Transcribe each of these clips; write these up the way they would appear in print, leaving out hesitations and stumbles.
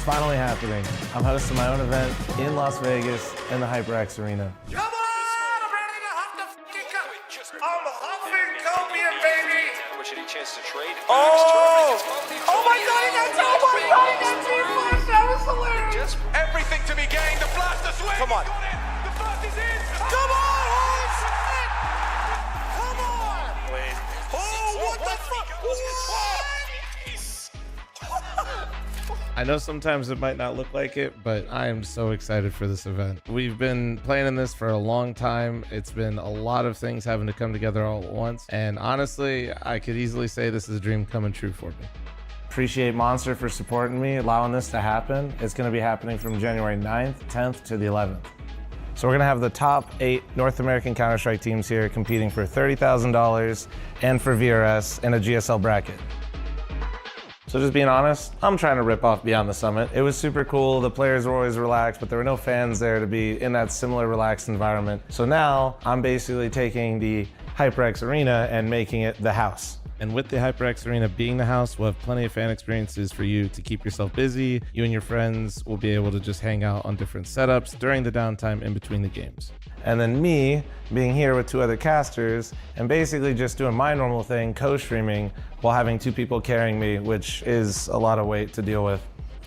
finally happening. I'm hosting my own event in Las Vegas in the HyperX Arena. Come on! I'm ready to huff the f***ing cup. I'm huffing copium, baby! Which any chance to trade? Oh! Oh my god, he got two! Oh my god, he got two flash! That was hilarious! Everything to be gained. The blast, the swing. Come on. The blast is in. Come on! Holy shit! Come on! Wait. Oh, what the fuck? What? I know sometimes it might not look like it, but I am so excited for this event. We've been planning this for a long time. It's been a lot of things having to come together all at once. And honestly, I could easily say this is a dream coming true for me. Appreciate Monster for supporting me, allowing this to happen. It's going to be happening from January 9th, 10th to the 11th. So we're going to have the top 8 North American Counter-Strike teams here competing for $30,000 and for VRS in a GSL bracket. So just being honest, I'm trying to rip off Beyond the Summit. It was super cool. The players were always relaxed, but there were no fans there to be in that similar relaxed environment. So now I'm basically taking the HyperX Arena and making it the house. And with the HyperX Arena being the house, we'll have plenty of fan experiences for you to keep yourself busy. You and your friends will be able to just hang out on different setups during the downtime in between the games. And then me being here with 2 other casters and basically just doing my normal thing, co-streaming, while having 2 people carrying me, which is a lot of weight to deal with.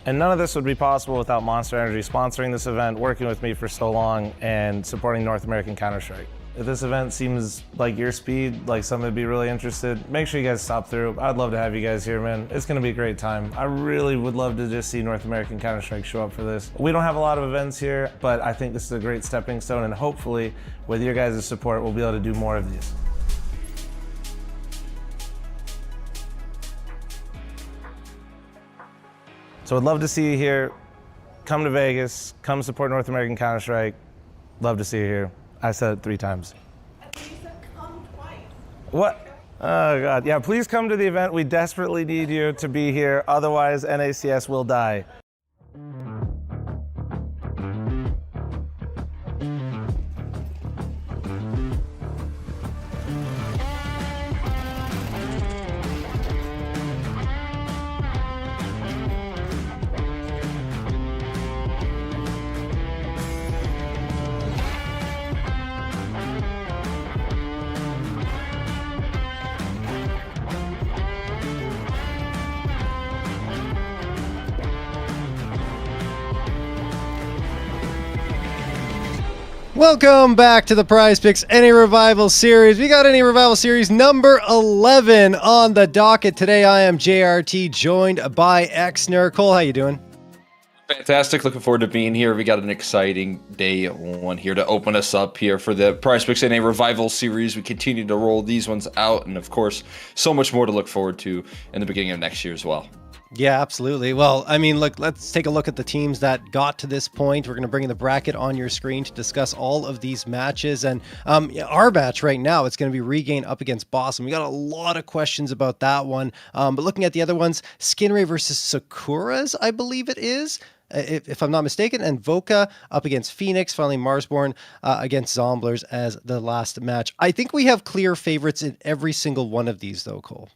And none of this would be possible without Monster Energy sponsoring this event, working with me for so long, and supporting North American Counter-Strike. If this event seems like your speed, like something to be really interested, make sure you guys stop through. I'd love to have you guys here, man. It's gonna be a great time. I really would love to just see North American Counter-Strike show up for this. We don't have a lot of events here, but I think this is a great stepping stone, and hopefully, with your guys' support, we'll be able to do more of these. So I'd love to see you here. Come to Vegas, come support North American Counter-Strike. Love to see you here. I said it 3 times. You said come twice. What? Oh God, yeah, please come to the event. We desperately need you to be here. Otherwise, NACS will die. Welcome back to the PrizePicks Any Revival Series. We got Any Revival Series number 11 on the docket. Today I am JRT, joined by Exner. Cole, how you doing? Fantastic. Looking forward to being here. We got an exciting day 1 here to open us up here for the PrizePicks Any Revival Series. We continue to roll these ones out, and of course, so much more to look forward to in the beginning of next year as well. Yeah, absolutely. Well, I mean, look, let's take a look at the teams that got to this point. We're going to bring the bracket on your screen to discuss all of these matches. And our match right now, it's going to be Regain up against Boston. We got a lot of questions about that one. But looking at the other ones, Skinray versus Sakura's, I believe it is, if I'm not mistaken, and Voka up against Phoenix. Finally, Marsborn against Zomblers as the last match. I think we have clear favorites in every single one of these, though, Cole.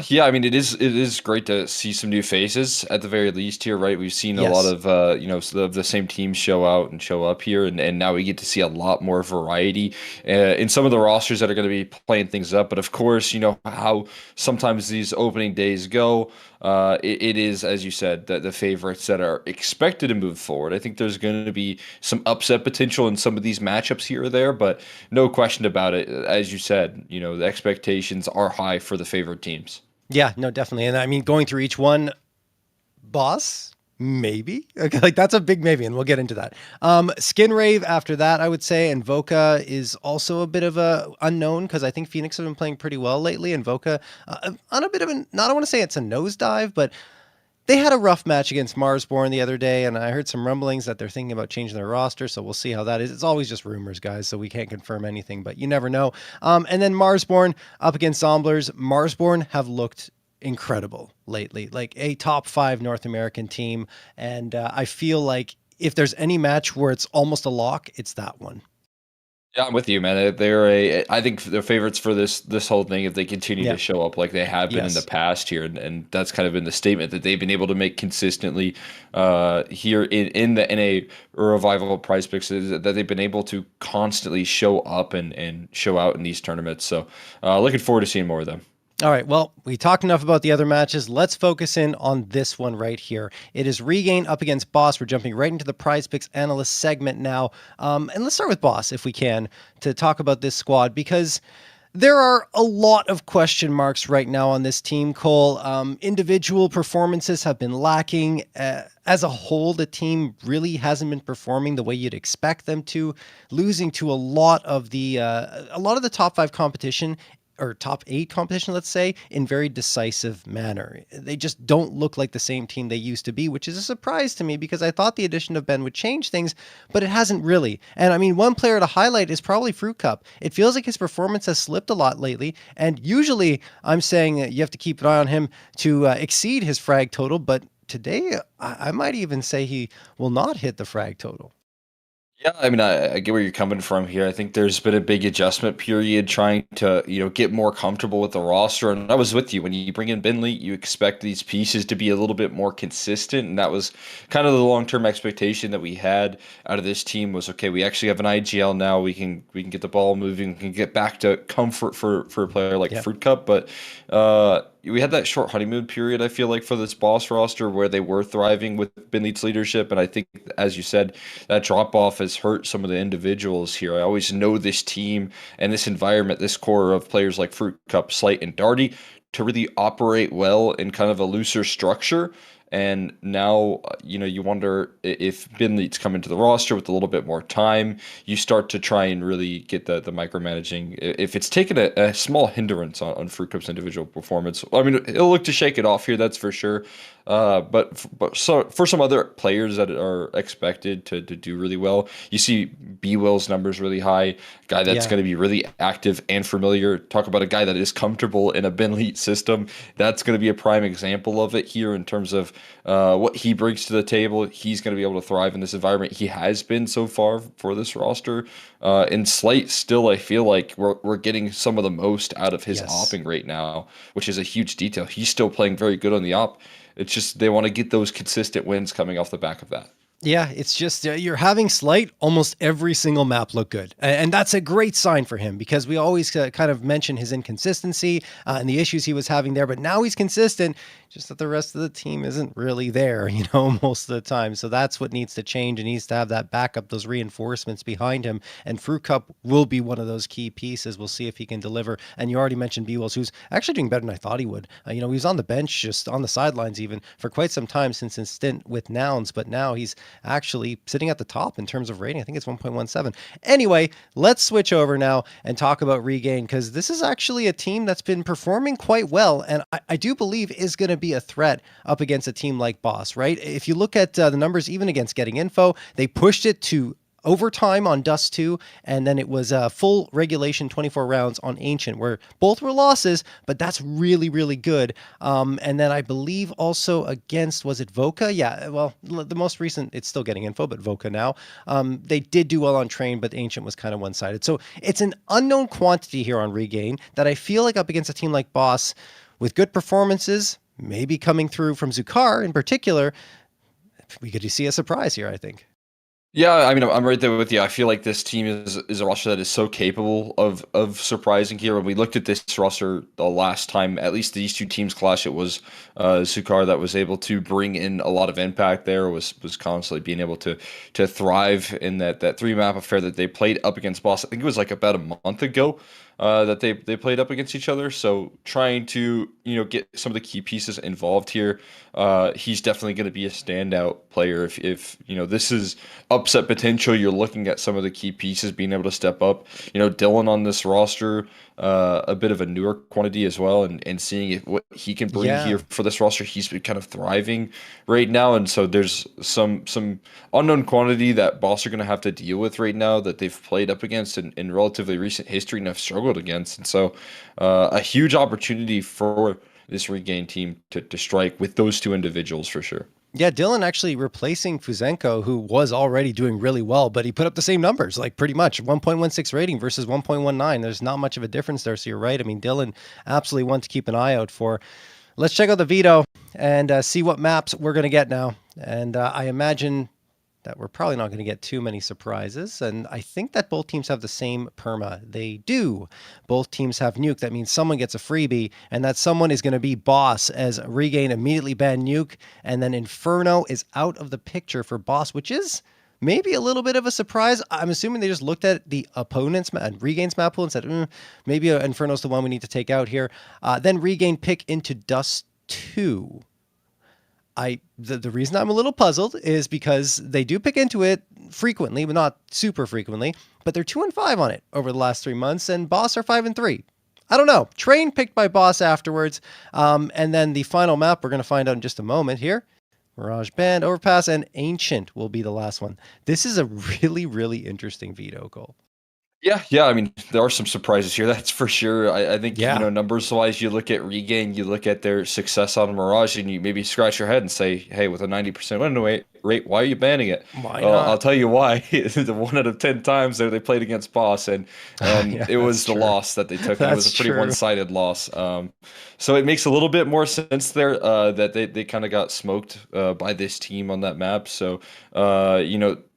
Yeah, I mean, it is great to see some new faces at the very least here, right? We've seen a Yes. lot of the same teams show out and show up here, and now we get to see a lot more variety in some of the rosters that are going to be playing things up. But of course, you know how sometimes these opening days go. It is, as you said, the favorites that are expected to move forward. I think there's going to be some upset potential in some of these matchups here or there, but no question about it. As you said, you know, the expectations are high for the favorite teams. Yeah, no, definitely. And I mean, going through each one, Boss, maybe. Okay, like that's a big maybe, and we'll get into that. Skin Rave after that, I would say, and Voka is also a bit of a unknown because I think Phoenix have been playing pretty well lately, and Voka on a bit of a, not, I don't want to say it's a nosedive, but they had a rough match against Marsborn the other day, and I heard some rumblings that they're thinking about changing their roster, so we'll see how that is. It's always just rumors, guys, so we can't confirm anything, but you never know. And then Marsborn up against Zomblers. Marsborn have looked incredible lately, like a top 5 North American team, and I feel like if there's any match where it's almost a lock, it's that one. Yeah, I'm with you, man. I think they're favorites for this whole thing if they continue Yeah. to show up like they have been in the Yes. past here, and that's kind of been the statement that they've been able to make consistently here in a revival prize picks, is that they've been able to constantly show up and show out in these tournaments. So looking forward to seeing more of them. All right, well, we talked enough about the other matches. Let's focus in on this one right here. It is Regain up against Boss. We're jumping right into the Prize Picks analyst segment now. And let's start with Boss, if we can, to talk about this squad, because there are a lot of question marks right now on this team, Cole. Individual performances have been lacking. As a whole, the team really hasn't been performing the way you'd expect them to, losing to a lot of the top 5 competition, or top 8 competition, let's say, in very decisive manner. They just don't look like the same team they used to be, which is a surprise to me because I thought the addition of Ben would change things, but it hasn't really. And I mean, one player to highlight is probably Fruit Cup. It feels like his performance has slipped a lot lately, and usually I'm saying you have to keep an eye on him to exceed his frag total, but today I might even say he will not hit the frag total. Yeah, I mean, I get where you're coming from here. I think there's been a big adjustment period trying to, get more comfortable with the roster. And I was with you. When you bring in Binley, you expect these pieces to be a little bit more consistent. And that was kind of the long-term expectation that we had out of this team was, okay, we actually have an IGL now. We can get the ball moving. We can get back to comfort for a player like Fruit Cup. But we had that short honeymoon period, I feel like, for this Boss roster where they were thriving with Binley's leadership. And I think, as you said, that drop-off has hurt some of the individuals here. I always know this team and this environment, this core of players like Fruit Cup, Slight, and Darty to really operate well in kind of a looser structure. And now, you wonder if Binley's come into the roster with a little bit more time, you start to try and really get the micromanaging. If it's taken a small hindrance on Fruit Cup's individual performance, I mean, it'll look to shake it off here, that's for sure. So for some other players that are expected to do really well, you see B Will's numbers really high, guy that's going to be really active and familiar. Talk about a guy that is comfortable in a Binley system. That's going to be a prime example of it here in terms of what he brings to the table. He's going to be able to thrive in this environment. He has been so far for this roster. In Slight, still, I feel like we're getting some of the most out of his opping right now, which is a huge detail. He's still playing very good on the op. It's just they want to get those consistent wins coming off the back of that. Yeah, it's just you're having Slight almost every single map look good. And that's a great sign for him because we always kind of mention his inconsistency and the issues he was having there. But now he's consistent, just that the rest of the team isn't really there, most of the time. So that's what needs to change. It needs to have that backup, those reinforcements behind him. And Fruit Cup will be one of those key pieces. We'll see if he can deliver. And you already mentioned B-Wells, who's actually doing better than I thought he would. He was on the bench, just on the sidelines even, for quite some time since his stint with Nouns. But now he's actually sitting at the top in terms of rating. I think it's 1.17. Anyway, let's switch over now and talk about Regain, because this is actually a team that's been performing quite well, and I do believe is going to be a threat up against a team like Boss, right? If you look at the numbers, even against Getting Info, they pushed it to overtime on Dust 2, and then it was a full regulation 24 rounds on Ancient, where both were losses, but that's really, really good. And then I believe also against, was it Voca? Yeah, well, the most recent, it's still Getting Info, but Voca now. They did do well on Train, but Ancient was kind of one-sided. So it's an unknown quantity here on Regain that I feel like up against a team like Boss, with good performances, maybe coming through from Zukar in particular, we could see a surprise here, I think. Yeah, I mean, I'm right there with you. I feel like this team is a roster that is so capable of surprising here. When we looked at this roster the last time, at least these two teams clash, it was Zukar that was able to bring in a lot of impact there, was constantly being able to thrive in that 3-map affair that they played up against Boss. I think it was like about a month ago that they played up against each other. So trying to get some of the key pieces involved here. He's definitely going to be a standout player. If this is upset potential, you're looking at some of the key pieces being able to step up. Dylan on this roster, a bit of a newer quantity as well, and seeing what he can bring here for this roster. He's been kind of thriving right now, and so there's some unknown quantity that Boss are going to have to deal with right now that they've played up against in relatively recent history and have struggled against. And so a huge opportunity for this Regain team to strike with those two individuals for sure. Yeah, Dylan actually replacing Fuzenko, who was already doing really well, but he put up the same numbers, like pretty much 1.16 rating versus 1.19. There's not much of a difference there. So you're right. I mean, Dylan absolutely one to keep an eye out for. Let's check out the veto and see what maps we're going to get now. And I imagine that we're probably not going to get too many surprises. And I think that both teams have the same perma. They do. Both teams have nuke. That means someone gets a freebie, and that someone is going to be Boss, as Regain immediately banned nuke. And then Inferno is out of the picture for Boss, which is maybe a little bit of a surprise. I'm assuming they just looked at the opponent's and Regain's map pool and said, maybe Inferno's the one we need to take out here. Then Regain pick into Dust 2. The reason I'm a little puzzled is because they do pick into it frequently, but not super frequently. But they're 2 and 5 on it over the last 3 months, and Boss are 5 and 3. I don't know. Train picked by Boss afterwards, and then the final map we're going to find out in just a moment here. Mirage Band, Overpass, and Ancient will be the last one. This is a really, really interesting veto, Cole. Yeah. I mean, there are some surprises here. That's for sure. I think, numbers wise, you look at Regain, you look at their success on Mirage, and you maybe scratch your head and say, hey, with a 90% win rate, why are you banning it? Why not? I'll tell you why. The 1 out of 10 times there they played against Boss, and it was the loss that they took. And it was a pretty one-sided loss. So it makes a little bit more sense there that they kind of got smoked by this team on that map. So,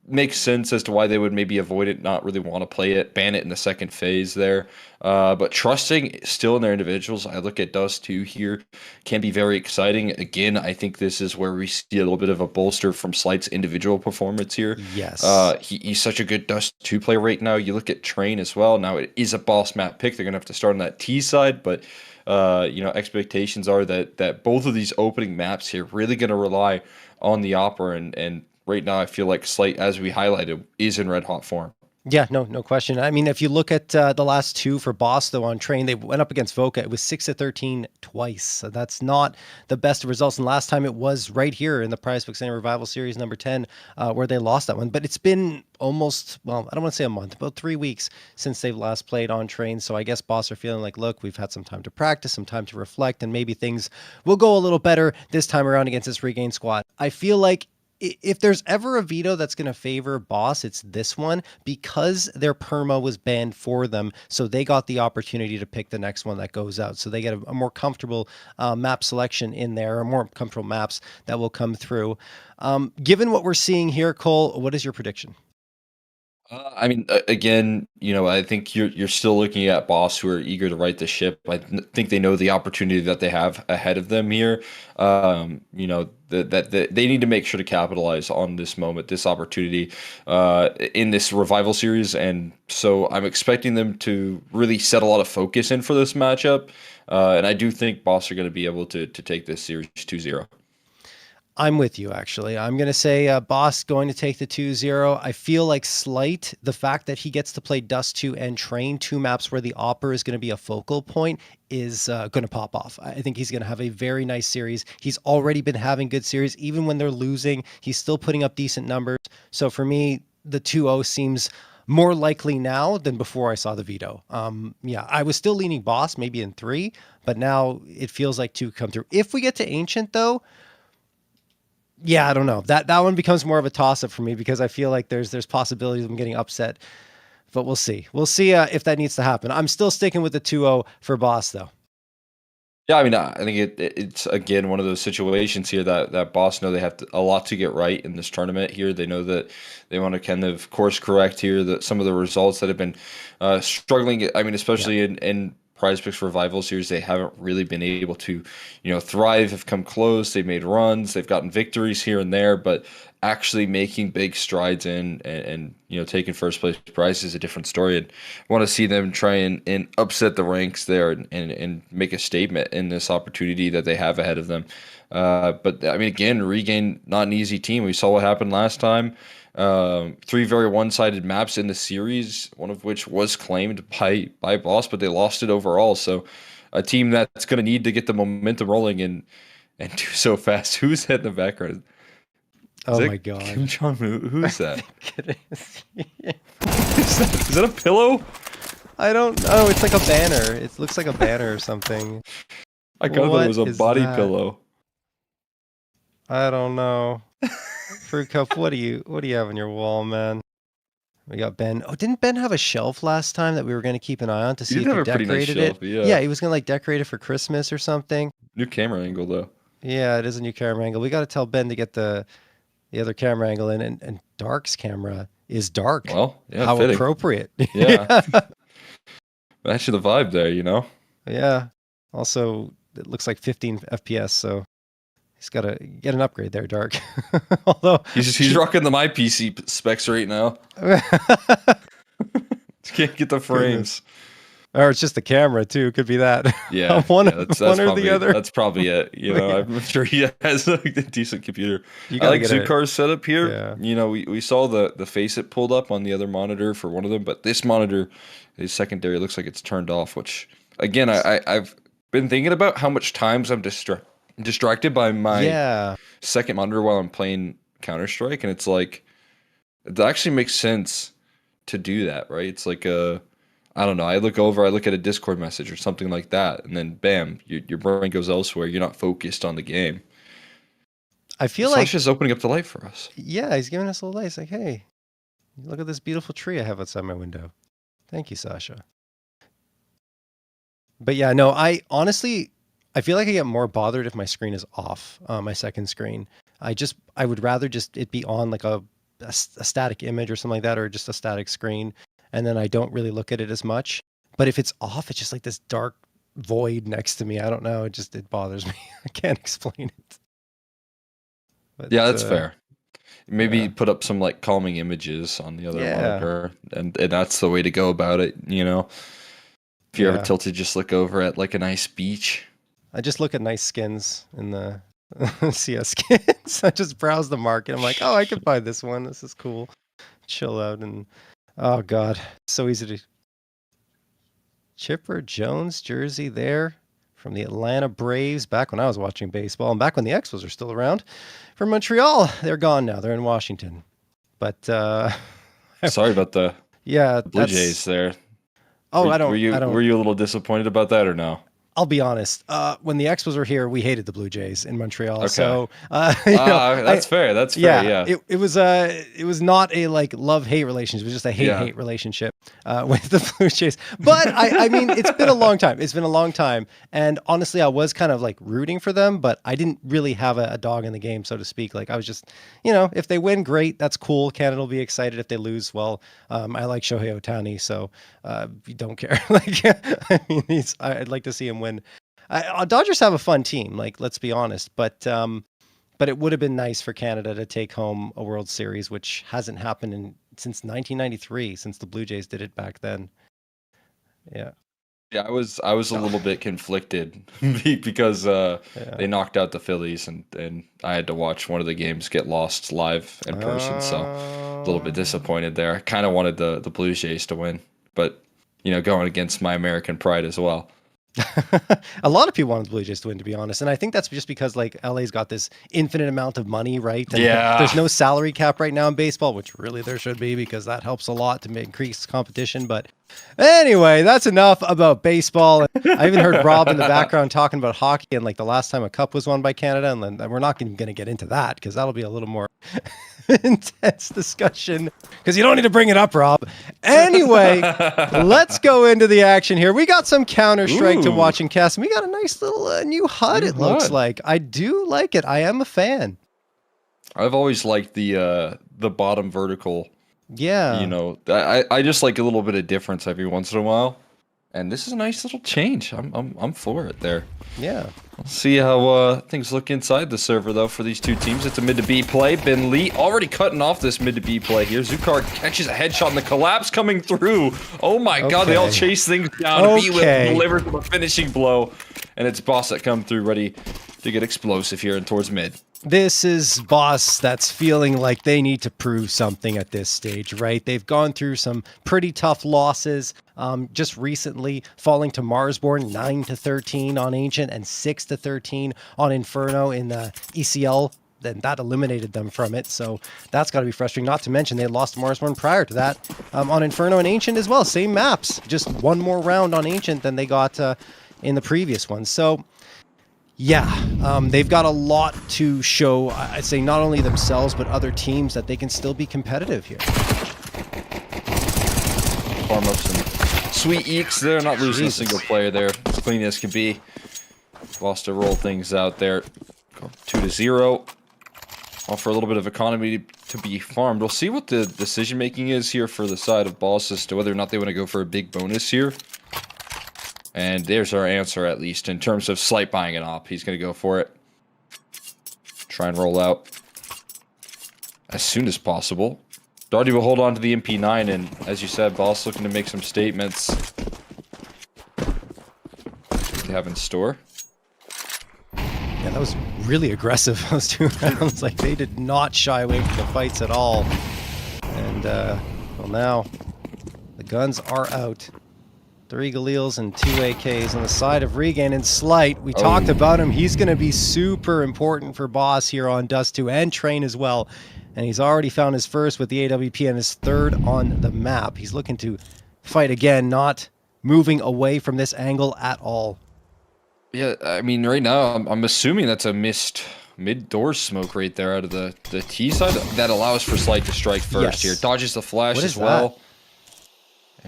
makes sense as to why they would maybe avoid it, not really want to play it, ban it in the second phase there. But trusting still in their individuals, I look at Dust 2 here, can be very exciting. Again, I think this is where we see a little bit of a bolster from Slight's individual performance here. Yes. He's such a good Dust 2 player right now. You look at Train as well. Now it is a Boss map pick. They're going to have to start on that T side, but expectations are that both of these opening maps here really going to rely on the Opera, and right now I feel like Slight, as we highlighted, is in red hot form. Yeah, no question. I mean, if you look at the last 2 for Boss, though, on Train, they went up against Voka. It was 6-13 twice. So that's not the best of results. And last time it was right here in the PrizePicks and Revival Series number 10, where they lost that one. But it's been almost, well, I don't want to say a month, about 3 weeks since they've last played on Train. So I guess Boss are feeling like, look, we've had some time to practice, some time to reflect, and maybe things will go a little better this time around against this Regain squad. I feel like if there's ever a veto that's going to favor Boss, it's this one, because their perma was banned for them. So they got the opportunity to pick the next one that goes out. So they get a more comfortable map selection in there, or more comfortable maps that will come through. Given what we're seeing here, Cole, what is your prediction? I mean, again, I think you're still looking at Boss, who are eager to right the ship. I think they know the opportunity that they have ahead of them here. That they need to make sure to capitalize on this moment, this opportunity in this Revival series. And so I'm expecting them to really set a lot of focus in for this matchup. And I do think Boss are going to be able to take this series 2-0. I'm with you, actually. I'm going to say Boss going to take the 2-0. I feel like Slight, the fact that he gets to play Dust 2 and Train, 2 maps where the Opera is going to be a focal point, is going to pop off. I think he's going to have a very nice series. He's already been having good series. Even when they're losing, he's still putting up decent numbers. So for me, the 2-0 seems more likely now than before I saw the veto. I was still leaning Boss, maybe in 3, but now it feels like 2 come through. If we get to Ancient, though, yeah, I don't know. That one becomes more of a toss-up for me, because I feel like there's possibilities of them getting upset. But we'll see. We'll see if that needs to happen. I'm still sticking with the 2-0 for Boss, though. Yeah, I mean, I think it's again one of those situations here that Boss know they have a lot to get right in this tournament here. They know that they want to kind of course correct here that some of the results that have been struggling. I mean, especially in PrizePicks Revival Series, they haven't really been able to, thrive, have come close. They've made runs, they've gotten victories here and there, but actually making big strides in and taking first place prize is a different story. And I want to see them try and upset the ranks there and make a statement in this opportunity that they have ahead of them. But I mean, again, Regain, not an easy team. We saw what happened last time. 3 very one-sided maps in the series, one of which was claimed by Boss, but they lost it overall. So a team that's going to need to get the momentum rolling and do so fast. Who's that in the background? Oh my God. Kim Jong-un? Who's that? It is. Is that a pillow? I don't know. It's like a banner. It looks like a banner or something. I thought it was a body that? pillow. I don't know. Fruit Cup, what do you have on your wall, man? We got Ben. Oh, didn't Ben have a shelf last time that we were going to keep an eye on to see did if have he a pretty nice decorated shelf, it? yeah. He was going to like decorate it for Christmas or something. New camera angle though. Yeah, it is a new camera angle. We got to tell Ben to get the other camera angle in, and Dark's camera is dark. Well, yeah, How fitting. appropriate. Yeah. Matching the vibe there, you know? Yeah. Also, it looks like 15 FPS, so he's got to get an upgrade there, Dark. Although He's rocking the my PC specs right now. Can't get the frames. Or it's just the camera too. Could be that. Yeah, that's one or probably, the other. That's probably it. You know, Yeah. I'm sure he has a decent computer. You I gotta like get it. Zukar's setup here. Yeah. You know, we saw the face it pulled up on the other monitor for one of them, but this monitor, his secondary, looks like it's turned off. Which, again, I've been thinking about how much times I'm distracted by my second monitor while I'm playing Counter-Strike, and it's like it actually makes sense to do that, right? It's like I don't know. I look at a Discord message or something like that, and then bam, your brain goes elsewhere. You're not focused on the game. I feel like Sasha's opening up the light for us. Yeah, he's giving us a little light. He's like, hey, look at this beautiful tree I have outside my window. Thank you, Sasha. But yeah, no, I feel like I get more bothered if my screen is off, my second screen. I would rather just it be on like a static image or something like that, or just a static screen, and then I don't really look at it as much. But if it's off, it's just like this dark void next to me. I don't know. It bothers me. I can't explain it. But, Yeah, that's fair. Maybe put up some like calming images on the other monitor, and that's the way to go about it. You know, if you're ever tilted, just look over at like a nice beach. I just look at nice skins in the CS skins. I just browse the market. I'm like, oh, I could buy this one. This is cool. Chill out and oh god, so easy to. Chipper Jones jersey there from the Atlanta Braves back when I was watching baseball and back when the Expos are still around. From Montreal, they're gone now. They're in Washington. But sorry about the Blue Jays there. Oh, Were you a little disappointed about that or no? I'll be honest. When the Expos were here, we hated the Blue Jays in Montreal. Okay. So that's fair. That's fair. Yeah. It was not a like love-hate relationship. It was just a hate-hate relationship with the Blue Jays. But I mean, it's been a long time. It's been a long time. And honestly, I was kind of like rooting for them, but I didn't really have a dog in the game, so to speak. Like I was just, if they win, great. That's cool. Canada will be excited. If they lose, well, I like Shohei Ohtani, so you don't care. Like, I mean, I'd like to see him win. Dodgers have a fun team, like let's be honest, but it would have been nice for Canada to take home a World Series, which hasn't happened since 1993, since the Blue Jays did it back then. Yeah, I was a little bit conflicted because they knocked out the Phillies, and I had to watch one of the games get lost live in person, so a little bit disappointed there. I kind of wanted the Blue Jays to win, but going against my American pride as well. A lot of people wanted the Blue Jays to win, to be honest, and I think that's just because like LA's got this infinite amount of money, right? And there's no salary cap right now in baseball, which really there should be because that helps a lot to increase competition. But anyway, that's enough about baseball. I even heard Rob in the background talking about hockey and like the last time a cup was won by Canada, and then we're not even going to get into that because that'll be a little more intense discussion because you don't need to bring it up, Rob. Anyway, let's go into the action here. We got some Counter-Strike to watch and cast, and we got a nice little new HUD, it looks like. I do like it. I am a fan. I've always liked the bottom vertical. Yeah. I just like a little bit of difference every once in a while. And this is a nice little change. I'm for it there. Yeah. We'll see how things look inside the server, though, for these two teams. It's a mid to B play. Ben Lee already cutting off this mid to B play here. Zukar catches a headshot and the collapse coming through. Oh my god, they all chase things down. B delivers a finishing blow. And it's Boss that come through ready to get explosive here and towards mid. This is Boss that's feeling like they need to prove something at this stage, right? They've gone through some pretty tough losses. Just recently falling to Marsborn 9-13 on Ancient and 6-13 on Inferno in the ECL. Then that eliminated them from it, so that's got to be frustrating. Not to mention they had lost to Marsborn prior to that on Inferno and Ancient as well. Same maps, just one more round on Ancient than they got in the previous one. So Yeah, they've got a lot to show, I'd say, not only themselves, but other teams that they can still be competitive here. Farm up some sweet eeks there, not losing a single player there. As clean as can be. Lost to roll things out there. Go 2-0. Offer a little bit of economy to be farmed. We'll see what the decision making is here for the side of Boss as to whether or not they want to go for a big bonus here. And there's our answer, at least, in terms of Slight buying an op. He's going to go for it. Try and roll out as soon as possible. Darty will hold on to the MP9, and as you said, Boss looking to make some statements. What they have in store. Yeah, that was really aggressive, those 2 rounds. Like, they did not shy away from the fights at all. And, well, now the guns are out. 3 Galils and 2 AKs on the side of Regain and Slight. We talked about him. He's going to be super important for Boss here on Dust 2 and Train as well. And he's already found his first with the AWP and his third on the map. He's looking to fight again, not moving away from this angle at all. Yeah, I mean, right now, I'm assuming that's a missed mid-door smoke right there out of the T side. That allows for Slight to strike first here. Dodges the flash as well. That?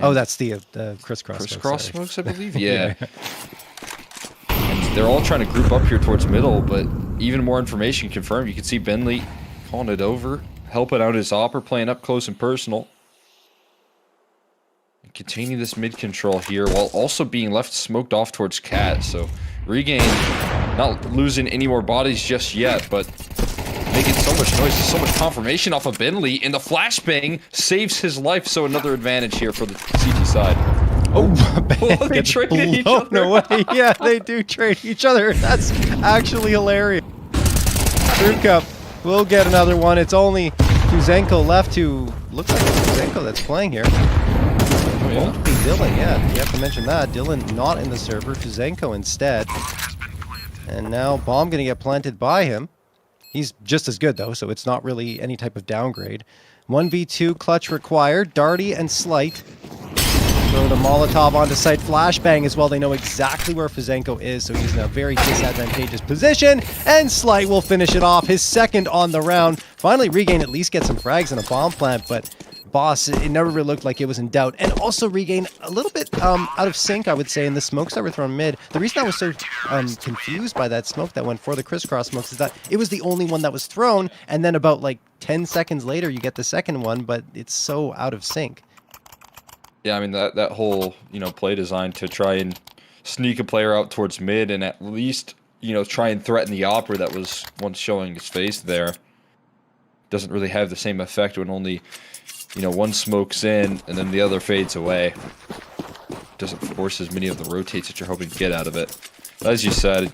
Oh, that's the crisscross smokes, I believe. Yeah. And they're all trying to group up here towards middle, but even more information confirmed. You can see Bentley calling it over, helping out his opper, playing up close and personal. And continue this mid control here while also being left smoked off towards Cat. So Regain not losing any more bodies just yet, but making so much noise, so much confirmation off of Bentley, and the flashbang saves his life, so another advantage here for the CT side. Oh, they traded each other. Away. Yeah, they do trade each other. That's actually hilarious. Dream Cup will get another one. It's only Fuzenko left to... Looks like it's Fuzenko that's playing here. Oh, yeah. Won't be Dylan, yeah. You have to mention that. Dylan not in the server. Fuzenko instead. And now bomb going to get planted by him. He's just as good, though, so it's not really any type of downgrade. 1v2 clutch required. Darty and Slight throw the Molotov onto site. Flashbang as well. They know exactly where Fuzenko is, so he's in a very disadvantageous position. And Slight will finish it off. His second on the round. Finally, Regain at least get some frags and a bomb plant, but Boss, it never really looked like it was in doubt. And also Regain a little bit out of sync, I would say, in the smokes that were thrown mid. The reason I was so confused by that smoke that went for the crisscross smokes is that it was the only one that was thrown, and then about like 10 seconds later you get the second one, but it's so out of sync. Yeah, I mean, that whole, play design to try and sneak a player out towards mid and at least, try and threaten the opera that was once showing his face there doesn't really have the same effect when only... one smokes in, and then the other fades away. Doesn't force as many of the rotates that you're hoping to get out of it. As you said,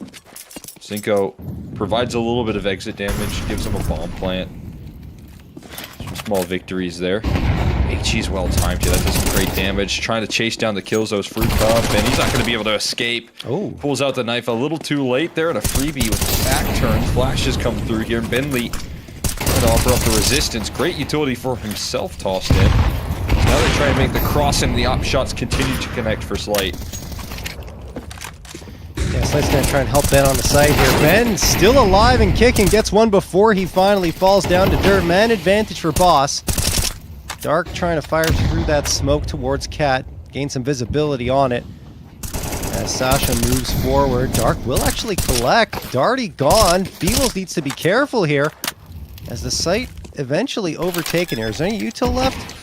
Cinco provides a little bit of exit damage, gives him a bomb plant. Some small victories there. HG's well timed here, that does some great damage. Trying to chase down the kills, those Fruit Cup, and he's not going to be able to escape. Oh. Pulls out the knife a little too late there, and a freebie with back turn. Flashes come through here, and Bentley trying to offer up the resistance. Great utility for himself tossed in. Now they try and make the cross, and the op shots continue to connect for Slight. Yeah, Slight's going to try and help Ben on the side here. Ben still alive and kicking. Gets one before he finally falls down to dirt. Man advantage for Boss. Dark trying to fire through that smoke towards Cat. Gain some visibility on it. As Sasha moves forward, Dark will actually collect. Darty gone. Beatles needs to be careful here. As the site eventually overtaken here. Is there any util left?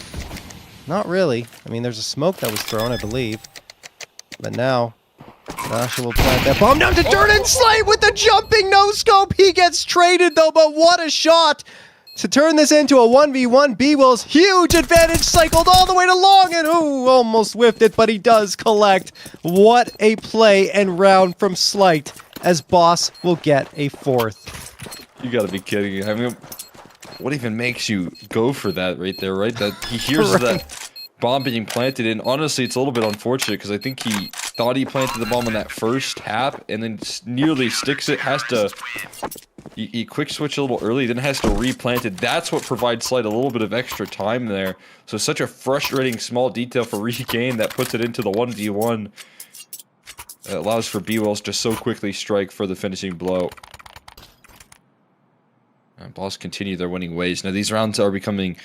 Not really. I mean, there's a smoke that was thrown, I believe. But now, Sasha will plant that bomb down to dirt, and Slight with the jumping no-scope. He gets traded, though, but what a shot to turn this into a 1v1. B-Will's huge advantage cycled all the way to long, and ooh, almost whiffed it, but he does collect. What a play and round from Slight, as Boss will get a fourth. You gotta be kidding. I mean, what even makes you go for that right there, right? That he hears that bomb being planted, and honestly, it's a little bit unfortunate because I think he thought he planted the bomb on that first tap and then nearly sticks it, has to... He quick switch a little early, then has to replant it. That's what provides Slight a little bit of extra time there. So such a frustrating small detail for Regain that puts it into the 1v1. It allows for B-Wills to so quickly strike for the finishing blow. And Boss continue their winning ways. Now these rounds are becoming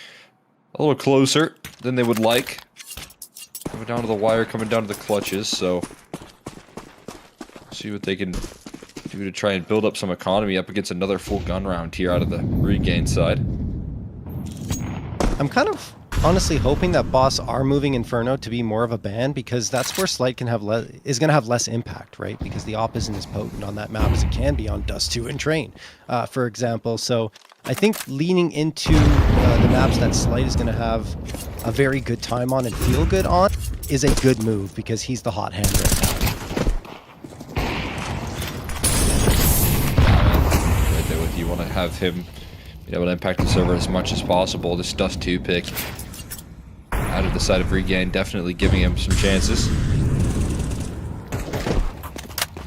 a little closer than they would like. Coming down to the wire, coming down to the clutches, so see what they can do to try and build up some economy up against another full gun round here out of the Regain side. I'm kind of honestly hoping that Boss are moving Inferno to be more of a ban, because that's where Slight can have is going to have less impact, right? Because the op isn't as potent on that map as it can be on Dust 2 and Train, for example. So I think leaning into the maps that Slight is going to have a very good time on and feel good on is a good move, because he's the hot hand right now. Right there with you, want to have him be able to impact the server as much as possible. This Dust 2 pick out of the side of Regain, definitely giving him some chances.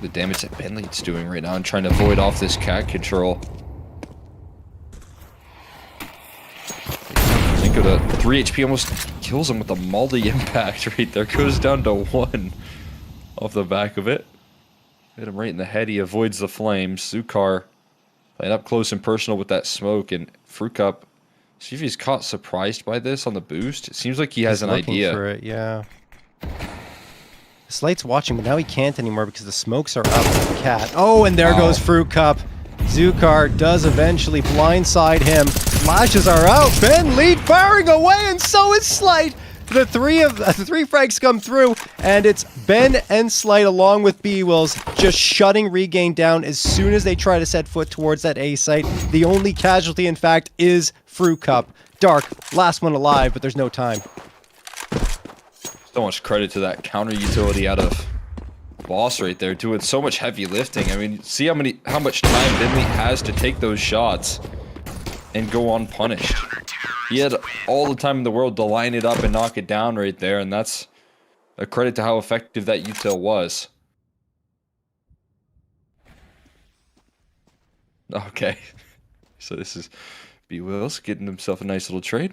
The damage that Bentley's doing right now and trying to void off this cat control. Think of the 3 HP almost kills him with the Maldi impact right there. Goes down to 1 off the back of it. Hit him right in the head. He avoids the flames. Zukar playing up close and personal with that smoke, and Fruit Cup, see if he's caught surprised by this on the boost. It seems like he has an idea. For it, yeah. Slight's watching, but now he can't anymore because the smokes are up with the cat. Oh, and there goes Fruit Cup. Zukar does eventually blindside him. Flashes are out. Ben lead firing away, and so is Slight. The three frags come through, and it's Ben and Slight along with B-Wills just shutting Regain down as soon as they try to set foot towards that A site. The only casualty, in fact, is Fruit Cup. Dark, last one alive, but there's no time. So much credit to that counter utility out of Boss right there, doing so much heavy lifting. I mean, see how much time Bentley has to take those shots and go unpunished. He had all the time in the world to line it up and knock it down right there, and that's a credit to how effective that util was. Okay, so this is B-Wills getting himself a nice little trade.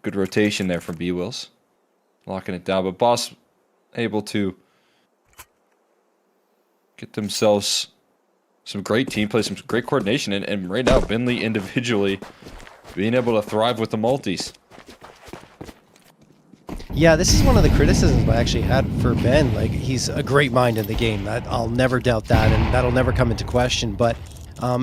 Good rotation there from B-Wills. Locking it down, but Boss able to get themselves some great team play, some great coordination, and right now Bentley individually being able to thrive with the multis. Yeah, this is one of the criticisms I actually had for Ben. Like, he's a great mind in the game. I'll never doubt that, and that'll never come into question. But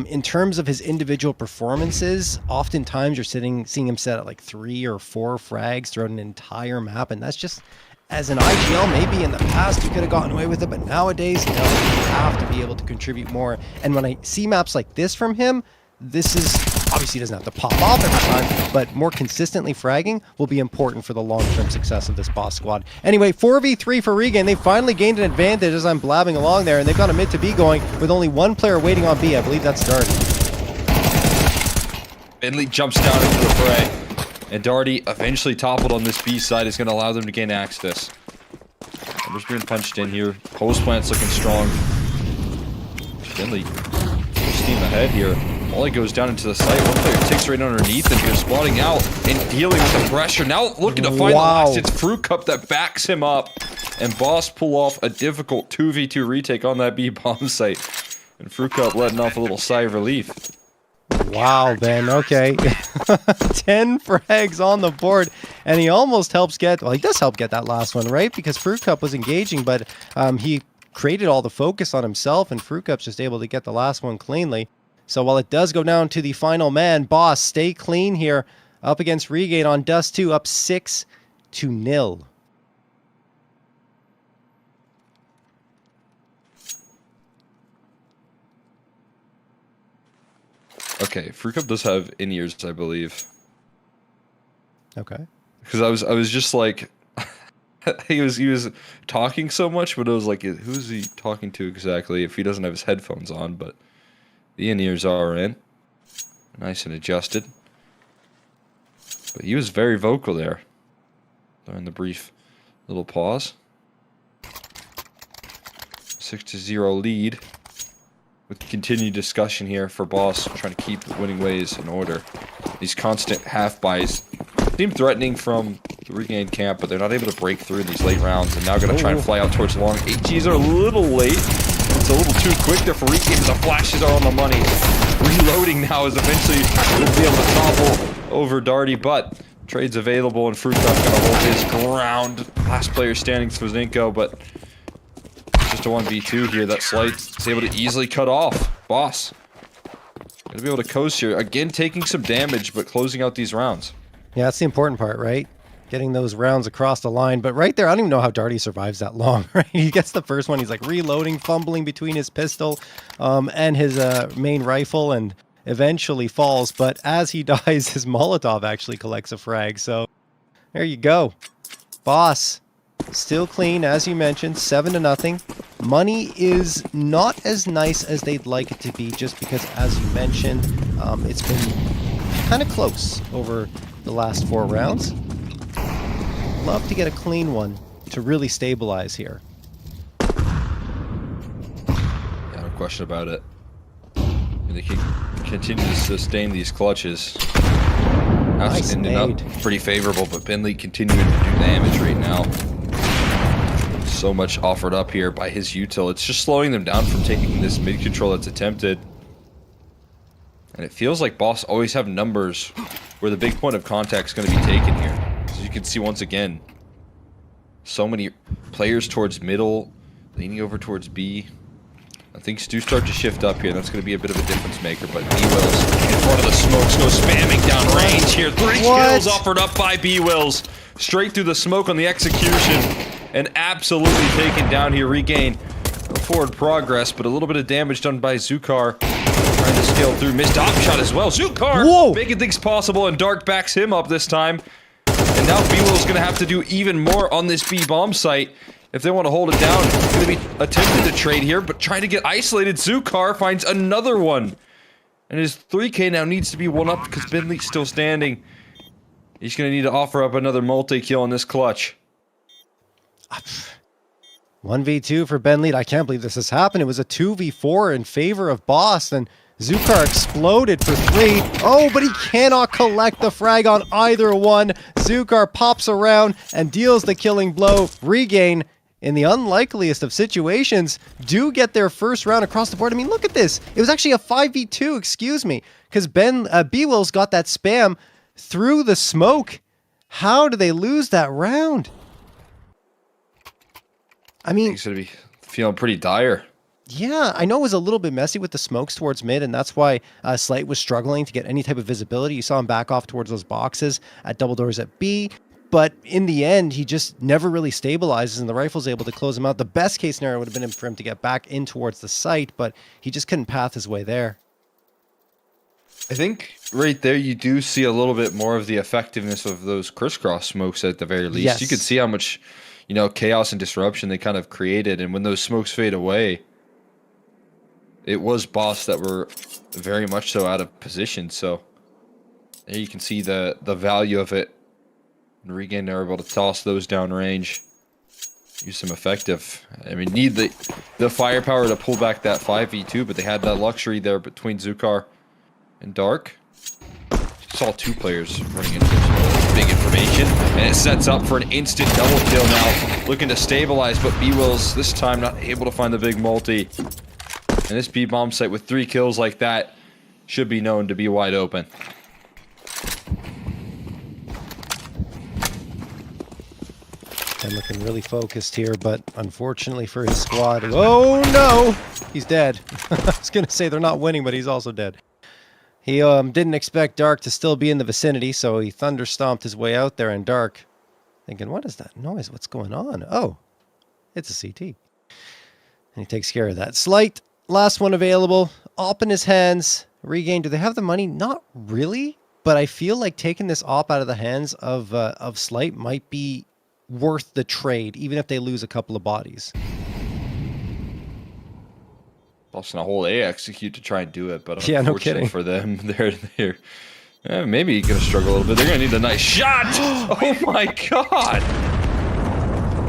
in terms of his individual performances, oftentimes you're seeing him set at like 3 or 4 frags throughout an entire map, and that's just, as an IGL, maybe in the past you could have gotten away with it, but nowadays, no, you have to be able to contribute more. And when I see maps like this from him, this is, obviously he doesn't have to pop off every time, but more consistently fragging will be important for the long-term success of this Boss squad. Anyway, 4v3 for Regain. They finally gained an advantage as I'm blabbing along there, and they've got a mid to B going with only 1 player waiting on B. I believe that's Darty. Bentley jumps down into the fray, and Darty eventually toppled on this B side is going to allow them to gain access. Numbers being punched in here. Post plant's looking strong. Bentley steam ahead here. Molly goes down into the site. One player takes right underneath him here, spotting out and dealing with the pressure. Now looking to find the last. It's Fruit Cup that backs him up. And Boss pull off a difficult 2v2 retake on that B bomb site. And Fruit Cup letting off a little sigh of relief. Wow, Ben, okay. 10 frags on the board, and he almost helps get, well, he does help get that last one, right? Because Fruit Cup was engaging, but he created all the focus on himself, and Fruit Cup's just able to get the last one cleanly. So while it does go down to the final man, Boss, stay clean here up against Regain on Dust 2, up 6-0. Okay, Fruit Cup does have in-ears, I believe. Okay. Because I was just like, he was talking so much, but it was like, who's he talking to exactly if he doesn't have his headphones on? But the in-ears are in, nice and adjusted. But he was very vocal there during the brief little pause. 6-0 lead. With continued discussion here for Boss, trying to keep winning ways in order. These constant half buys seem threatening from the Regain camp, but they're not able to break through these late rounds, and now going to try and fly out towards long. HGs are a little late. It's a little too quick there for Regain. The flashes are on the money. Reloading now is eventually going to be able to topple over Darty, but trade's available, and Fruitcraft going to hold his ground. Last player standing for Zinko, but just a 1v2 here that Slight is able to easily cut off. Boss going to be able to coast here. Again, taking some damage, but closing out these rounds. Yeah, that's the important part, right? Getting those rounds across the line. But right there, I don't even know how Darty survives that long, right? He gets the first one. He's like reloading, fumbling between his pistol and his main rifle, and eventually falls. But as he dies, his Molotov actually collects a frag. So there you go. Boss, still clean, as you mentioned, 7-0. Money is not as nice as they'd like it to be, just because, as you mentioned, it's been kind of close over the last 4 rounds. Love to get a clean one to really stabilize here. Yeah, no question about it. And they can continue to sustain these clutches. Nice ended up pretty favorable, but Bentley continuing to do damage right now. So much offered up here by his util. It's just slowing them down from taking this mid control that's attempted. And it feels like Boss always have numbers where the big point of contact is going to be taken here. As you can see once again, so many players towards middle, leaning over towards B. I think do start to shift up here. That's going to be a bit of a difference maker, but B-Wills in front of the smokes goes spamming down range here. 3 kills offered up by B-Wills. Straight through the smoke on the execution. And absolutely taken down here. Regain forward progress, but a little bit of damage done by Zukar. Trying to scale through. Missed op shot as well. Zukar making things possible, and Dark backs him up this time. And now B-Will's going to have to do even more on this B-bomb site if they want to hold it down. It's going to be attempted to trade here, but trying to get isolated. Zukar finds another one. And his 3K now needs to be one up because Bentley's still standing. He's going to need to offer up another multi-kill in this clutch. 1v2 for Ben Lead. I can't believe this has happened. It was a 2v4 in favor of Boss, and Zukar exploded for 3. Oh, but he cannot collect the frag on either one. Zukar pops around and deals the killing blow. Regain, in the unlikeliest of situations, do get their first round across the board. I mean, look at this. It was actually a 5v2, excuse me, because B-Will's got that spam through the smoke. How do they lose that round? I mean, he's going to be feeling pretty dire. Yeah, I know it was a little bit messy with the smokes towards mid, and that's why Slight was struggling to get any type of visibility. You saw him back off towards those boxes at double doors at B, but in the end, he just never really stabilizes, and the rifle's able to close him out. The best case scenario would have been for him to get back in towards the site, but he just couldn't path his way there. I think right there you do see a little bit more of the effectiveness of those crisscross smokes at the very least. Yes. You could see how much, you know, chaos and disruption they kind of created, and when those smokes fade away, it was Boss that were very much so out of position. So there you can see the value of it. And Regain, they're able to toss those down range. Use some effective. I mean, need the firepower to pull back that 5v2, but they had that luxury there between Zukar and Dark. Saw 2 players running into this. That's big information. And it sets up for an instant double kill now. Looking to stabilize, but B-Will's this time not able to find the big multi. And this B-bomb site with 3 kills like that should be known to be wide open. And looking really focused here, but unfortunately for his squad, oh no, he's dead. I was going to say they're not winning, but he's also dead. He didn't expect Dark to still be in the vicinity, so he thunder stomped his way out there, and Dark thinking, what is that noise? What's going on? Oh, it's a CT. And he takes care of that. Slight, last one available. Op in his hands. Regain, do they have the money? Not really, but I feel like taking this op out of the hands of Slight might be worth the trade, even if they lose a couple of bodies. Busting a whole A execute to try and do it, but yeah, unfortunately no kidding. for them, they're maybe going to struggle a little bit. They're going to need a nice shot. Oh my god!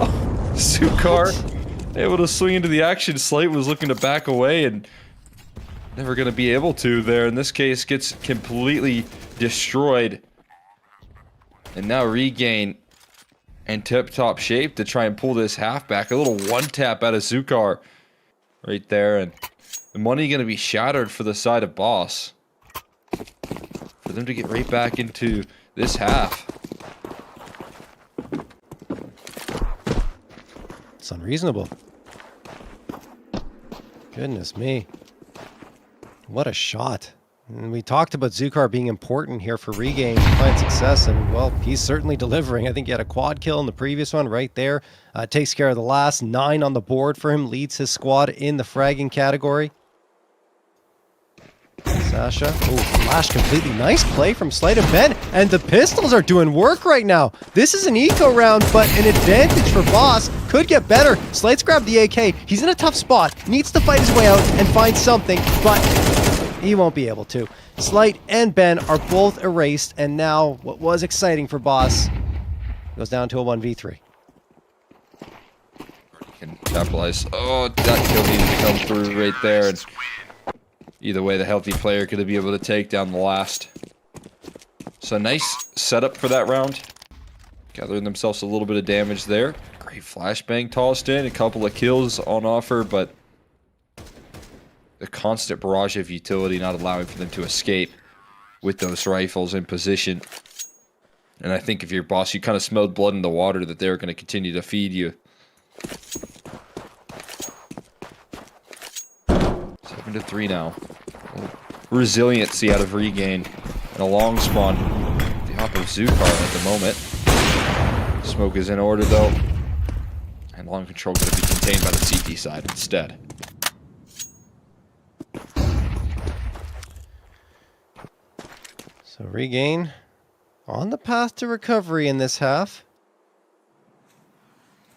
Oh, Zukar able to swing into the action. Slate was looking to back away and never going to be able to there. In this case, gets completely destroyed. And now Regain in tip-top shape to try and pull this half back. A little one-tap out of Zukar right there, and the money going to be shattered for the side of Boss. For them to get right back into this half. It's unreasonable. Goodness me. What a shot. And we talked about Zukar being important here for Regain to find success, and well, he's certainly delivering. I think he had a quad kill in the previous one right there. Takes care of the last 9 on the board for him, leads his squad in the fragging category. Sasha, oh, flash completely. Nice play from Slight and Ben, and the pistols are doing work right now. This is an eco round, but an advantage for Boss. Could get better. Slight's grabbed the AK. He's in a tough spot. Needs to fight his way out and find something, but he won't be able to. Slight and Ben are both erased, and now what was exciting for Boss goes down to a 1v3. Can capitalize. Oh, that kill needed to come through right there. And either way, the healthy player could be able to take down the last. So nice setup for that round. Gathering themselves a little bit of damage there. Great flashbang tossed in. A couple of kills on offer, but the constant barrage of utility not allowing for them to escape with those rifles in position. And I think if you're Boss, you kind of smelled blood in the water that they're going to continue to feed you. 7-3 now. Resiliency out of Regain. And a long spawn. The hop of Zukar at the moment. Smoke is in order though. And long control going to be contained by the CT side instead. So Regain on the path to recovery in this half.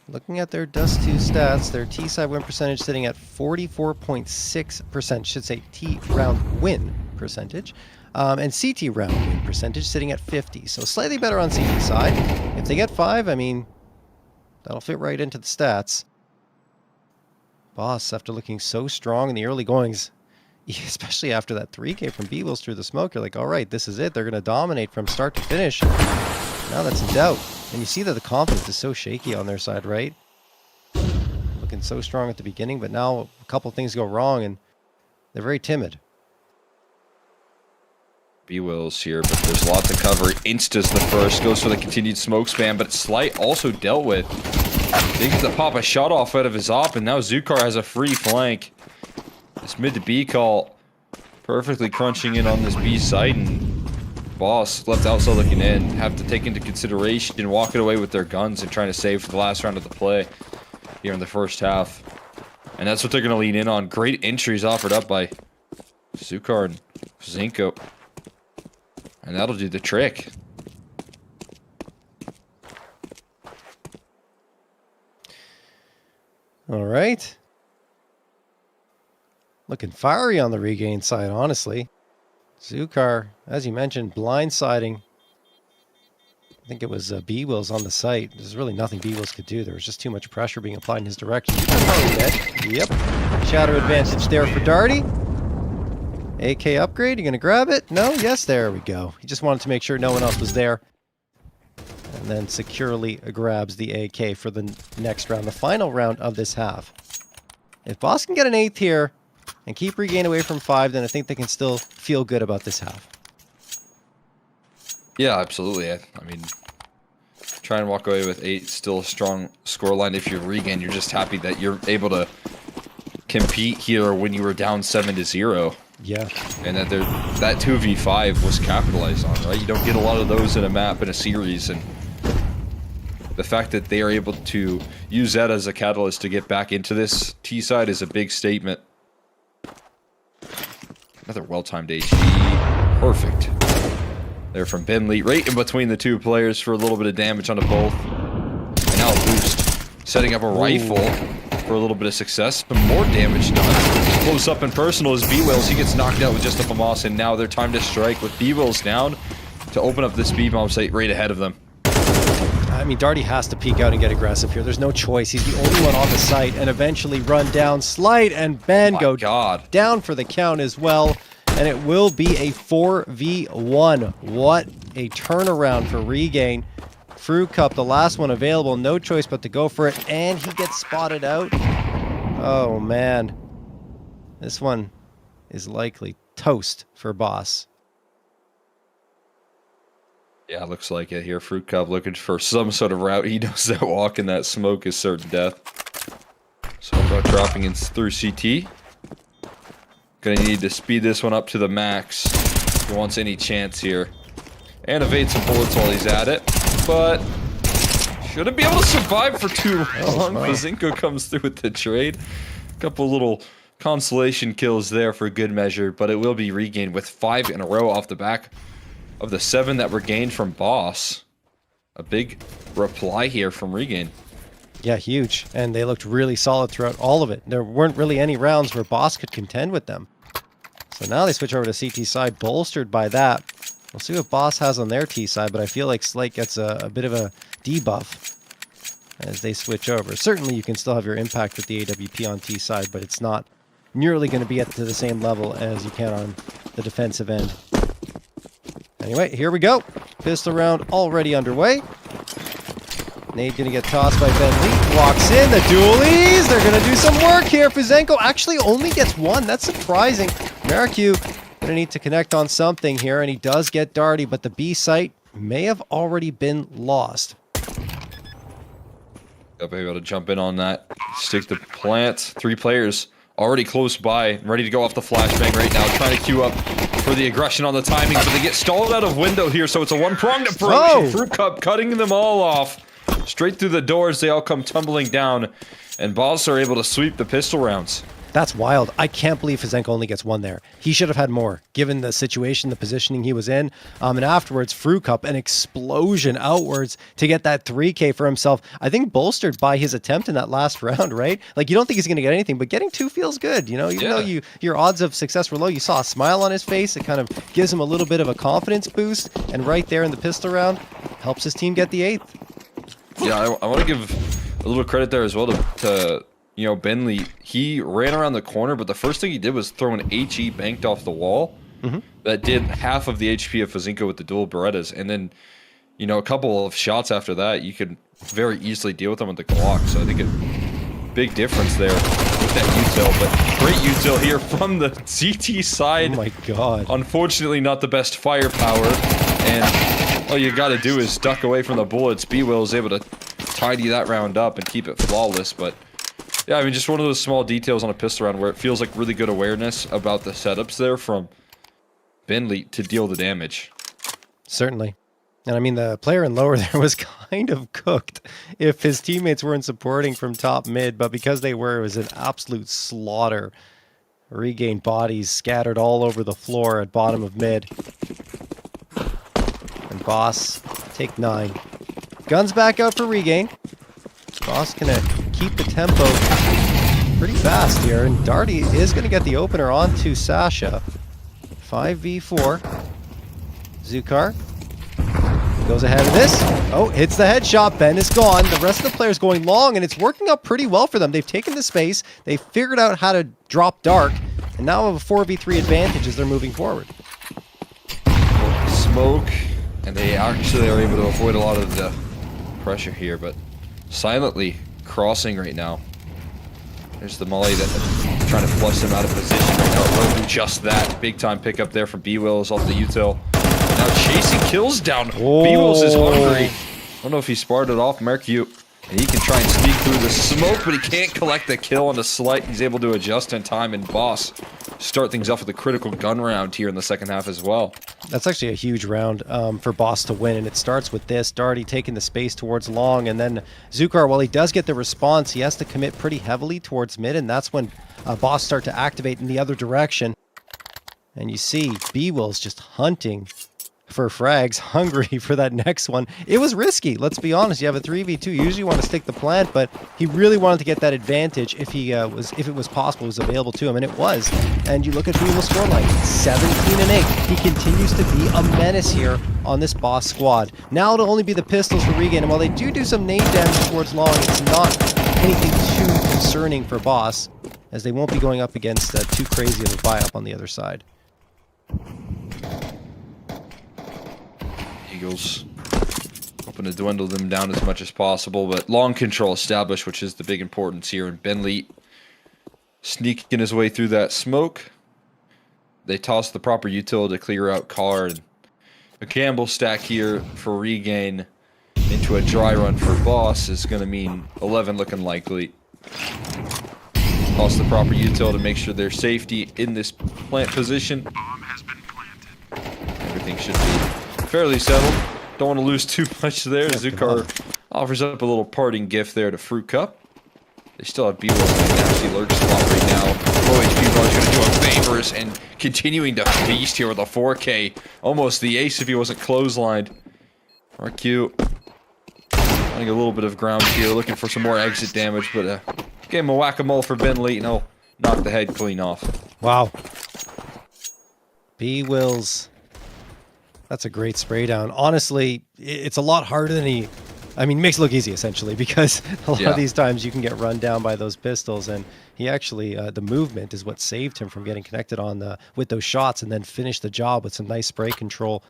Looking at their Dust 2 stats, their T-side win percentage sitting at 44.6%, should say T-round win percentage, and CT round win percentage sitting at 50, so slightly better on CT side. If they get 5, I mean, that'll fit right into the stats. Boss, after looking so strong in the early goings, especially after that 3K from B-Wills through the smoke, you're like, all right, this is it. They're going to dominate from start to finish. Now that's in doubt. And you see that the confidence is so shaky on their side, right? Looking so strong at the beginning, but now a couple things go wrong and they're very timid. B-Wills here, but there's a lot to cover. Insta's the first, goes for the continued smoke spam, but Slight also dealt with. They get to pop a shot off out of his op, and now Zukar has a free flank. This mid to B call perfectly crunching in on this B site, and Boss left outside looking in, have to take into consideration walking away with their guns and trying to save for the last round of the play here in the first half. And that's what they're going to lean in on. Great entries offered up by Zukar and Zinko. And that'll do the trick. All right. Looking fiery on the Regain side, honestly. Zukar, as you mentioned, blindsiding. I think it was B-Wills on the site. There's really nothing B-Wills could do. There was just too much pressure being applied in his direction. Yep. Shadow advantage there for Darty. AK upgrade, you gonna grab it? No? Yes, there we go. He just wanted to make sure no one else was there. And then securely grabs the AK for the next round, the final round of this half. If Boss can get an 8th here and keep Regain away from 5, then I think they can still feel good about this half. Yeah, absolutely. I mean, try and walk away with 8, still a strong scoreline. If you're Regain, you're just happy that you're able to compete here when you were down 7-0. Yeah. And that that 2v5 was capitalized on, right? You don't get a lot of those in a map in a series, and the fact that they are able to use that as a catalyst to get back into this T side is a big statement. Another well-timed HE. Perfect. There from Bentley, right in between the two players for a little bit of damage onto both. And now a boost. Setting up a rifle for a little bit of success. Some more damage done. Close up and personal is B-Wills. He gets knocked out with just a FAMAS, and now their time to strike with B-Wills down to open up this speed bomb site right ahead of them. I mean, Darty has to peek out and get aggressive here. There's no choice. He's the only one on the site, and eventually run down. Slight and Ben go down for the count as well, and it will be a 4v1. What a turnaround for Regain. Fruit Cup, the last one available. No choice but to go for it. And he gets spotted out. Oh, man. This one is likely toast for Boss. Yeah, looks like it here. Fruit Cup looking for some sort of route. He knows that walking that smoke is certain death. So about dropping in through CT. Gonna need to speed this one up to the max if he wants any chance here. And evade some bullets while he's at it. But shouldn't be able to survive for too long. PrizePicks comes through with the trade. Couple little consolation kills there for good measure, but it will be regained with 5 in a row off the back of the 7 that were gained from Boss. A big reply here from Regain. Yeah, huge. And they looked really solid throughout all of it. There weren't really any rounds where Boss could contend with them. So now they switch over to CT side, bolstered by that. We'll see what Boss has on their T side, but I feel like Slate gets a bit of a debuff as they switch over. Certainly you can still have your impact with the AWP on T side, but it's not nearly going to be to the same level as you can on the defensive end. Anyway, here we go. Pistol round already underway. Nade gonna get tossed by Ben Lee. Walks in, the dualies. They're gonna do some work here. Fizenko actually only gets 1. That's surprising. Marikyu gonna need to connect on something here, and he does get Darty, but the B site may have already been lost. I'll be able to jump in on that. Stick the plant. 3 players already close by, ready to go off the flashbang right now, trying to queue up for the aggression on the timing, but they get stalled out of window here, so it's a one-pronged approach. Oh! Fruit Cup cutting them all off. Straight through the doors, they all come tumbling down, and Boss are able to sweep the pistol rounds. That's wild. I can't believe Fizenko only gets 1 there. He should have had more, given the situation, the positioning he was in. And afterwards, Fruit Cup, an explosion outwards to get that 3K for himself. I think bolstered by his attempt in that last round, right? Like, you don't think he's going to get anything, but getting 2 feels good. You know, even though your odds of success were low, you saw a smile on his face. It kind of gives him a little bit of a confidence boost. And right there in the pistol round, helps his team get the 8th. Yeah, I want to give a little credit there as well to you know, Benley. He ran around the corner, but the first thing he did was throw an HE banked off the wall. That did half of the HP of Fizenko with the dual Berettas. And then, you know, a couple of shots after that, you could very easily deal with them with the Glock. So I think a big difference there with that util. But great util here from the CT side. Oh my god. Unfortunately, not the best firepower. And all you got to do is duck away from the bullets. B-Will is able to tidy that round up and keep it flawless. But yeah, I mean, just one of those small details on a pistol round where it feels like really good awareness about the setups there from Benley to deal the damage. Certainly. And I mean, the player in lower there was kind of cooked if his teammates weren't supporting from top mid, but because they were, it was an absolute slaughter. Regained bodies scattered all over the floor at bottom of mid. And Boss, take 9. Guns back out for Regain. Boss gonna keep the tempo pretty fast here, and Darty is gonna get the opener onto Sasha. 5v4. Zukar goes ahead of this. Oh, hits the headshot. Ben is gone. The rest of the players going long, and it's working out pretty well for them. They've taken the space. They figured out how to drop dark, and now have a 4v3 advantage as they're moving forward. Smoke, and they actually are able to avoid a lot of the pressure here, but silently crossing right now. There's the Molly that trying to flush them out of position right now. Will do just that. Big time pickup there from B-Wills off the util. And now chasing kills down. Oh. B-Wills is hungry. I don't know if he sparred it off Mercute. And he can try and sneak through the smoke, but he can't collect the kill on the slight. He's able to adjust in time, and Boss start things off with a critical gun round here in the second half as well. That's actually a huge round for Boss to win, and it starts with this. Darty taking the space towards long, and then Zukar, while he does get the response, he has to commit pretty heavily towards mid, and that's when Boss start to activate in the other direction. And you see B-Will's just hunting for frags, hungry for that next one. It was risky, let's be honest. You have a 3v2, you usually want to stick the plant, but he really wanted to get that advantage if it was possible, it was available to him, and it was. And you look at B-Will's scoreline, 17-8. He continues to be a menace here on this Boss squad. Now it'll only be the pistols for Regain, and while they do some nade damage towards long, it's not anything too concerning for Boss, as they won't be going up against too crazy of a buy-up on the other side. Eagles Hoping to dwindle them down as much as possible, but long control established, which is the big importance here. And Benleet sneaking his way through that smoke. They toss the proper util to clear out Carr, and a Campbell stack here for Regain into a dry run for Boss is going to mean 11 looking likely. Toss the proper util to make sure there's safety in this plant position. Everything should be fairly settled. Don't want to lose too much there. Zukar offers up a little parting gift there to Fruit Cup. They still have B-Wolf in a nasty lurk spot right now. Low HP Buzz going to do him favors and continuing to feast here with a 4K. Almost the ace if he wasn't clotheslined. RQ running a little bit of ground here, looking for some more exit damage, but give him a whack-a-mole for Benleet and he'll knock the head clean off. Wow. B-Wills. That's a great spray down. Honestly, it's a lot harder than he... I mean, makes it look easy, essentially, because a lot of these times you can get run down by those pistols, and he actually... the movement is what saved him from getting connected on with those shots and then finish the job with some nice spray control.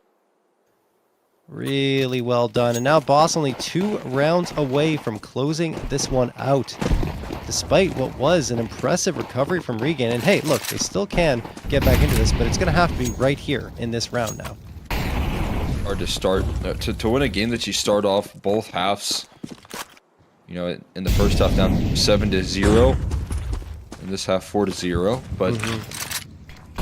Really well done. And now Boss only 2 rounds away from closing this one out, despite what was an impressive recovery from Regain. And hey, look, they still can get back into this, but it's going to have to be right here in this round now. Hard to start to win a game that you start off both halves. You know, in the first half down 7-0, in this half 4-0. But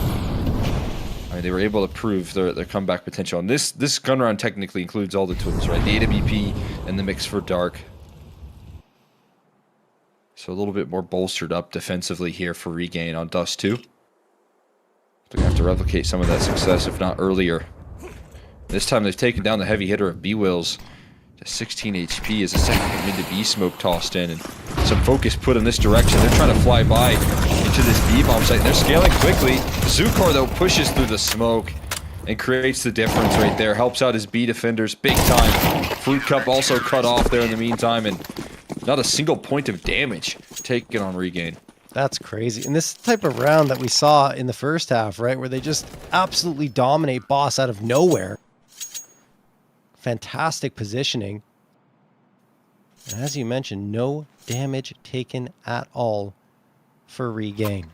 I mean, they were able to prove their comeback potential. And this gun round technically includes all the tools, right? The AWP and the mix for Dark. So a little bit more bolstered up defensively here for Regain on Dust 2. They're gonna have to replicate some of that success, if not earlier. This time they've taken down the heavy hitter of B-Wills to 16 HP as a second mid to B smoke tossed in, and some focus put in this direction. They're trying to fly by into this B-bomb site, and they're scaling quickly. Zukar, though, pushes through the smoke and creates the difference right there. Helps out his B defenders big time. Fruit Cup also cut off there in the meantime, and not a single point of damage taken on Regain. That's crazy. And this type of round that we saw in the first half, right, where they just absolutely dominate Boss out of nowhere. Fantastic positioning. And as you mentioned, no damage taken at all for Regain.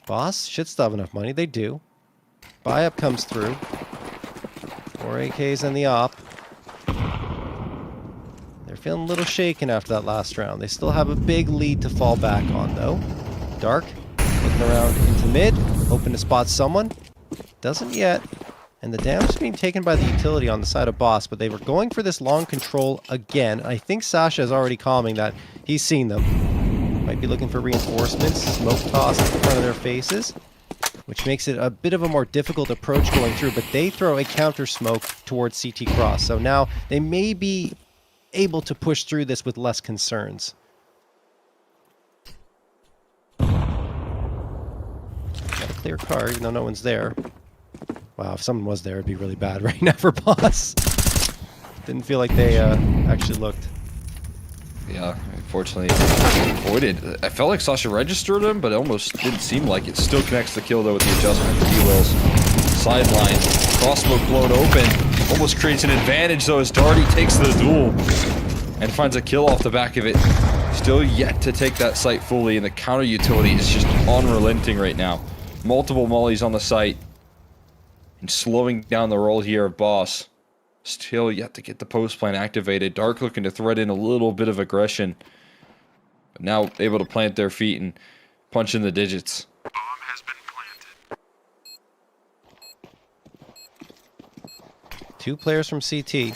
Boss should still have enough money. They do. Buy-up comes through. 4 AKs in the op. They're feeling a little shaken after that last round. They still have a big lead to fall back on, though. Dark, looking around into mid, hoping to spot someone. Doesn't yet. And the damage is being taken by the utility on the side of Boss, but they were going for this long control again. I think Sasha is already calming that. He's seen them. Might be looking for reinforcements. Smoke toss in front of their faces, which makes it a bit of a more difficult approach going through, but they throw a counter smoke towards CT Cross. So now they may be able to push through this with less concerns. Got a clear car, even though no one's there. Wow, if someone was there, it'd be really bad right now for Boss. Didn't feel like they actually looked. Yeah, unfortunately avoided. I felt like Sasha registered him, but it almost didn't seem like it. Still connects the kill, though, with the adjustment for B-Wills. Sideline, crossbow blown open. Almost creates an advantage, though, as Darty takes the duel and finds a kill off the back of it. Still yet to take that site fully, and the counter utility is just unrelenting right now. Multiple mollies on the site. And slowing down the roll here of Boss. Still yet to get the post plan activated. Dark looking to thread in a little bit of aggression. But now able to plant their feet and punch in the digits. Bomb has been planted. 2 players from CT.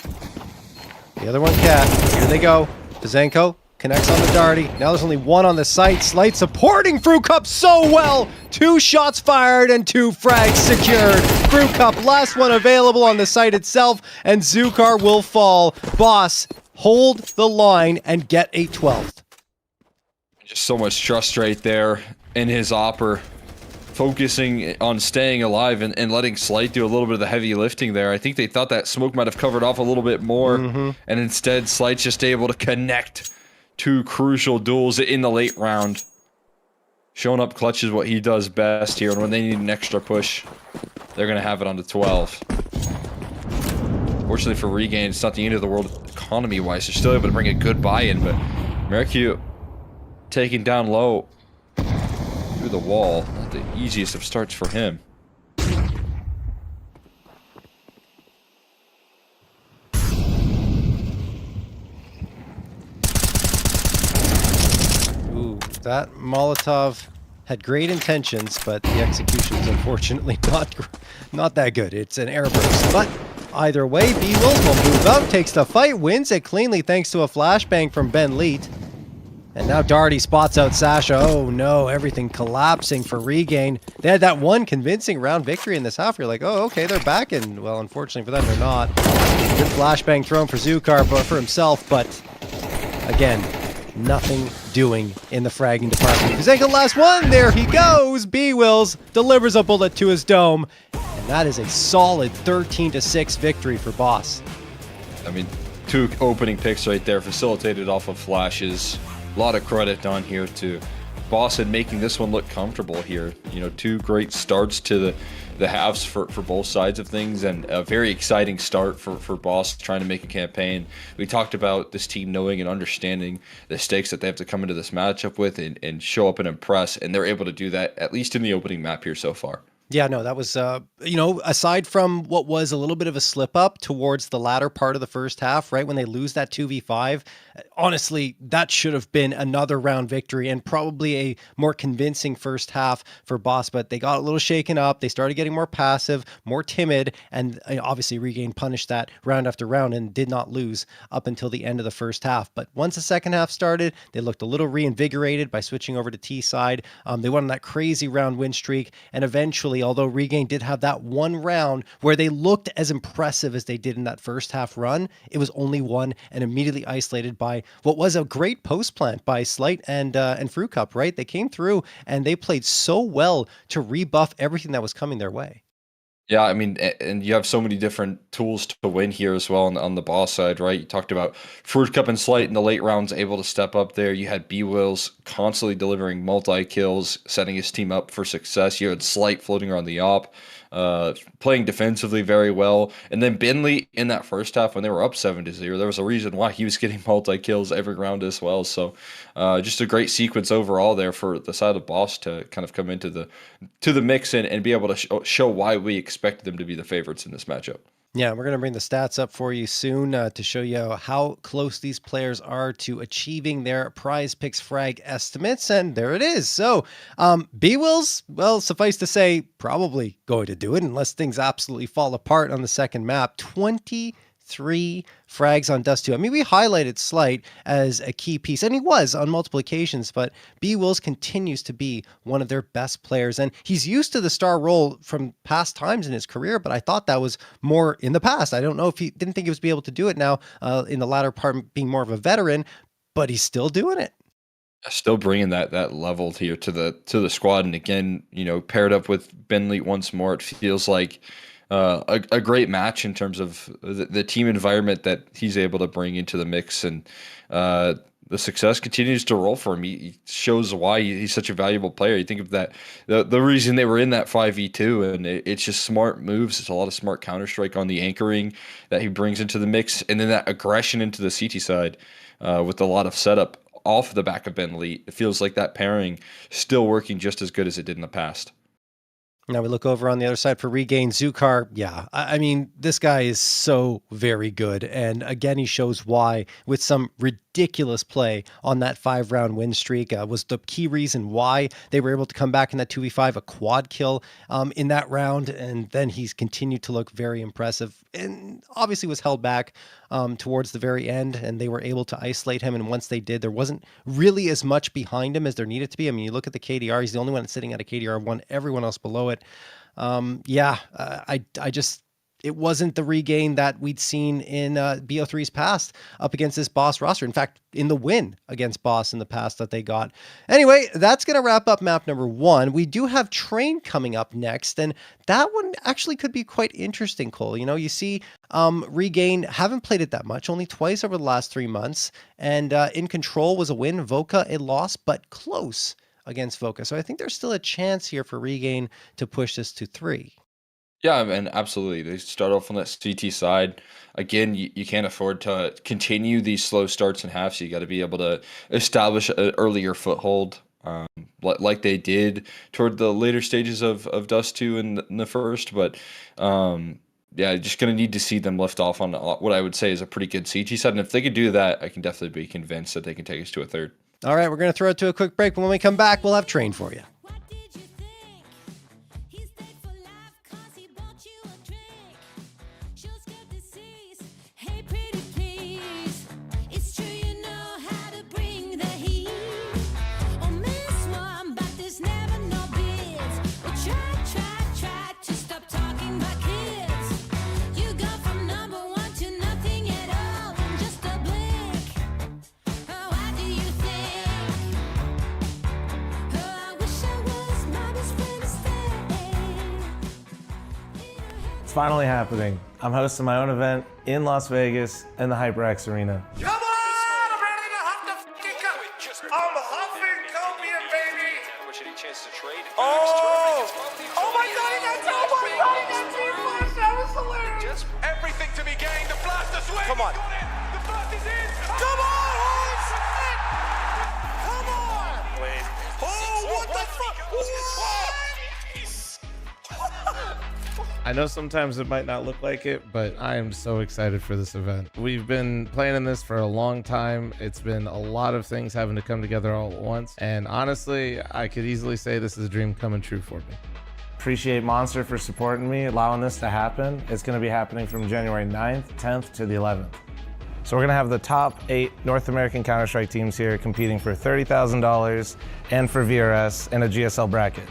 The other one Cat. Here they go. Pazenko connects on the Darty. Now there's only 1 on the site. Slight supporting Fruit Cup so well. 2 shots fired and 2 frags secured. Fruit Cup, last one available on the site itself, and Zukar will fall. Boss, hold the line and get a 12th. Just so much trust right there in his opper. Focusing on staying alive and letting Slight do a little bit of the heavy lifting there. I think they thought that smoke might have covered off a little bit more. And instead, Slight's just able to connect 2 crucial duels in the late round. Showing up clutch is what he does best here, and when they need an extra push, they're going to have it on the 12. Fortunately for Regain, it's not the end of the world economy-wise. They're still able to bring a good buy-in, but Mercu taking down low through the wall. Not the easiest of starts for him. Ooh, that Molotov had great intentions, but the execution is unfortunately not that good. It's an airburst, but either way, B-Wills will move up, takes the fight, wins it cleanly thanks to a flashbang from Ben Leet. And now Darty spots out Sasha. Oh no, everything collapsing for Regain. They had that one convincing round victory in this half. You're like, oh, okay, they're back. And well, unfortunately for them, they're not. Good flashbang thrown for Zukar, but for himself. But again, nothing doing in the fragging department. Kuzenka, last one. There he goes. B-Wills delivers a bullet to his dome. And that is a solid 13-6 victory for Boss. I mean, 2 opening picks right there, facilitated off of flashes. A lot of credit on here to Boss in making this one look comfortable here. You know, 2 great starts to the halves for both sides of things, and a very exciting start for Boss trying to make a campaign. We talked about this team knowing and understanding the stakes that they have to come into this matchup with and show up and impress, and they're able to do that, at least in the opening map here so far. Yeah, no, that was, you know, aside from what was a little bit of a slip up towards the latter part of the first half, right, when they lose that 2v5, honestly, that should have been another round victory and probably a more convincing first half for Boss, but they got a little shaken up. They started getting more passive, more timid, and obviously Regain punished that round after round and did not lose up until the end of the first half. But once the second half started, they looked a little reinvigorated by switching over to T side. They went on that crazy round win streak, and eventually, although Regain did have that one round where they looked as impressive as they did in that first half run, it was only one and immediately isolated by what was a great post plant by Slight and Fruit Cup, right? They came through and they played so well to rebuff everything that was coming their way. Yeah, I mean, and you have so many different tools to win here as well on the Boss side, right? You talked about Fruit Cup and Slight in the late rounds able to step up there. You had B-Wills constantly delivering multi-kills, setting his team up for success. You had Slight floating around the op, playing defensively very well. And then Binley in that first half when they were up 7-0, there was a reason why he was getting multi-kills every round as well. So just a great sequence overall there for the side of Boss to kind of come into the mix and be able to show why we expect them to be the favorites in this matchup. Yeah, we're going to bring the stats up for you soon to show you how close these players are to achieving their PrizePicks frag estimates. And there it is. So B-Wills, well, suffice to say, probably going to do it unless things absolutely fall apart on the second map. 23 frags on Dust 2. I mean, we highlighted Slight as a key piece, and he was on multiple occasions, but B-Wills continues to be one of their best players, and he's used to the star role from past times in his career, but I thought that was more in the past. I don't know if he didn't think he was be able to do it now in the latter part, being more of a veteran, but he's still doing it. Still bringing that level here to the squad, and again, you know, paired up with Benley once more, it feels like a great match in terms of the team environment that he's able to bring into the mix, and the success continues to roll for him. He shows why he's such a valuable player. You think of that, the reason they were in that 5v2, and it's just smart moves. It's a lot of smart Counter-Strike on the anchoring that he brings into the mix, and then that aggression into the CT side with a lot of setup off the back of Ben Lee. It feels like that pairing still working just as good as it did in the past. Now we look over on the other side for Regain. Zukar, yeah, I mean, this guy is so very good. And again, he shows why with some ridiculous play on that 5-round win streak was the key reason why they were able to come back in that 2v5, a quad kill in that round. And then he's continued to look very impressive and obviously was held back towards the very end, and they were able to isolate him. And once they did, there wasn't really as much behind him as there needed to be. I mean, you look at the KDR, he's the only one that's sitting at a KDR of 1, everyone else below it. I just, it wasn't the Regain that we'd seen in BO3's past up against this Boss roster. In fact, in the win against Boss in the past that they got. Anyway, that's going to wrap up map number 1. We do have Train coming up next, and that one actually could be quite interesting, Cole. You know, you see Regain haven't played it that much, only twice over the last 3 months, and In Control was a win, Voka a loss, but close against Voka. So I think there's still a chance here for Regain to push this to 3. Yeah, and absolutely. They start off on that CT side. Again, you can't afford to continue these slow starts and halves. You got to be able to establish an earlier foothold, like they did toward the later stages of Dust 2 in the first. But yeah, just going to need to see them lift off on what I would say is a pretty good CT side. And if they could do that, I can definitely be convinced that they can take us to a third. All right, we're going to throw it to a quick break. But when we come back, we'll have Train for you. What did you think? He stayed for life 'cause he bought you a drink. She'll get deceased. Hey, pretty please. It's true you know how to bring the heat. Oh, miss one, but there's never no bids. We try to stop talking about kids. You go from number one to nothing at all in just a blink. Oh, what do you think? Oh, I wish I was my best friend instead. It's finally happening. I'm hosting my own event in Las Vegas in the HyperX Arena. Come on! I'm ready to huff the fucking cup. I'm huffing copium, baby. Oh my god, he got oh my god, he got two flash. That was hilarious. Everything to be gained. The blaster swing. Come on. The blast is in. Come on, holy shit. Come on. Wait. Oh, what the fuck? What? I know sometimes it might not look like it, but I am so excited for this event. We've been planning this for a long time. It's been a lot of things having to come together all at once. And honestly, I could easily say this is a dream coming true for me. Appreciate Monster for supporting me, allowing this to happen. It's going to be happening from January 9th, 10th to the 11th. So we're going to have the top 8 North American Counter-Strike teams here competing for $30,000 and for VRS in a GSL bracket.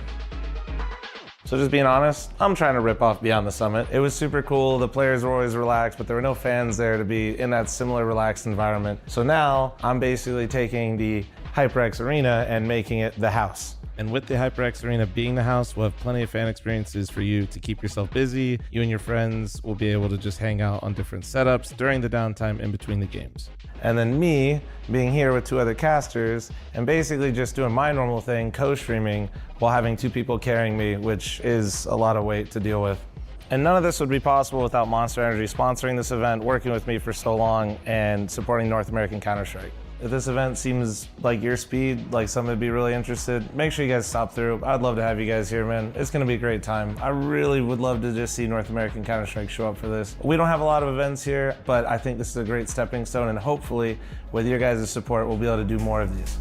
So just being honest, I'm trying to rip off Beyond the Summit. It was super cool, the players were always relaxed, but there were no fans there to be in that similar relaxed environment. So now I'm basically taking the HyperX Arena and making it the house. And with the HyperX Arena being the house, we'll have plenty of fan experiences for you to keep yourself busy. You and your friends will be able to just hang out on different setups during the downtime in between the games. And then me being here with 2 other casters and basically just doing my normal thing, co-streaming, while having 2 people carrying me, which is a lot of weight to deal with. And none of this would be possible without Monster Energy sponsoring this event, working with me for so long, and supporting North American Counter-Strike. If this event seems like your speed, like something to be really interested, make sure you guys stop through. I'd love to have you guys here, man. It's gonna be a great time. I really would love to just see North American Counter-Strike show up for this. We don't have a lot of events here, but I think this is a great stepping stone, and hopefully, with your guys' support, we'll be able to do more of these.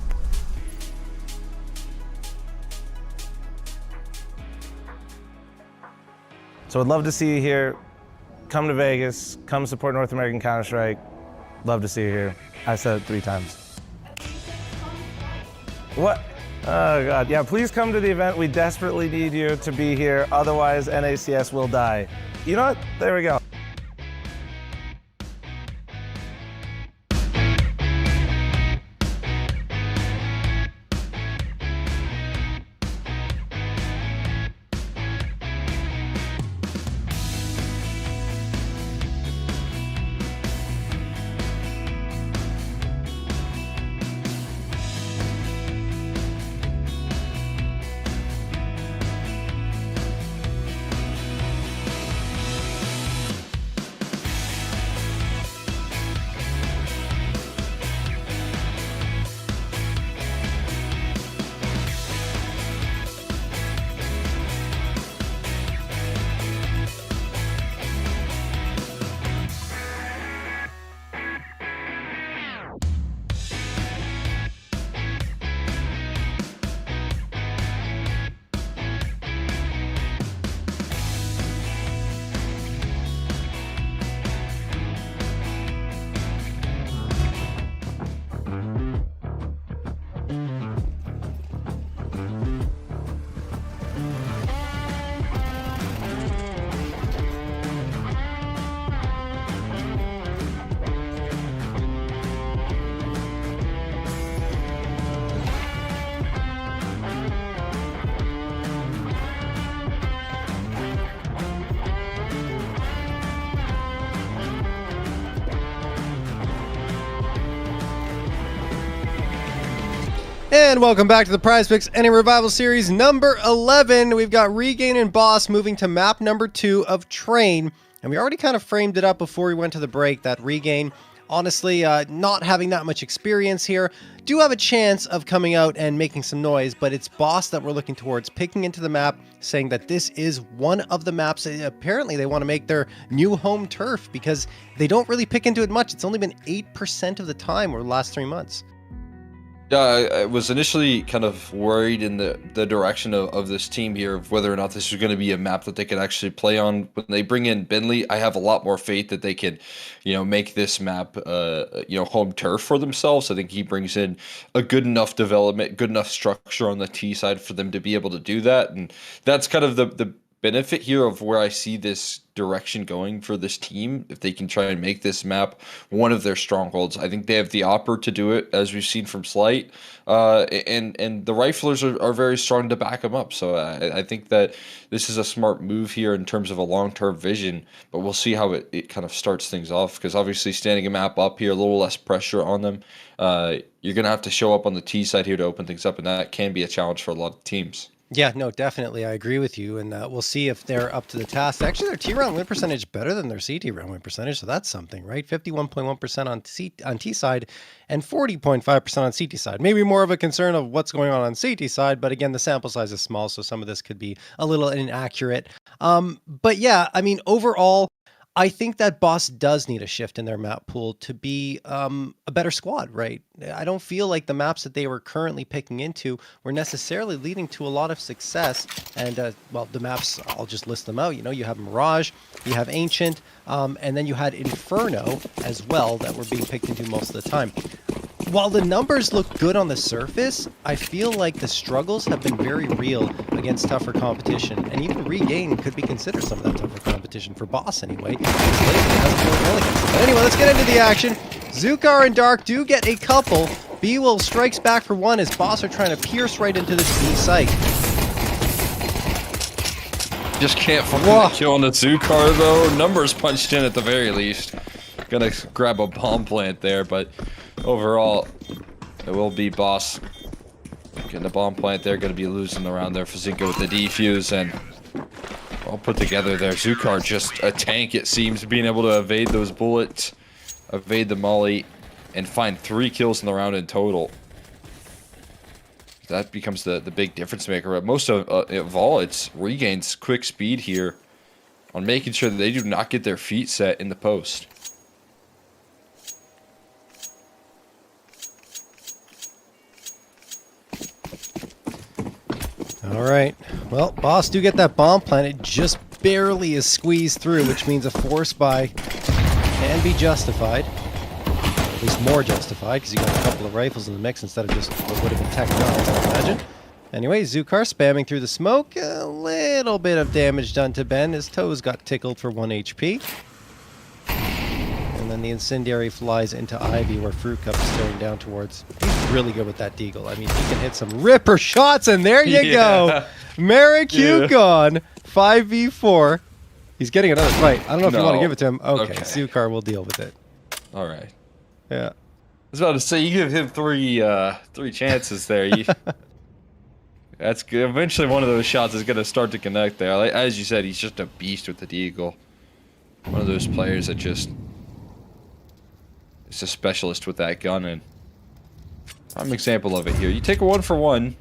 So I'd love to see you here. Come to Vegas, come support North American Counter-Strike. Love to see you here. I said it 3 times. What? Oh God, yeah, please come to the event. We desperately need you to be here. Otherwise, NACS will die. You know what? There we go. And welcome back to the PrizePicks Any Revival Series number 11. We've got Regain and Boss moving to map number 2 of Train. And we already kind of framed it up before we went to the break that Regain, honestly, not having that much experience here, do have a chance of coming out and making some noise, but it's Boss that we're looking towards, picking into the map, saying that this is one of the maps that apparently they want to make their new home turf because they don't really pick into it much. It's only been 8% of the time over the last 3 months. Yeah, I was initially kind of worried in the direction of this team here, of whether or not this was going to be a map that they could actually play on. When they bring in Bentley, I have a lot more faith that they can, make this map, home turf for themselves. I think he brings in a good enough development, good enough structure on the T side for them to be able to do that. And that's kind of the benefit here of where I see this direction going for this team. If they can try and make this map one of their strongholds, I think they have the opera to do it, as we've seen from Slight, and the Riflers are very strong to back them up. So I think that this is a smart move here in terms of a long-term vision, but we'll see how it kind of starts things off, because obviously standing a map up here, a little less pressure on them, you're going to have to show up on the T side here to open things up, and that can be a challenge for a lot of teams. Yeah, no, definitely. I agree with you. And we'll see if they're up to the task. Actually, their T-round win percentage better than their CT round win percentage. So that's something, right? 51.1% on T side and 40.5% on CT side. Maybe more of a concern of what's going on CT side. But again, the sample size is small, so some of this could be a little inaccurate. But yeah, I mean, overall, I think that Boss does need a shift in their map pool to be a better squad, right? I don't feel like the maps that they were currently picking into were necessarily leading to a lot of success. And, well, the maps, I'll just list them out. You have Mirage, you have Ancient, and then you had Inferno as well that were being picked into most of the time. While the numbers look good on the surface, I feel like the struggles have been very real against tougher competition, and even Regain could be considered some of that tougher competition for Boss anyway. But anyway, let's get into the action. Zukar and Dark do get a couple. B-Will strikes back for one as Boss are trying to pierce right into this B site. Just can't find the kill on the Zukar though. Numbers punched in at the very least. Gonna grab a bomb plant there, but overall, it will be Boss getting a bomb plant there. Going to be losing the round there for Zinko with the defuse, and all put together there. Zukar just a tank, it seems, being able to evade those bullets, evade the molly, and find 3 kills in the round in total. That becomes the big difference maker. But most of all, it's Regain's quick speed here on making sure that they do not get their feet set in the post. All right. Well, Boss do get that bomb plant. It just barely is squeezed through, which means a force buy can be justified. At least more justified, because you got a couple of rifles in the mix instead of just what would have been Tech 9, I imagine. Anyway, Zukar spamming through the smoke. A little bit of damage done to Ben. His toes got tickled for 1 HP. And then the incendiary flies into Ivy, where Fruit Cup is staring down towards. He's really good with that deagle. I mean, he can hit some ripper shots, and there you go. Merrick Yukon, 5v4. He's getting another fight. I don't know if you want to give it to him. Okay, Zukar will deal with it. All right. Yeah. I was about to say, you give him three chances there. That's good. Eventually, one of those shots is going to start to connect there. Like, as you said, he's just a beast with the deagle. One of those players that just is a specialist with that gun, and I'm an example of it here. You take a 1-for-1,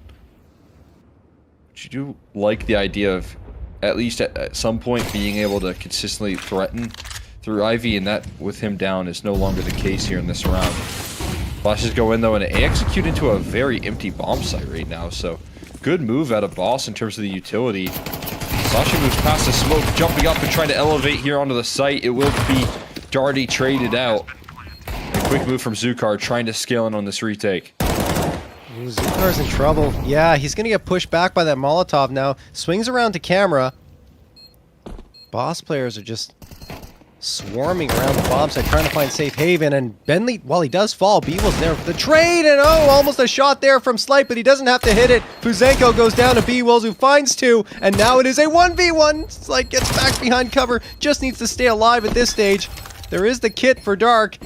but you do like the idea of at least at some point being able to consistently threaten through Ivy, and that with him down is no longer the case here in this round. Flashes go in though, and they execute into a very empty bomb site right now, so good move out of Boss in terms of the utility. Sasha moves past the smoke, jumping up and trying to elevate here onto the site. It will be Darty traded out. A quick move from Zukar, trying to scale in on this retake. Ooh, Zukar's in trouble. Yeah, he's going to get pushed back by that Molotov now. Swings around to camera. Boss players are just swarming around the bomb site, trying to find safe haven. And Bentley, while he does fall, B-Will's there for the trade. And oh, almost a shot there from Slight, but he doesn't have to hit it. Fuzenko goes down to B-Wills, who finds 2. And now it is a 1v1. Slight gets back behind cover. Just needs to stay alive at this stage. There is the kit for Dark.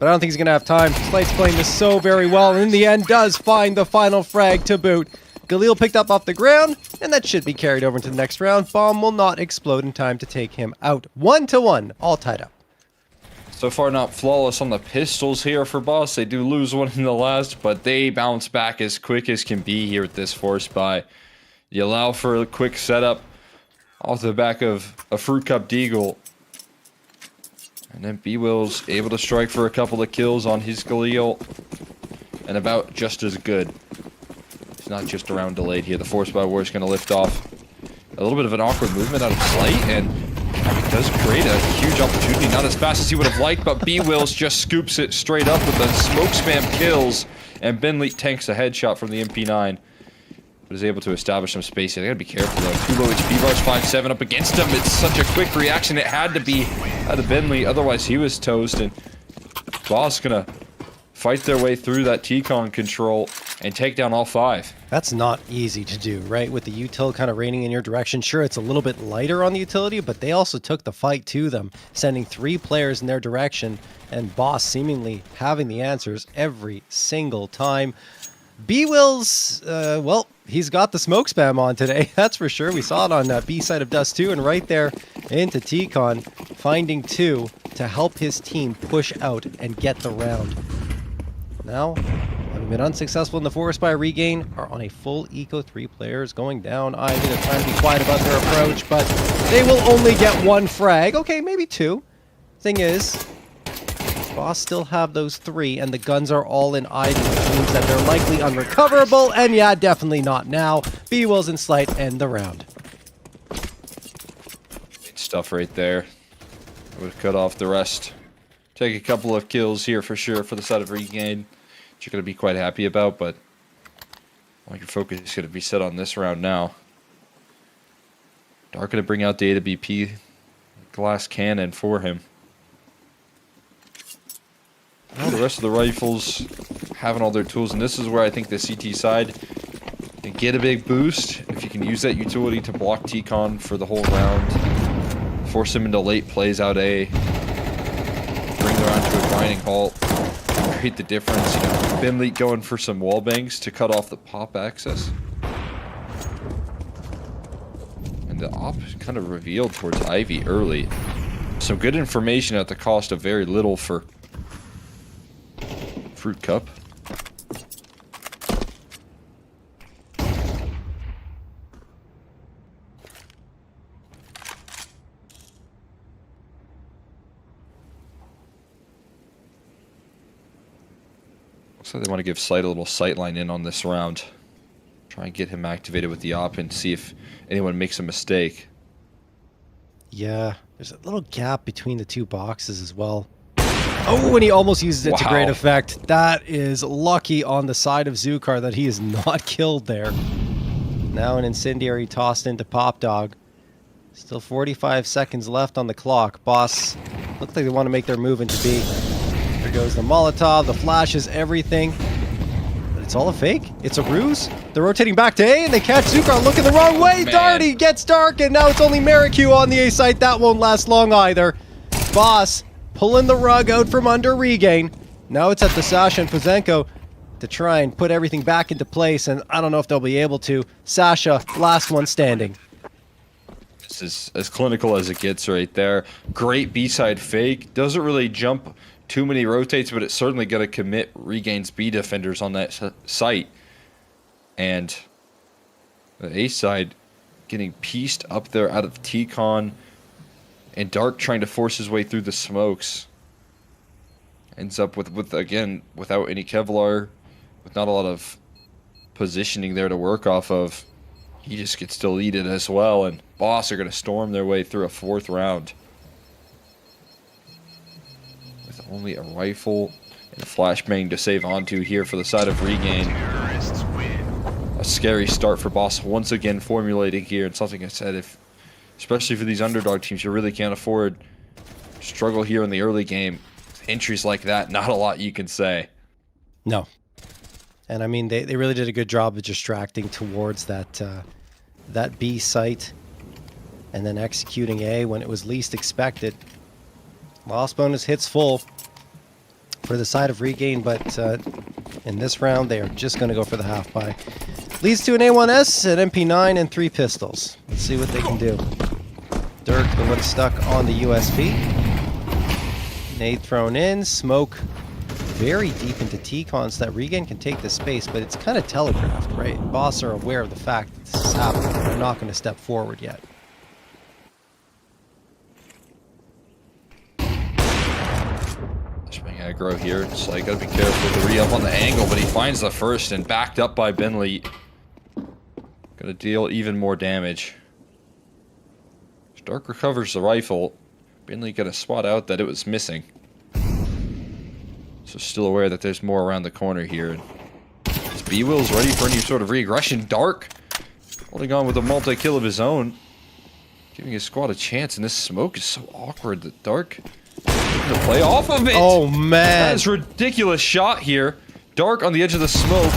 but I don't think he's going to have time. Slight's playing this so very well, and in the end does find the final frag to boot. Galil picked up off the ground, and that should be carried over into the next round. Bomb will not explode in time to take him out. 1-1, all tied up. So far, not flawless on the pistols here for Boss. They do lose one in the last, but they bounce back as quick as can be here with this force buy. You allow for a quick setup off the back of a Fruit Cup Deagle. And then B-Will's able to strike for a couple of kills on his Galil. And about just as good. It's not just around delayed here. The force buy war is going to lift off. A little bit of an awkward movement out of sight, and it does create a huge opportunity. Not as fast as he would have liked, but B-Wills just scoops it straight up with the smoke spam kills. And Bentley tanks a headshot from the MP9. But is able to establish some space. I gotta be careful though. 2 low HP bars, 5-7 up against him. It's such a quick reaction. It had to be out of Bentley. Otherwise, he was toast. And Boss gonna fight their way through that T-Con control and take down all 5. That's not easy to do, right? With the util kind of raining in your direction. Sure, it's a little bit lighter on the utility, but they also took the fight to them, sending 3 players in their direction, and Boss seemingly having the answers every single time. B-Wills, well, he's got the smoke spam on today, that's for sure. We saw it on B side of Dust 2, and right there into T-Con, finding 2 to help his team push out and get the round. Now, having been unsuccessful in the forest by regain, are on a full eco. 3 players going down. Ivy, they're trying to be quiet about their approach, but they will only get 1 frag. Okay, maybe 2. Thing is, Boss still have those 3, and the guns are all in Ivy, which means that they're likely unrecoverable, and yeah, definitely not now. B-Wills and Slight end the round. Great stuff right there. Would have cut off the rest. Take a couple of kills here for sure for the side of regain. Which you're going to be quite happy about, but all your focus is going to be set on this round now. Dark going to bring out the AWP glass cannon for him. Well, the rest of the rifles having all their tools, and this is where I think the CT side can get a big boost if you can use that utility to block T-Con for the whole round, force him into late plays out A, bring the round to a grinding halt, create the difference. You know, Bentley going for some wall bangs to cut off the pop access, and the op kind of revealed towards Ivy early. Some good information at the cost of very little for Fruit Cup. Looks like they want to give Sight a little sightline in on this round. Try and get him activated with the op and see if anyone makes a mistake. Yeah, there's a little gap between the 2 boxes as well. Oh, and he almost uses it to great effect. That is lucky on the side of Zukar that he is not killed there. Now an incendiary tossed into Pop Dog. Still 45 seconds left on the clock. Boss, looks like they want to make their move into B. There goes the Molotov, the flashes, everything. But it's all a fake. It's a ruse. They're rotating back to A, and they catch Zukar looking the wrong way. Darty gets dark, and now it's only Marikyu on the A site. That won't last long either. Boss pulling the rug out from under regain. Now it's at the Sasha and Puzenko to try and put everything back into place, and I don't know if they'll be able to. Sasha, last one standing. This is as clinical as it gets right there. Great B-side fake. Doesn't really jump too many rotates, but it's certainly going to commit regain speed defenders on that site. And the A side getting pieced up there out of T-Con. And Dark trying to force his way through the smokes. Ends up with again, without any Kevlar, with not a lot of positioning there to work off of. He just gets deleted as well, and Boss are going to storm their way through a 4th round. With only a rifle and a flashbang to save onto here for the side of regain. A scary start for Boss once again formulating here, and something I said, especially for these underdog teams, you really can't afford struggle here in the early game. Entries like that, not a lot you can say. No. And I mean, they really did a good job of distracting towards that that B site and then executing A when it was least expected. Lost bonus hits full. for the side of Regain, but in this round, they are just going to go for the half buy. Leads to an A1S, an MP9, and 3 pistols. Let's see what they can do. Dirk, the one stuck on the USP. Nade thrown in. Smoke very deep into T-Con so that Regain can take the space, but it's kind of telegraphed, right? Boss are aware of the fact that this is happening. They're not going to step forward yet. Swing aggro here. It's like, gotta be careful with the re-up on the angle, but he finds the first and backed up by Bentley. Gonna deal even more damage. Stark recovers the rifle. Bentley gonna spot out that it was missing. So still aware that there's more around the corner here. Is B-Will's ready for any sort of re-aggression? Dark holding on with a multi-kill of his own. Giving his squad a chance, and this smoke is so awkward that Dark to play off of it. Oh, man. That is a ridiculous shot here. Dark on the edge of the smoke.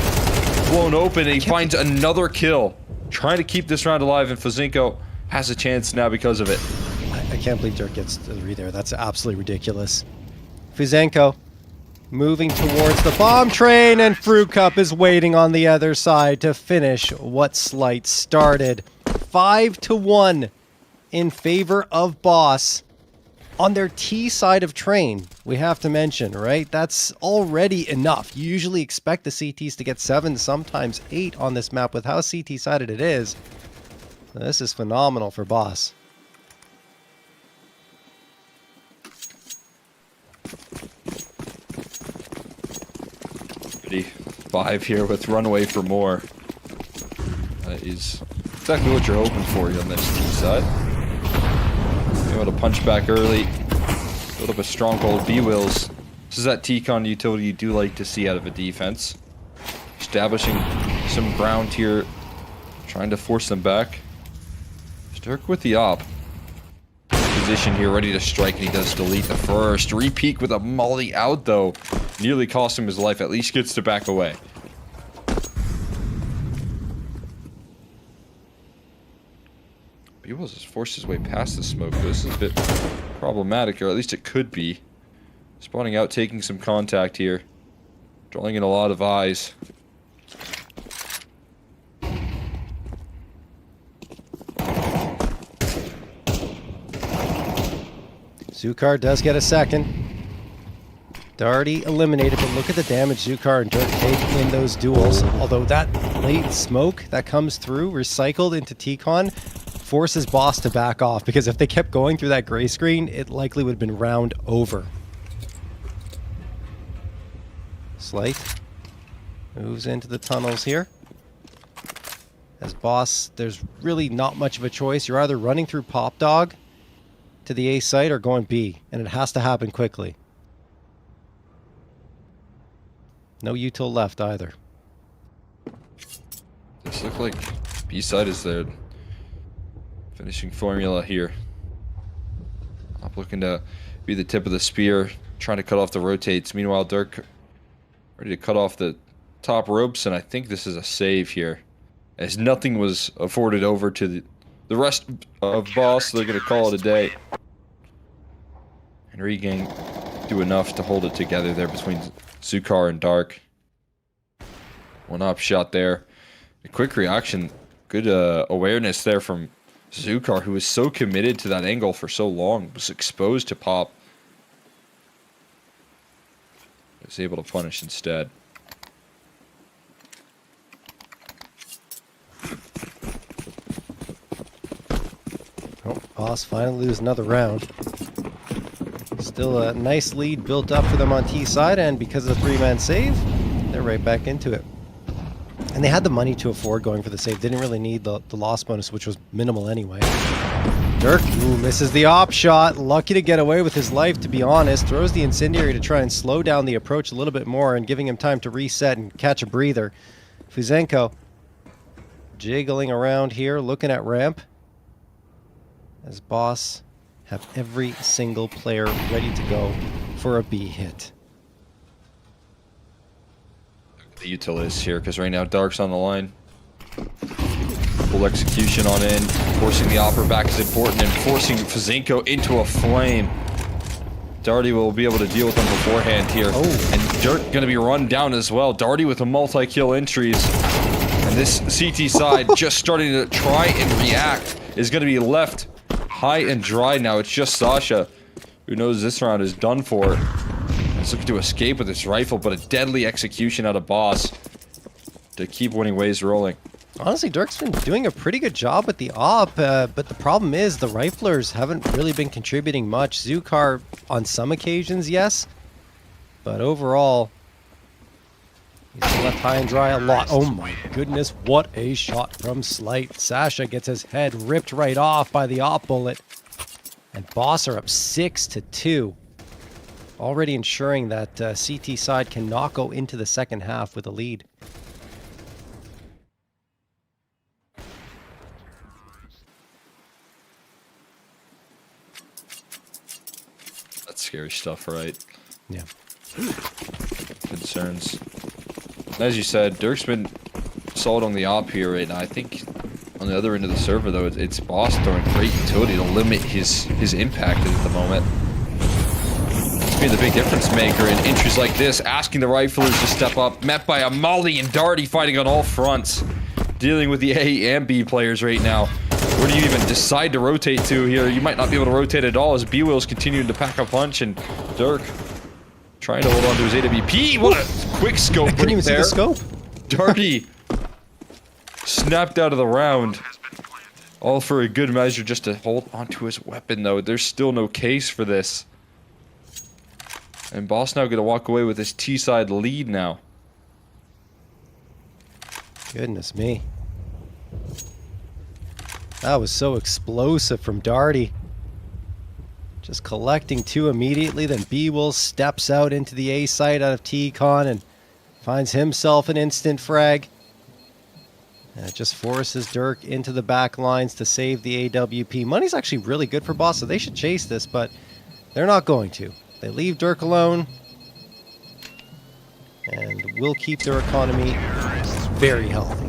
Blown open, and he finds another kill. Trying to keep this round alive, and Fazinko has a chance now because of it. I can't believe Dirk gets the read there. That's absolutely ridiculous. Fuzenko moving towards the bomb train, and Fruit Cup is waiting on the other side to finish what Slight started. 5-1 in favor of Boss. On their T side of train, we have to mention, right? That's already enough. You usually expect the CTs to get 7, sometimes 8 on this map with how CT-sided it is. This is phenomenal for Boss. Five here with runaway for more. That is exactly what you're hoping for here on this team side. Able to punch back early, build up a stronghold. B-Wills. This is that T-Con utility you do like to see out of a defense. Establishing some ground here, trying to force them back. Dirk with the op. Position here, ready to strike, and he does delete the first. Re-peek with a molly out, though. Nearly cost him his life, at least gets to back away. B-Wills has forced his way past the smoke. This is a bit problematic, or at least it could be. Spawning out, taking some contact here. Drawing in a lot of eyes. Zukar does get a second. Darty eliminated, but look at the damage Zukar and Dirk take in those duels. Although that late smoke that comes through, recycled into T-Con, forces Boss to back off, because if they kept going through that gray screen, it likely would have been round over. Slight moves into the tunnels here. As Boss, there's really not much of a choice. You're either running through Pop Dog to the A site or going B, and it has to happen quickly. No util left either. This looks like B side is their finishing formula here. Up looking to be the tip of the spear, trying to cut off the rotates. Meanwhile, Dirk ready to cut off the top ropes, and I think this is a save here, as nothing was afforded over to the rest of Boss. So they're going to call it a day. And Regang do enough to hold it together there between Zukar and Dark. One up shot there. A quick reaction. Good awareness there from Zukar, who was so committed to that angle for so long. Was exposed to Pop. Was able to punish instead. Oh, Boss finally lose another round. Still a nice lead built up for them on T side, and because of the 3-man save, they're right back into it. And they had the money to afford going for the save. They didn't really need the loss bonus, which was minimal anyway. Dirk misses the op shot. Lucky to get away with his life, to be honest. Throws the incendiary to try and slow down the approach a little bit more and giving him time to reset and catch a breather. Fuzenko jiggling around here, looking at ramp. As Boss have every single player ready to go for a B hit. The util is here, because right now Dark's on the line. Full execution on in. Forcing the opera back is important, and forcing Fazinko into a flame. Darty will be able to deal with them beforehand here. Oh. And Dirk going to be run down as well. Darty with a multi-kill entries. And this CT side just starting to try and react is going to be left high and dry now. It's just Sasha who knows this round is done for. He's looking to escape with his rifle, but a deadly execution out of Boss to keep winning ways rolling. Honestly, Dirk's been doing a pretty good job with the op, but the problem is the riflers haven't really been contributing much. Zukar on some occasions, yes, but overall, he's been left high and dry a lot. Oh my goodness, what a shot from Slight. Sasha gets his head ripped right off by the op bullet, and Boss are up 6-2. Already ensuring that CT side cannot go into the second half with a lead. That's scary stuff, right? Yeah. Concerns. As you said, Dirk's been solid on the op here right now. I think on the other end of the server, though, it's Boss throwing great utility to limit his impact at the moment. It's been the big difference maker in entries like this, asking the riflers to step up, met by a Molly and Darty fighting on all fronts, dealing with the A and B players right now. Where do you even decide to rotate to here? You might not be able to rotate at all as B-Will's continuing to pack a punch, and Dirk trying to hold on to his AWP. What a quick scope I couldn't even see the scope. Darty snapped out of the round. All for a good measure just to hold onto his weapon, though. There's still no case for this. And Boss now going to walk away with his T-side lead now. Goodness me. That was so explosive from Darty. Just collecting two immediately, then B-Will steps out into the A site out of T-Con and finds himself an instant frag. And it just forces Dirk into the back lines to save the AWP. Money's actually really good for Boss, so they should chase this, but they're not going to. They leave Dirk alone and will keep their economy very healthy.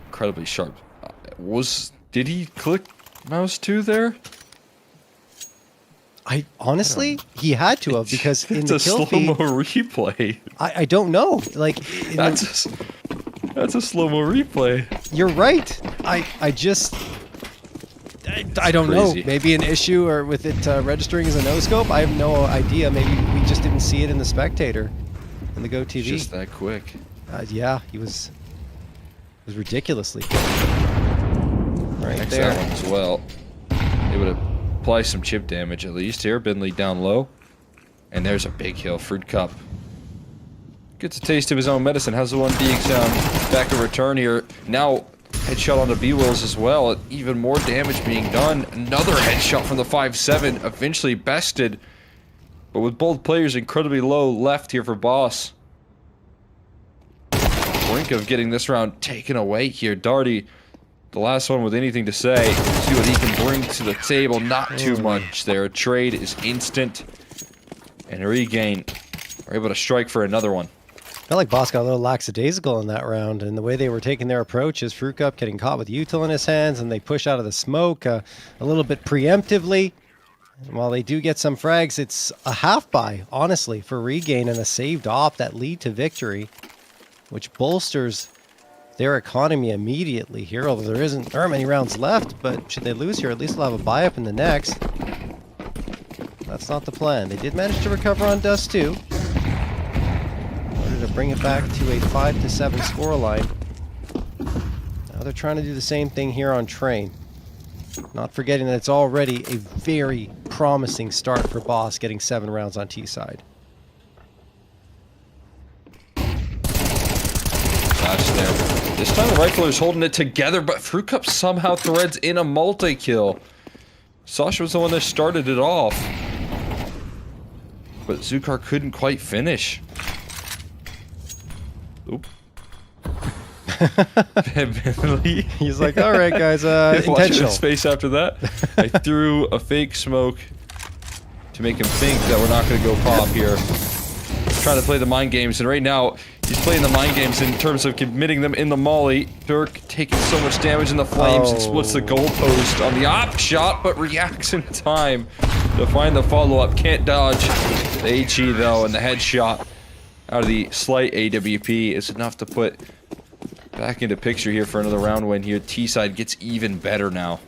Incredibly sharp. Did he click mouse 2 there? I honestly, he had to have, because in It's the a kill slow-mo feed, I don't know. Like, that's a slow-mo replay. you're right. I don't know. Crazy. Maybe an issue or with it registering as a no scope. I have no idea. Maybe we just didn't see it in the spectator, in the Go TV. Just that quick. Yeah, he was ridiculously quick. Right Next there. that one as well. Able to apply some chip damage at least here. Bentley down low. And there's a big kill. Fruit Cup gets a taste of his own medicine. Has the one being back in return here. Now headshot onto B-Wills as well. Even more damage being done. Another headshot from the 5-7. Eventually bested. But with both players incredibly low left here for Boss. Brink of getting this round taken away here. Darty, the last one with anything to say. See what he can bring to the table. Not too much there. A trade is instant. And Regain are able to strike for another one. Felt like Boss got a little lackadaisical in that round, and the way they were taking their approach is Fruit Cup getting caught with util in his hands, and they push out of the smoke a little bit preemptively. And while they do get some frags, it's a half buy, honestly, for Regain and a saved op that lead to victory, which bolsters their economy immediately here, although there aren't many rounds left, but should they lose here, at least they'll have a buy up in the next. That's not the plan. They did manage to recover on Dust 2. In order to bring it back to a 5-7 scoreline. Now they're trying to do the same thing here on Train. Not forgetting that it's already a very promising start for Boss, getting 7 rounds on T-side. There. This time the Rifler's holding it together, but Fruit Cup somehow threads in a multi-kill. Sasha was the one that started it off. But Zukar couldn't quite finish. Oop. Bentley. He's like, all right, guys, Watching intentional. his face after that. I threw a fake smoke to make him think that we're not going to go pop here. trying to play the mind games, and right now he's playing the mind games in terms of committing them in the molly. Dirk taking so much damage in the flames and splits the goalpost on the op shot, but reacts in time to find the follow-up. Can't dodge the HE though, and the headshot out of the slight AWP is enough to put back into picture here for another round win here. T-side gets even better now.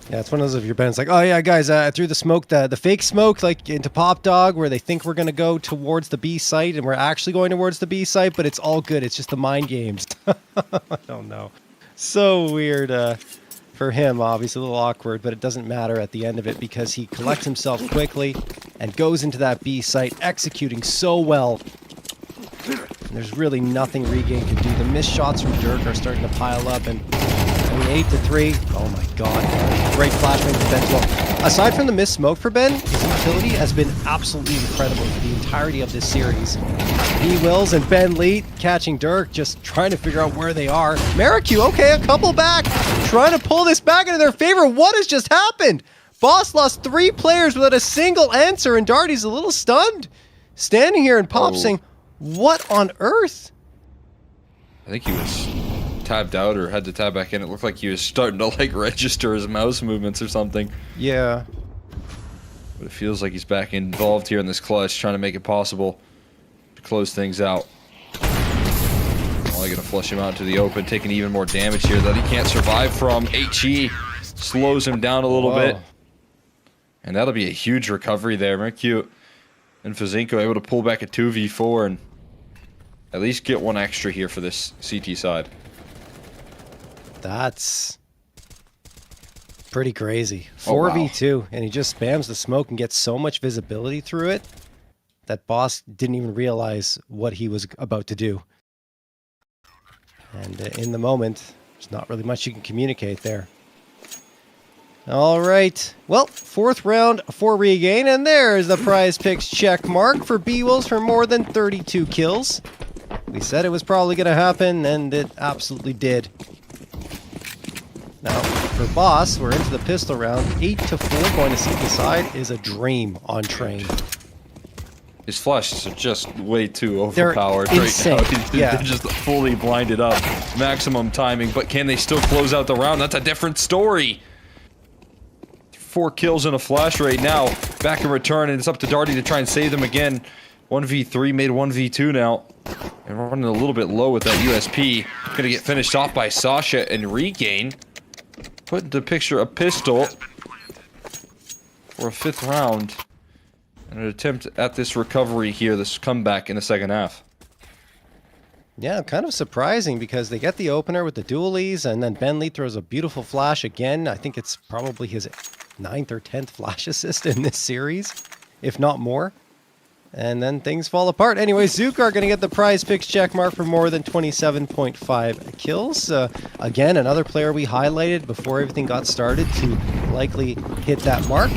Yeah, it's one of those if you're Ben, it's like, oh yeah, guys, I threw the smoke, the fake smoke, like into Pop Dog, where they think we're gonna go towards the B site, and we're actually going towards the B site, but it's all good. It's just the mind games. I don't know. So weird for him, obviously a little awkward, but it doesn't matter at the end of it because he collects himself quickly and goes into that B site, executing so well. And there's really nothing Regain can do. The missed shots from Dirk are starting to pile up, and I mean, 8-3. Oh my god. Great flashbang for Ben as well. Aside from the missed smoke for Ben, his utility has been absolutely incredible for the entirety of this series. B Wills and Ben Lee catching Dirk, just trying to figure out where they are. Maricu, okay, a couple back, trying to pull this back into their favor. What has just happened? Boss lost 3 players without a single answer, and Darty's a little stunned. Standing here and Pop saying, what on earth? I think he was tabbed out or had to tab back in. It looked like he was starting to like register his mouse movements or something. Yeah. But it feels like he's back involved here in this clutch, trying to make it possible to close things out. Only gonna flush him out into the open, taking even more damage here that he can't survive from. HE slows him down a little bit. And that'll be a huge recovery there. Mercute and Fazinko able to pull back a 2v4 and at least get one extra here for this CT side. That's pretty crazy. 4v2, and he just spams the smoke and gets so much visibility through it that Boss didn't even realize what he was about to do. And in the moment, there's not really much you can communicate there. All right. Well, 4th round for Regain, and there's the PrizePicks check mark for B-Wills for more than 32 kills. We said it was probably going to happen, and it absolutely did. Now, for Boss, we're into the pistol round. 8-4 going to CT side is a dream on Train. His flashes are just way too overpowered They're right insane. now. Yeah. They're just fully blinded up. Maximum timing, but can they still close out the round? That's a different story. 4 kills in a flash right now. Back in return, and it's up to Darty to try and save them again. 1v3 made 1v2 now. And running a little bit low with that USP. Gonna get finished off by Sasha and Regain. Put into picture a pistol for a 5th round. And an attempt at this recovery here, this comeback in the second half. Yeah, kind of surprising because they get the opener with the dualies, and then Ben Lee throws a beautiful flash again. I think it's probably his 9th or 10th flash assist in this series, if not more. And then things fall apart. Anyway, Zukar going to get the PrizePicks check mark for more than 27.5 kills. Again, another player we highlighted before everything got started to likely hit that mark.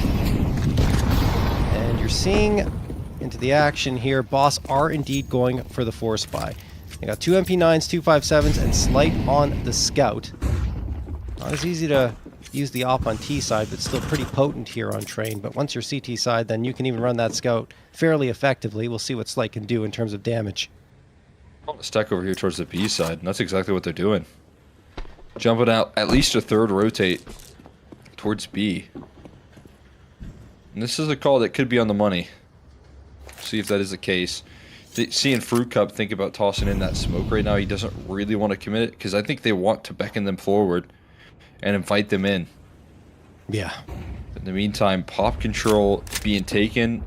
And you're seeing into the action here, Boss are indeed going for the Force Buy. They got 2 MP9s, 2 5.7s, and Slight on the Scout. Not as easy to use the op on T side, but still pretty potent here on Train. But once you're CT side, then you can even run that Scout fairly effectively. We'll see what Slight can do in terms of damage. Stack over here towards the B side, and that's exactly what they're doing. Jumping out at least a 3rd rotate towards B. And this is a call that could be on the money. See if that is the case. Seeing Fruit Cup think about tossing in that smoke right now, he doesn't really want to commit it, because I think they want to beckon them forward and invite them in. Yeah. In the meantime, pop control being taken.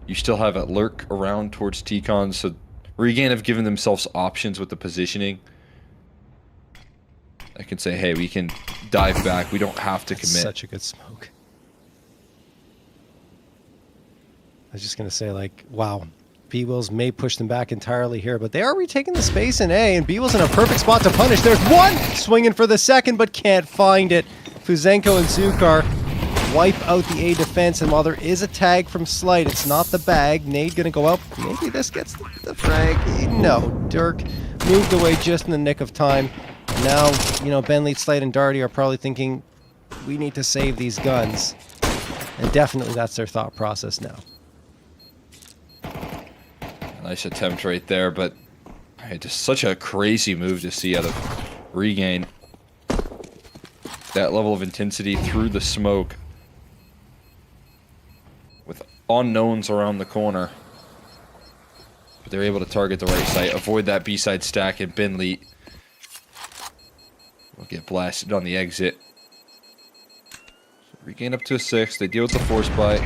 You still have a lurk around towards T-Con, so Regain have given themselves options with the positioning. I can say, hey, we can dive back. We don't have to commit. Such a good smoke. I was just going to say, like, wow. B-Wills may push them back entirely here, but they are retaking the space in A, and B-Wills in a perfect spot to punish. There's one! Swinging for the 2nd, but can't find it. Fuzenko and Zukar wipe out the A defense, and while there is a tag from Slight, it's not the bag. Nade gonna go up. Maybe this gets the frag. No, Dirk moved away just in the nick of time. Now, you know, Ben Lee, Slight, and Darty are probably thinking, we need to save these guns. And definitely that's their thought process now. Nice attempt right there, but just such a crazy move to see out of Regain. That level of intensity through the smoke with unknowns around the corner. But they're able to target the right site, avoid that B-side stack, and Bentley will get blasted on the exit. So Regain up to a 6. They deal with the force buy.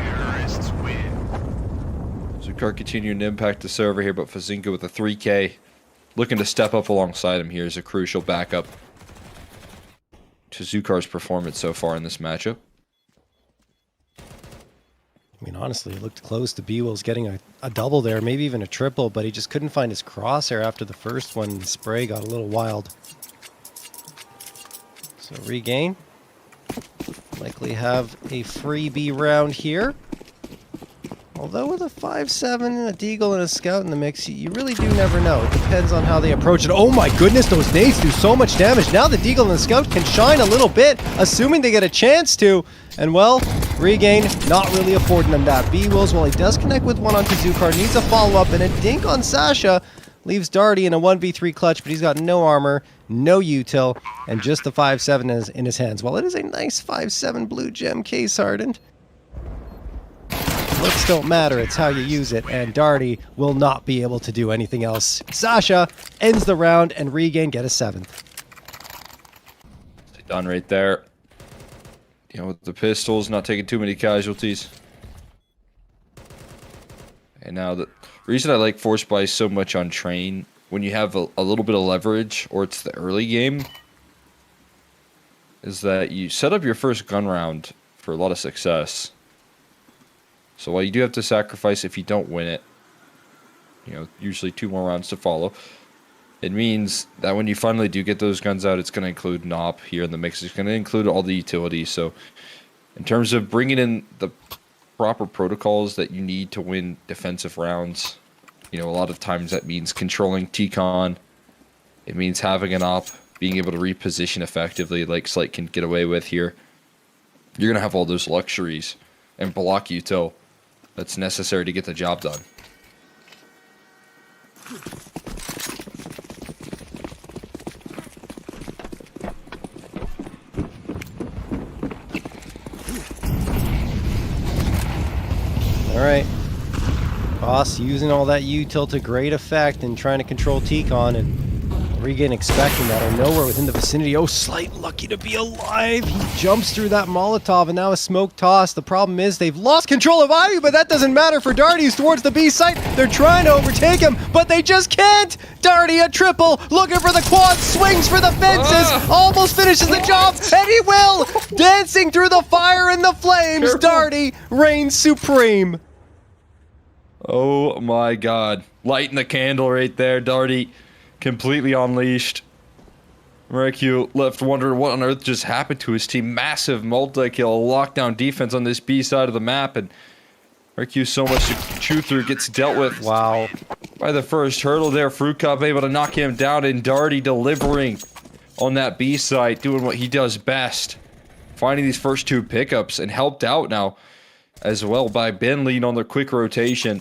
Zukar continuing to impact the server here, but Fazinka with a 3K looking to step up alongside him here is a crucial backup to Zukar's performance so far in this matchup. I mean, honestly, it looked close to B-Will's getting a double there, maybe even a triple, but he just couldn't find his crosshair after the first one. The spray got a little wild. So Regain likely have a free B round here. Although with a 5-7 and a Deagle and a Scout in the mix, you really do never know. It depends on how they approach it. Oh my goodness, those nades do so much damage. Now the Deagle and the Scout can shine a little bit, assuming they get a chance to. And well, Regain not really affording them that. B-Wills, while he does connect with one onto Zukar, needs a follow-up, and a dink on Sasha leaves Darty in a 1v3 clutch, but he's got no armor, no util, and just the 5-7 in his hands. While it is a nice 5-7 blue gem case hardened, looks don't matter, it's how you use it, and Darty will not be able to do anything else. Sasha ends the round, and Regain get a 7th. Done right there. You know, with the pistols, not taking too many casualties. And now the reason I like force buy so much on train, when you have a little bit of leverage, or it's the early game, is that you set up your first gun round for a lot of success. So while you do have to sacrifice if you don't win it, you know, usually 2 more rounds to follow, it means that when you finally do get those guns out, it's going to include NOP here in the mix. It's going to include all the utilities. So in terms of bringing in the proper protocols that you need to win defensive rounds, you know, a lot of times that means controlling T-Con. It means having an op, being able to reposition effectively like Slight can get away with here. You're going to have all those luxuries and block util that's necessary to get the job done. All right. Boss using all that util to great effect and trying to control T-Con, and Regain expecting that out of nowhere within the vicinity. Oh, Slight lucky to be alive. He jumps through that Molotov and now a smoke toss. The problem is they've lost control of Ivy, but that doesn't matter for Darty. He's towards the B site. They're trying to overtake him, but they just can't. Darty a triple, looking for the quad, swings for the fences, almost finishes the job, and he will. Dancing through the fire and the flames, Darty reigns supreme. Oh my god. Lighting the candle right there, Darty. Completely unleashed. Mercu left wondering what on earth just happened to his team. Massive multi-kill, lockdown defense on this B side of the map, and Mercu so much to chew through, gets dealt with. Wow. By the first hurdle there, Fruit Cup able to knock him down, and Darty delivering on that B side, doing what he does best. Finding these first 2 pickups, and helped out now as well by Ben leading on the quick rotation.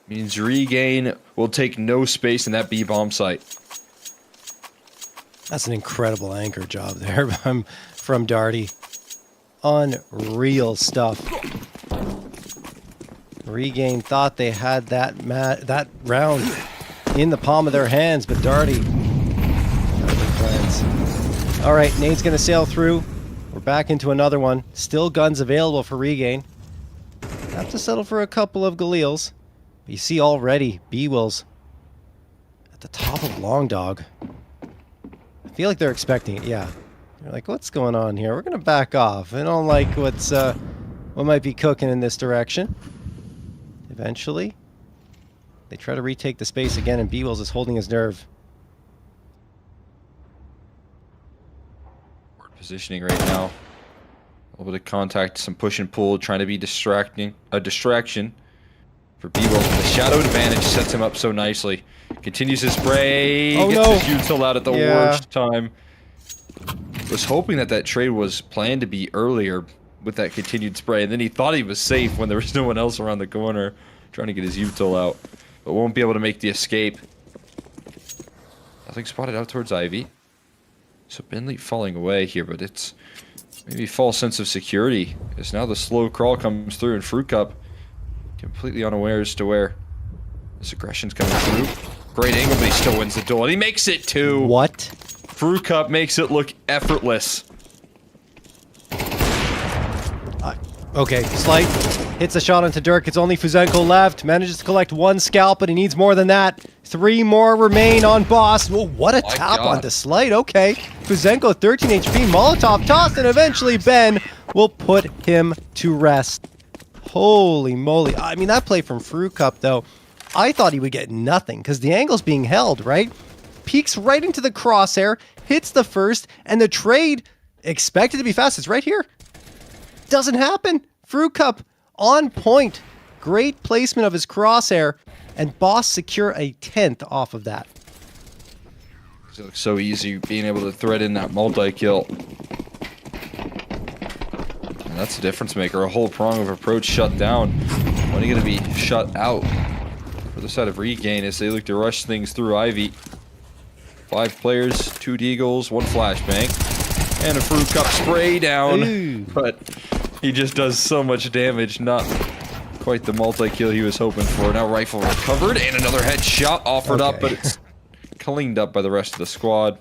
Means Regain will take no space in that B bomb site. That's an incredible anchor job there from Darty. Unreal stuff. Regain thought they had that round in the palm of their hands, but Darty got their plans. All right, Nade's going to sail through. We're back into another one. Still guns available for Regain. Have to settle for a couple of Galils. You see already B-Wills at the top of Long Dog. I feel like they're expecting it, yeah. They're like, what's going on here? We're going to back off. I don't like what might be cooking in this direction. Eventually, they try to retake the space again, and B-Wills is holding his nerve. Positioning right now. A little bit of contact, some push and pull, trying to be a distraction for B-Wills. The shadow advantage sets him up so nicely. Continues his spray, gets his util out at the worst time. Was hoping that trade was planned to be earlier with that continued spray, and then he thought he was safe when there was no one else around the corner. trying to get his util out, but won't be able to make the escape. Nothing spotted out towards Ivy. So Bentley falling away here, but it's maybe false sense of security as now the slow crawl comes through and Fruit Cup completely unaware as to where this aggression's coming through. Great angle, but he still wins the duel, and he makes it too. What? Fruit Cup makes it look effortless. Okay, Slight hits a shot onto Dirk. It's only Fuzenko left. Manages to collect 1 scalp, but he needs more than that. 3 more remain on Boss. Whoa, what a tap onto Slight. Okay, Fuzenko 13 HP, Molotov tossed, and eventually Ben will put him to rest. Holy moly. I mean, that play from Fruit Cup, though, I thought he would get nothing because the angle's being held, right? Peeks right into the crosshair, hits the first, and the trade expected to be fast. It's right here. Doesn't happen. Fruit Cup on point. Great placement of his crosshair, and Boss secure a 10th off of that. It looks so easy being able to thread in that multi-kill. And that's the difference maker. A whole prong of approach shut down. When are you going to be shut out? For the side of Regain as they look to rush things through Ivy. 5 players, 2 deagles, 1 flashbang, and a Fruit Cup spray down. Ooh. But he just does so much damage, not quite the multi-kill he was hoping for. Now rifle recovered, and another headshot offered up, but it's cleaned up by the rest of the squad.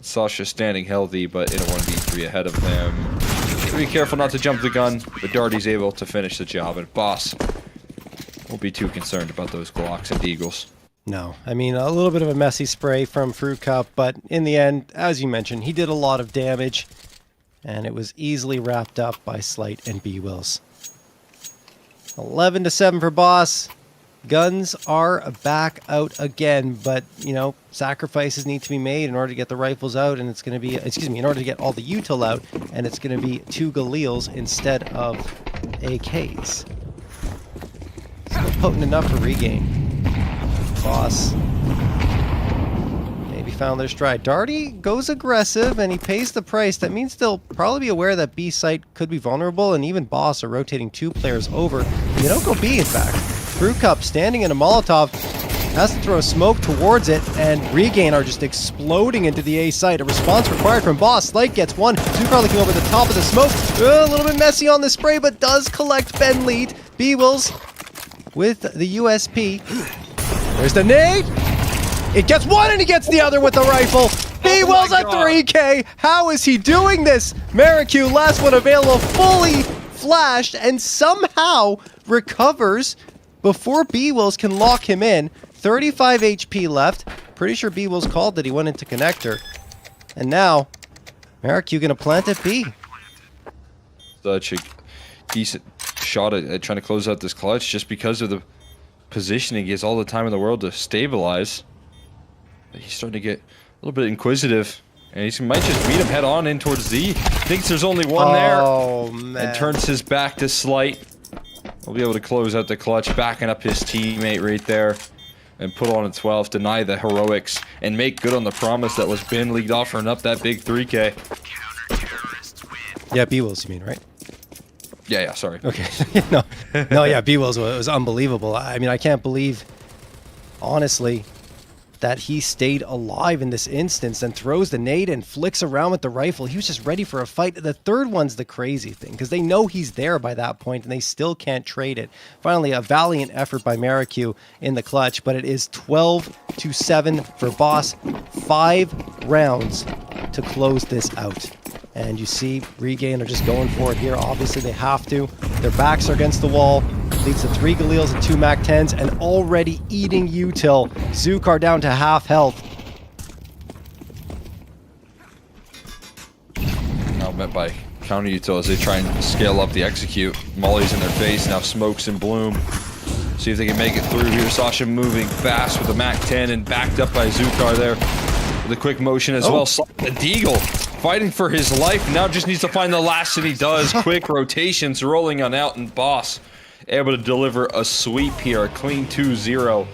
Sasha standing healthy, but in a 1v3 ahead of them. Be careful not to jump the gun, but Darty's able to finish the job, and Boss won't be too concerned about those Glocks and Deagles. No, I mean, a little bit of a messy spray from Fruit Cup, but in the end, as you mentioned, he did a lot of damage, and it was easily wrapped up by Slight and B-Wills. 11-7 for Boss. Guns are back out again, but, you know, sacrifices need to be made in order to get the rifles out, and it's going to be, in order to get all the util out, and it's going to be 2 Galils instead of AKs. Still potent enough for Regain. Boss maybe found their stride. Darty goes aggressive and he pays the price. That means they'll probably be aware that B site could be vulnerable, and even Boss are rotating 2 players over. They don't go B, in fact. Fruit Cup standing in a Molotov has to throw smoke towards it, and Regain are just exploding into the A site. A response required from Boss. Slight gets one. Zukar looking over the top of the smoke. A little bit messy on the spray, but does collect Ben lead. B-Wills with the USP. There's the nade. It gets one and he gets the other with the rifle. B-Wills at 3K. How is he doing this? Maricu, last one available, fully flashed and somehow recovers before B-Wills can lock him in. 35 HP left. Pretty sure B-Wills called that he went into connector. And now, Maricu gonna plant at B. Such a decent shot at trying to close out this clutch just because of the positioning. He has all the time in the world to stabilize. He's starting to get a little bit inquisitive, and he might just meet him head on in towards Z. Thinks there's only one there, and turns his back to Slight. We'll be able to close out the clutch, backing up his teammate right there, and put on a 12, deny the heroics, and make good on the promise that was Ben leagued offering up that big 3K. Yeah, B-Wills, you mean, right? Yeah, sorry. Okay. no, yeah, B-Wills was unbelievable. I mean, I can't believe, honestly, that he stayed alive in this instance and throws the nade and flicks around with the rifle. He was just ready for a fight. The third one's the crazy thing, because they know he's there by that point and they still can't trade it. Finally, a valiant effort by Maricu in the clutch, but it is 12-7 for Boss. 5 rounds to close this out. And you see Regain are just going for it here. Obviously, they have to. Their backs are against the wall. Leads to 3 Galils and 2 MAC-10s, and already eating util. Zukar down to half health. Now met by counter util as they try and scale up the execute. Molly's in their face, now smokes and bloom. See if they can make it through here. Sasha moving fast with the MAC-10 and backed up by Zukar there. With a quick motion as well. The Deagle fighting for his life. Now just needs to find the last, and he does. Quick rotations rolling on out, and Boss able to deliver a sweep here. A clean 2-0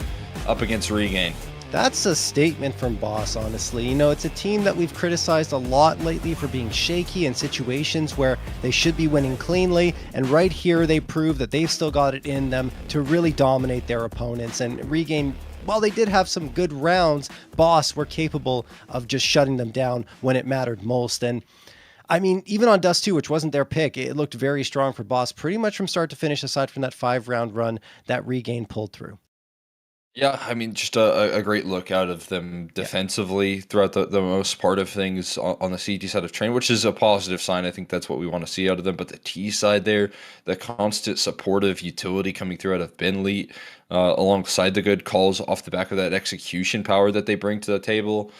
up against Regain. That's a statement from Boss, honestly. You know, it's a team that we've criticized a lot lately for being shaky in situations where they should be winning cleanly, and right here they prove that they've still got it in them to really dominate their opponents and regain. While they did have some good rounds, Boss were capable of just shutting them down when it mattered most. And I mean, even on Dust 2, which wasn't their pick, it looked very strong for Boss pretty much from start to finish, aside from that 5-round run that Regain pulled through. Yeah, I mean, just a great look out of them defensively throughout the most part of things on the CT side of train, which is a positive sign. I think that's what we want to see out of them. But the T side there, the constant supportive utility coming through out of Benleet, alongside the good calls off the back of that execution power that they bring to the table.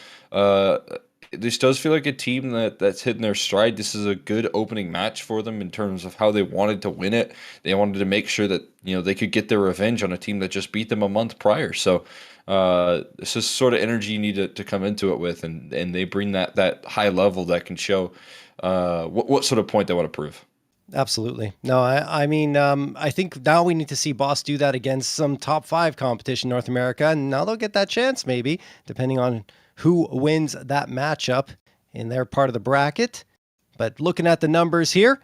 This does feel like a team that's hitting their stride. This is a good opening match for them in terms of how they wanted to win it. They wanted to make sure that, you know, they could get their revenge on a team that just beat them a month prior. So this is sort of energy you need to come into it with, and they bring that high level that can show what sort of point they want to prove. Absolutely. No, I mean, I think now we need to see Boss do that against some top 5 competition in North America, and now they'll get that chance, maybe, depending on who wins that matchup in their part of the bracket. But looking at the numbers here,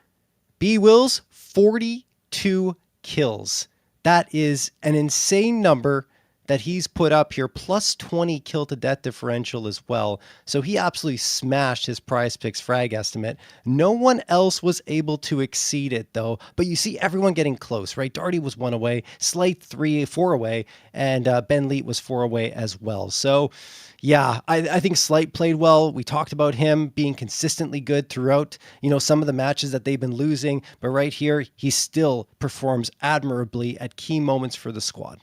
B-Will's 42 kills. That is an insane number that he's put up here, plus 20 kill to death differential as well. So he absolutely smashed his PrizePicks frag estimate. No one else was able to exceed it though, but you see everyone getting close, right? Darty was 1 away, Slate 4 away, and Benleet was 4 away as well. So yeah, I think Slight played well. We talked about him being consistently good throughout, you know, some of the matches that they've been losing, but right here, he still performs admirably at key moments for the squad.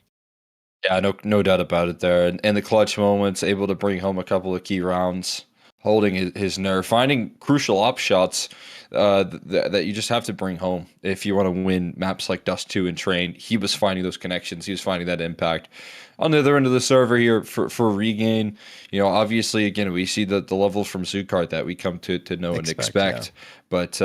Yeah, no doubt about it there. And the clutch moments, able to bring home a couple of key rounds, holding his nerve, finding crucial op shots that you just have to bring home if you want to win maps like Dust 2 and Train. He was finding those connections. He was finding that impact. On the other end of the server here for Regain, you know, obviously, again, we see the level from Zukart that we come to know and expect. Yeah. But,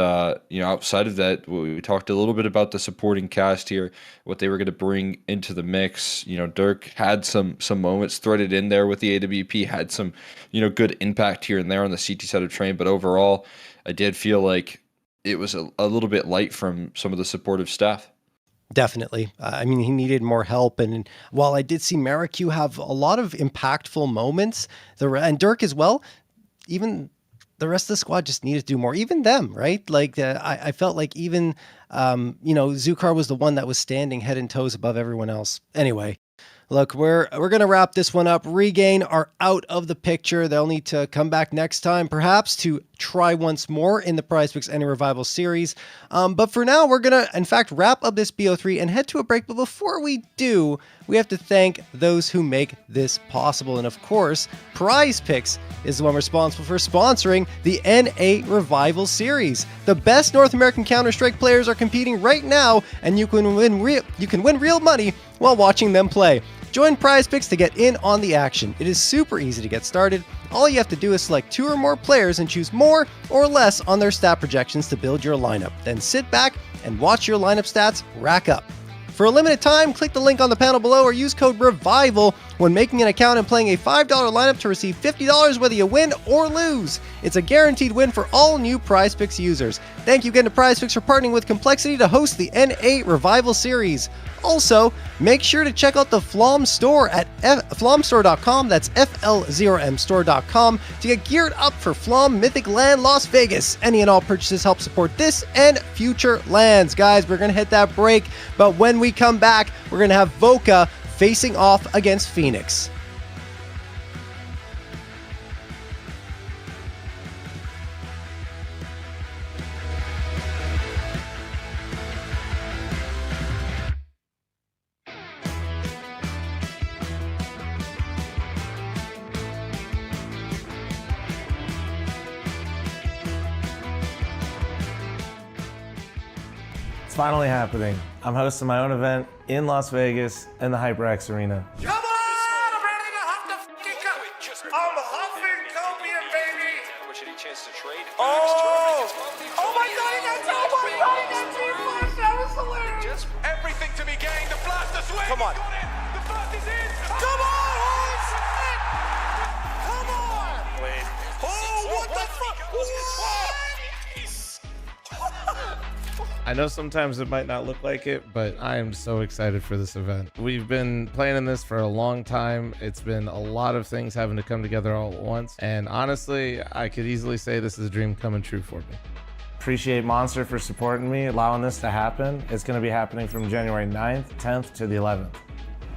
you know, outside of that, we talked a little bit about the supporting cast here, what they were going to bring into the mix. You know, Dirk had some moments threaded in there with the AWP, had some, you know, good impact here and there on the CT side of Train. But overall, I did feel like it was a little bit light from some of the supportive staff. Definitely. I mean, he needed more help. And while I did see Maricu have a lot of impactful moments, and Dirk as well, even the rest of the squad just needed to do more. Even them, right? Like, I felt like even, you know, Zukar was the one that was standing head and toes above everyone else. Anyway, look, we're going to wrap this one up. Regain are out of the picture. They'll need to come back next time, perhaps, to try once more in the PrizePicks Any Revival series. But for now, we're going to, in fact, wrap up this BO3 and head to a break. But before we do, we have to thank those who make this possible. And of course, PrizePicks is the one responsible for sponsoring the NA Revival series. The best North American Counter-Strike players are competing right now, and you can win real money while watching them play. Join PrizePicks to get in on the action. It is super easy to get started. All you have to do is select 2 or more players and choose more or less on their stat projections to build your lineup. Then sit back and watch your lineup stats rack up. For a limited time, click the link on the panel below or use code REVIVAL when making an account and playing a $5 lineup to receive $50 whether you win or lose. It's a guaranteed win for all new PrizePicks users. Thank you again to PrizePicks for partnering with Complexity to host the NA Revival series. Also, make sure to check out the Flom store at flomstore.com, that's FL0mstore.com, to get geared up for Flom Mythic Land Las Vegas. Any and all purchases help support this and future lands. Guys, we're going to hit that break, but when we come back, we're going to have Voka facing off against Phoenix. It's finally happening. I'm hosting my own event in Las Vegas in the HyperX Arena. Come on! I'm ready to huff the fucking cup. I'm huffing copium, baby! Oh my god, he got so much! He got G-Flash! That was hilarious! Everything to be gained. The blaster swing! Come on! The first is in! Come on, horse! I know sometimes it might not look like it, but I am so excited for this event. We've been playing in this for a long time. It's been a lot of things having to come together all at once. And honestly, I could easily say this is a dream coming true for me. Appreciate Monster for supporting me, allowing this to happen. It's going to be happening from January 9th, 10th to the 11th.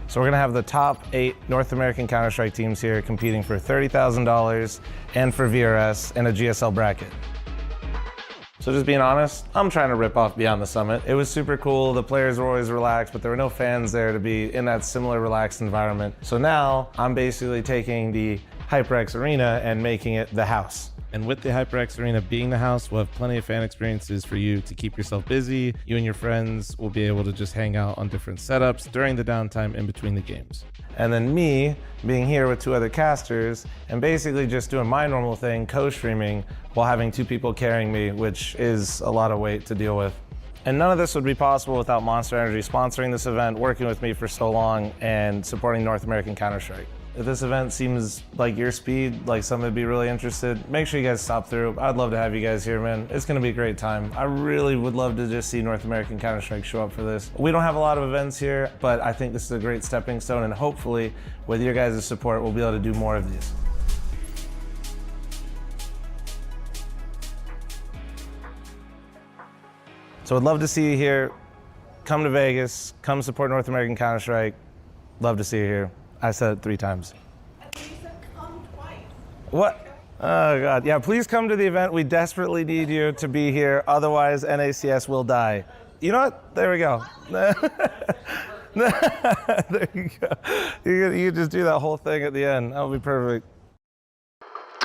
So we're going to have the top 8 North American Counter-Strike teams here competing for $30,000 and for VRS in a GSL bracket. So just being honest, I'm trying to rip off Beyond the Summit. It was super cool. The players were always relaxed, but there were no fans there to be in that similar relaxed environment. So now I'm basically taking the HyperX Arena and making it the house. And with the HyperX Arena being the house, we'll have plenty of fan experiences for you to keep yourself busy. You and your friends will be able to just hang out on different setups during the downtime in between the games. And then me being here with 2 other casters and basically just doing my normal thing, co-streaming, while having 2 people carrying me, which is a lot of weight to deal with. And none of this would be possible without Monster Energy sponsoring this event, working with me for so long, and supporting North American Counter-Strike. If this event seems like your speed, like someone would be really interested, make sure you guys stop through. I'd love to have you guys here, man. It's gonna be a great time. I really would love to just see North American Counter-Strike show up for this. We don't have a lot of events here, but I think this is a great stepping stone, and hopefully, with your guys' support, we'll be able to do more of these. So I'd love to see you here. Come to Vegas, come support North American Counter-Strike. Love to see you here. I said it 3 times. Lisa, come twice. What? Oh God, yeah, please come to the event. We desperately need you to be here. Otherwise, NACS will die. You know what? There we go. There you go. You can just do that whole thing at the end. That'll be perfect.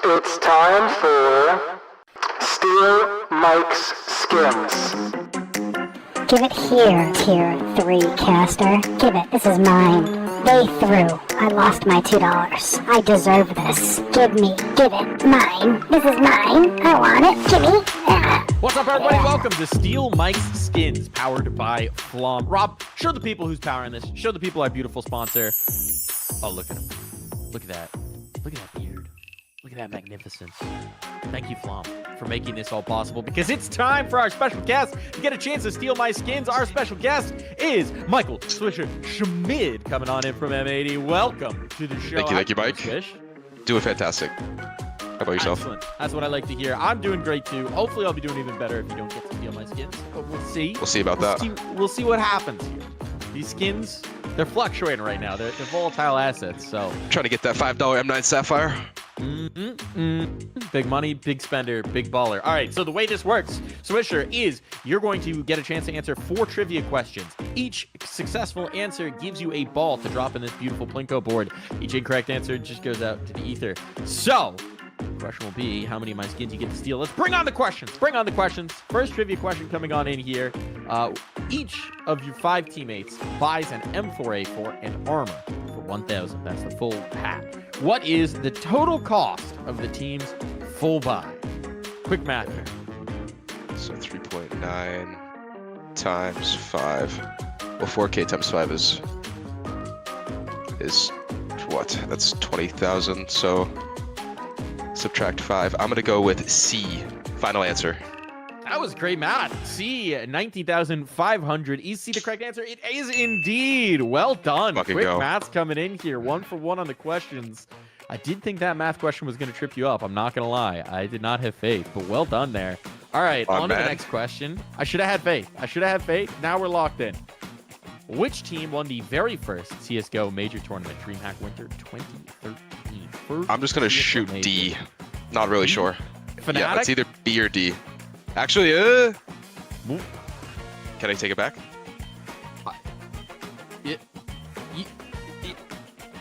It's time for Steal Mike's Skins. Give it here, Tier 3 caster. Give it. This is mine. Day through. I lost my $2. I deserve this. Give it. Mine. This is mine. I want it. Give me. What's up, everybody? Welcome to Steal Mike's Skins, powered by Flom. Rob, show the people who's powering this. Show the people our beautiful sponsor. Oh, look at him. Look at that. Look at that beard. Look at that magnificence. Thank you, Flom, for making this all possible, because it's time for our special guest to get a chance to steal my skins. Our special guest is Michael Swisher Schmid, coming on in from M80. Welcome to the show. Thank you, Mike. Swish. Doing fantastic. How about yourself? Excellent. That's what I like to hear. I'm doing great too. Hopefully, I'll be doing even better if you don't get to steal my skins. But we'll see. We'll see about that. We'll see what happens here. These skins, they're fluctuating right now. They're volatile assets. So Trying to get that $5 M9 Sapphire. Big money, big spender, big baller. All right, so the way this works, Swisher, is you're going to get a chance to answer 4 trivia questions. Each successful answer gives you a ball to drop in this beautiful Plinko board. Each incorrect answer just goes out to the ether. So the question will be, how many of my skins you get to steal? Let's bring on the questions. Bring on the questions. First trivia question coming on in here. Each of your 5 teammates buys an M4A4 and armor for 1,000. That's the full hat. What is the total cost of the team's full buy? Quick math here. So 3.9 times 5. Well, 4K times 5 is what? That's 20,000. So subtract 5. I'm gonna go with C. Final answer. That was great math. C, 19,500. Is C the correct answer? It is indeed. Well done. Fucking Quick go. maths coming in here. 1 for 1 on the questions. I did think that math question was going to trip you up. I'm not going to lie. I did not have faith, but well done there. All right, on to the next question. I should have had faith. Now we're locked in. Which team won the very first CSGO major tournament, DreamHack Winter 2013? I'm just gonna shoot D. Not really sure. Fnatic? Yeah, it's either B or D. Actually, can I take it back?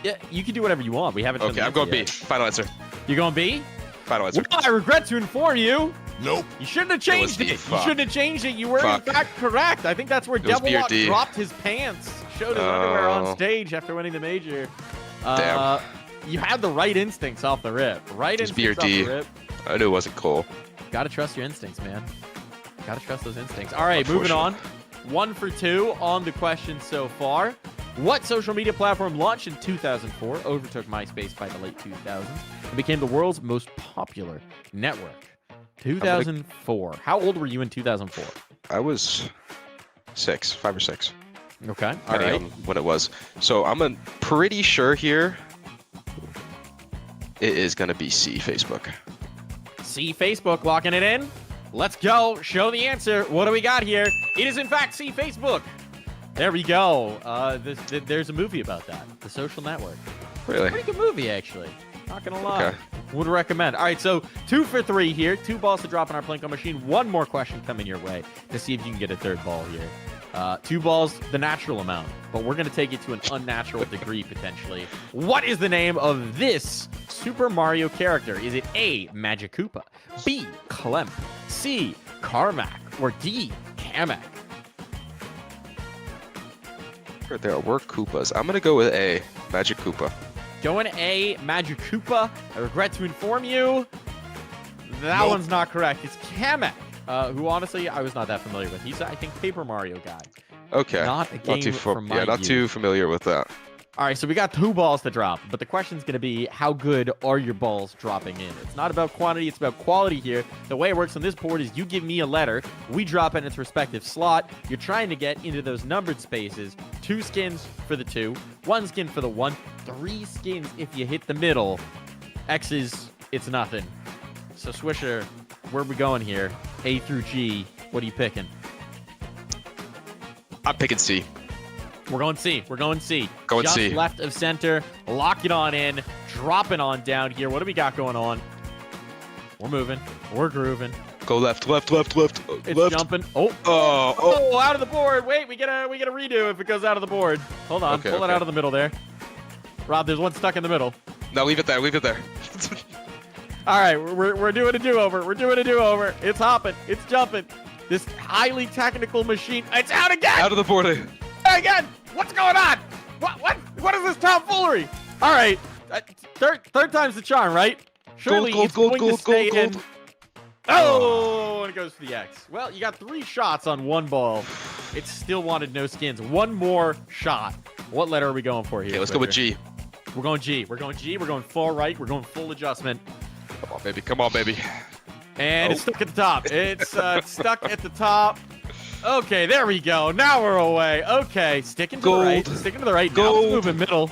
Yeah, you can do whatever you want. We haven't. Okay, I'm going B. Final answer. You're going B? Final answer. Well, I regret to inform you. Nope. You shouldn't have changed it. You Fuck. shouldn't have changed it. You were Fuck. in fact correct. I think that's where It was B or Devillock D. dropped his pants, showed his underwear on Oh. stage after winning the major. Damn. You had the right instincts off the rip. Right It was B or instincts off D. the rip. I knew it wasn't Cole. Gotta trust your instincts, man. Gotta trust those instincts. All right, moving on. 1 for 2 on the question so far. What social media platform launched in 2004, overtook MySpace by the late 2000s, and became the world's most popular network? 2004. How old were you in 2004? I was 5 or 6. Okay. All Depending right. on when it was. So I'm pretty sure here it is going to be C, Facebook. C, Facebook, locking it in. Let's go. Show the answer. What do we got here? It is, in fact, C, Facebook. There we go. There's a movie about that. The Social Network. Really? Pretty good movie, actually. Not going to lie. Okay. Would recommend. All right, so 2 for 3 here. 2 balls to drop in our Plinko machine. 1 more question coming your way to see if you can get a 3rd ball here. 2 balls, the natural amount, but we're going to take it to an unnatural degree, potentially. What is the name of this Super Mario character? Is it A, Magikoopa, B, Clemp, C, Carmack, or D, Kamek? There were Koopas. I'm going to go with A, Magic Koopa. Going A, Magikoopa. I regret to inform you, that Nope. one's not correct. It's Kamek, who honestly I was not that familiar with. He's, I think, Paper Mario guy. Okay. Not a game from my not youth. too familiar with that. All right, so we got 2 balls to drop, but the question's going to be how good are your balls dropping in? It's not about quantity, it's about quality here. The way it works on this board is you give me a letter, we drop in its respective slot. You're trying to get into those numbered spaces. 2 skins for the 2, 1 skin for the 1, 3 skins if you hit the middle. X's, it's nothing. So Swisher, where are we going here? A through G, what are you picking? I'm picking C. We're going C. We're going C. Going Just C. left of center. Lock it on in. Dropping on down here. What do we got going on? We're moving. We're grooving. Go left. It's left. jumping. Oh. Oh. Out of the board. Wait, we gotta redo if it goes out of the board. Hold on. Okay, Pull it okay. out of the middle there. Rob, there's one stuck in the middle. No, leave it there. All right, we're doing a do-over. We're doing a do-over. It's hopping. It's jumping. This highly technical machine. It's out again. Out of the board. Again. What's going on? What is this tomfoolery? All right, third time's the charm, right? Surely Gold, it's gold, going to gold, stay gold, in. Oh, and it goes for the X. Well, you got 3 shots on 1 ball. It still wanted no skins. 1 more shot. What letter are we going for here? Okay, let's go with G. We're going G. We're going G. We're going far right. We're going full adjustment. Come on, baby. And Oh. it's stuck at the top. It's stuck at the top. Okay, there we go. Now we're away. Okay, sticking to the right. Sticking to the right. Now Gold. it's moving middle.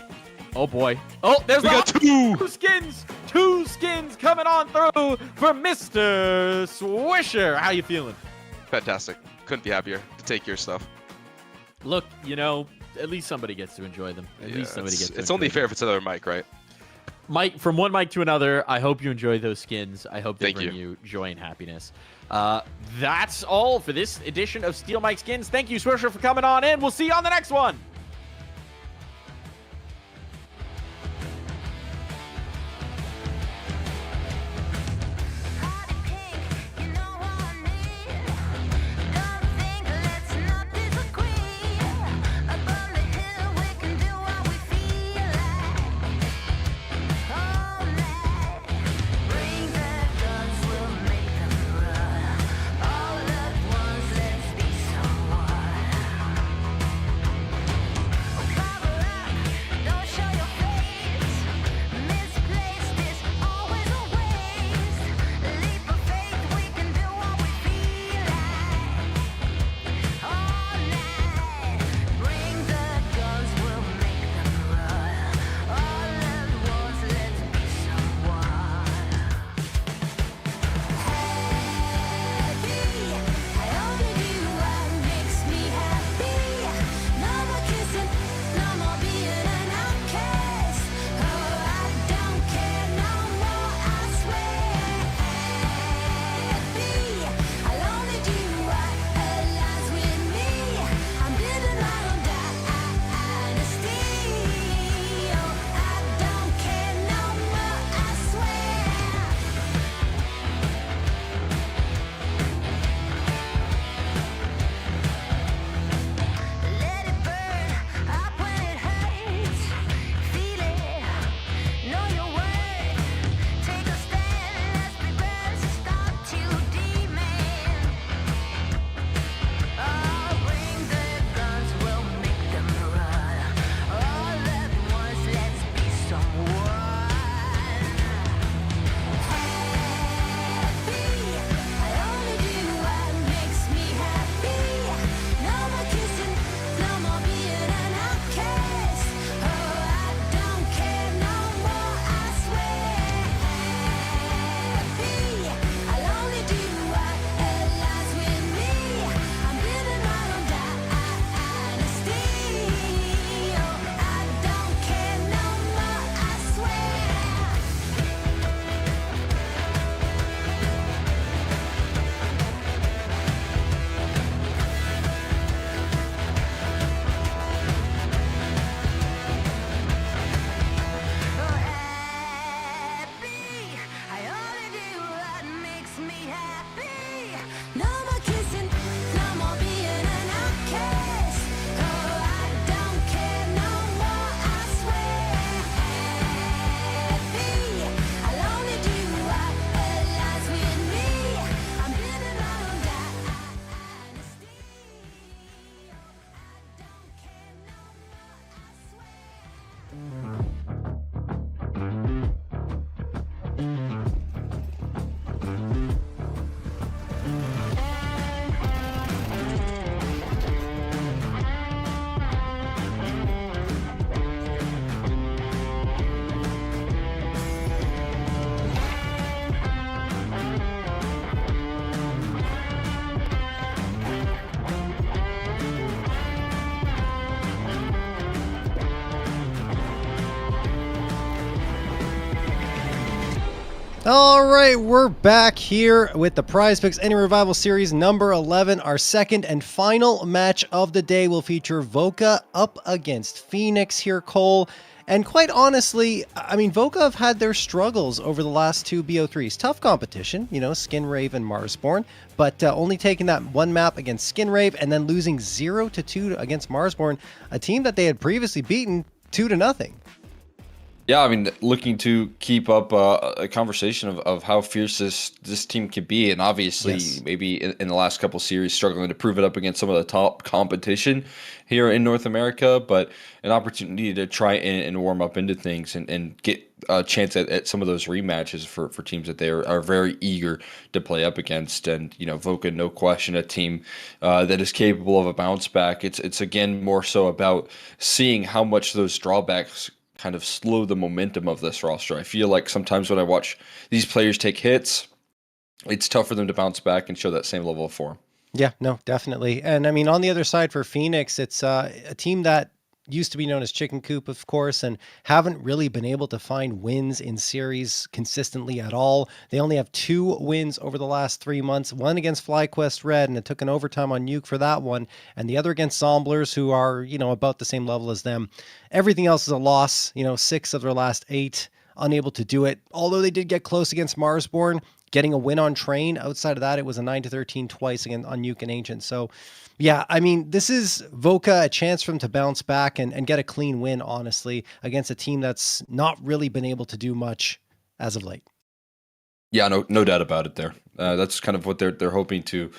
Oh, boy. Oh, there's We got 2. 2 skins. 2 skins coming on through for Mr. Swisher. How you feeling? Fantastic. Couldn't be happier to take your stuff. Look, you know, at least somebody gets to enjoy them. At least somebody gets to It's enjoy only them. fair if it's another mic, right? Mike, from one mic to another, I hope you enjoy those skins. I hope they Thank bring you. you joy and happiness. That's all for this edition of Steel Mike Skins. Thank you, Swisher, for coming on in. We'll see you on the next one. All right, we're back here with the PrizePicks Any Revival Series number 11. Our second and final match of the day will feature Voca up against Phoenix here, Cole. And quite honestly, I mean, Voca have had their struggles over the last two BO3s. Tough competition, Skinrave and Marsborn, but only taking that one map against Skinrave and then losing 0-2 against Marsborn, a team that they had previously beaten 2-0. Yeah, I mean, looking to keep up a conversation of how fierce this team can be, and obviously maybe in the last couple series struggling to prove it up against some of the top competition here in North America, but an opportunity to try and warm up into things and get a chance at some of those rematches for teams that they are very eager to play up against. And Voca, no question, a team that is capable of a bounce back. It's again more so about seeing how much those drawbacks kind of slow the momentum of this roster. I feel like sometimes when I watch these players take hits, it's tough for them to bounce back and show that same level of form. Yeah, no, definitely. And I mean, on the other side for Phoenix, it's a team that used to be known as Chicken Coop, of course, and haven't really been able to find wins in series consistently at all. They only have 2 wins over the last 3 months, one against FlyQuest Red, and it took an overtime on Nuke for that one, and the other against Zomblers, who are, about the same level as them. Everything else is a loss, 6 of their last 8, unable to do it. Although they did get close against Marsborn, getting a win on Train. Outside of that, it was a 9-13 twice again on Nuke and Ancient. So, yeah, I mean, this is Voca, a chance for them to bounce back and get a clean win, honestly, against a team that's not really been able to do much as of late. Yeah, no doubt about it there. That's kind of what they're hoping to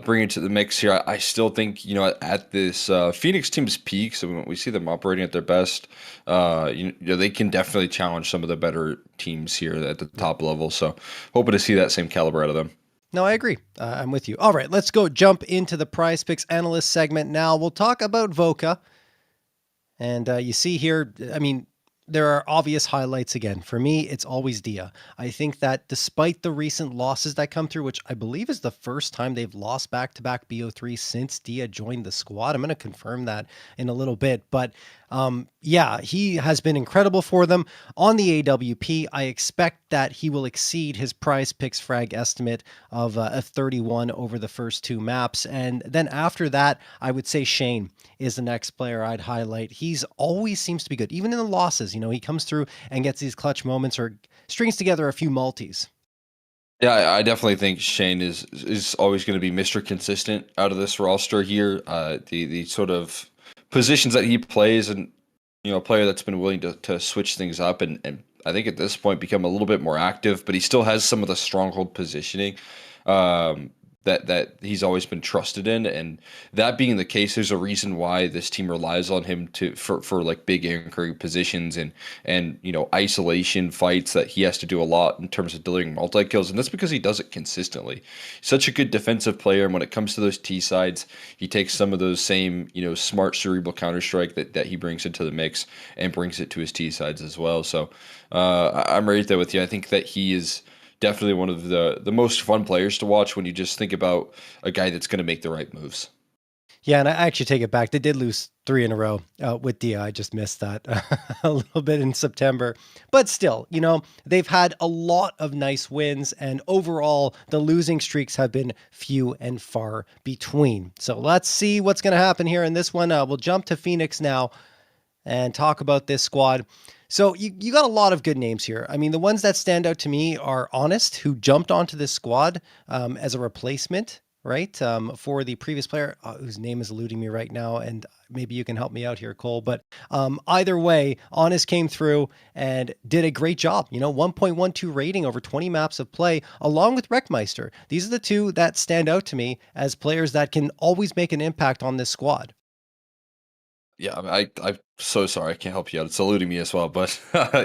bring into the mix here. I still think, at this Phoenix team's peak, so when we see them operating at their best, they can definitely challenge some of the better teams here at the top level. So hoping to see that same caliber out of them. No, I agree. I'm with you. All right, let's go jump into the PrizePicks analyst segment now. We'll talk about Voca. And you see here, I mean, there are obvious highlights again. For me, it's always Dia. I think that despite the recent losses that come through, which I believe is the first time they've lost back-to-back BO3 since Dia joined the squad. I'm going to confirm that in a little bit. But yeah, he has been incredible for them on the AWP. I expect that he will exceed his PrizePicks frag estimate of a 31 over the first 2 maps. And then after that, I would say Shane is the next player I'd highlight. He's always seems to be good, even in the losses. He comes through and gets these clutch moments or strings together a few multis. Yeah, I definitely think Shane is always going to be Mr. Consistent out of this roster here. The sort of positions that he plays, and a player that's been willing to switch things up and I think at this point become a little bit more active, but he still has some of the stronghold positioning that he's always been trusted in. And that being the case, there's a reason why this team relies on him for like big anchoring positions and isolation fights that he has to do a lot in terms of delivering multi-kills. And that's because he does it consistently. Such a good defensive player. And when it comes to those T sides, he takes some of those same, smart cerebral Counter-Strike that he brings into the mix and brings it to his T sides as well. So I'm right there with you. I think that he is definitely one of the most fun players to watch when you just think about a guy that's going to make the right moves. Yeah, and I actually take it back. They did lose 3 in a row with Dia. I just missed that a little bit in September. But still, they've had a lot of nice wins, and overall, the losing streaks have been few and far between. So let's see what's going to happen here in this one. We'll jump to Phoenix now and talk about this squad. So you got a lot of good names here. I mean, the ones that stand out to me are Honest, who jumped onto this squad as a replacement, right, for the previous player whose name is eluding me right now, and maybe you can help me out here, Cole. But either way, Honest came through and did a great job. 1.12 rating over 20 maps of play, along with Wreckmeister. These are the two that stand out to me as players that can always make an impact on this squad. Yeah, I'm so sorry. I can't help you out. It's eluding me as well. But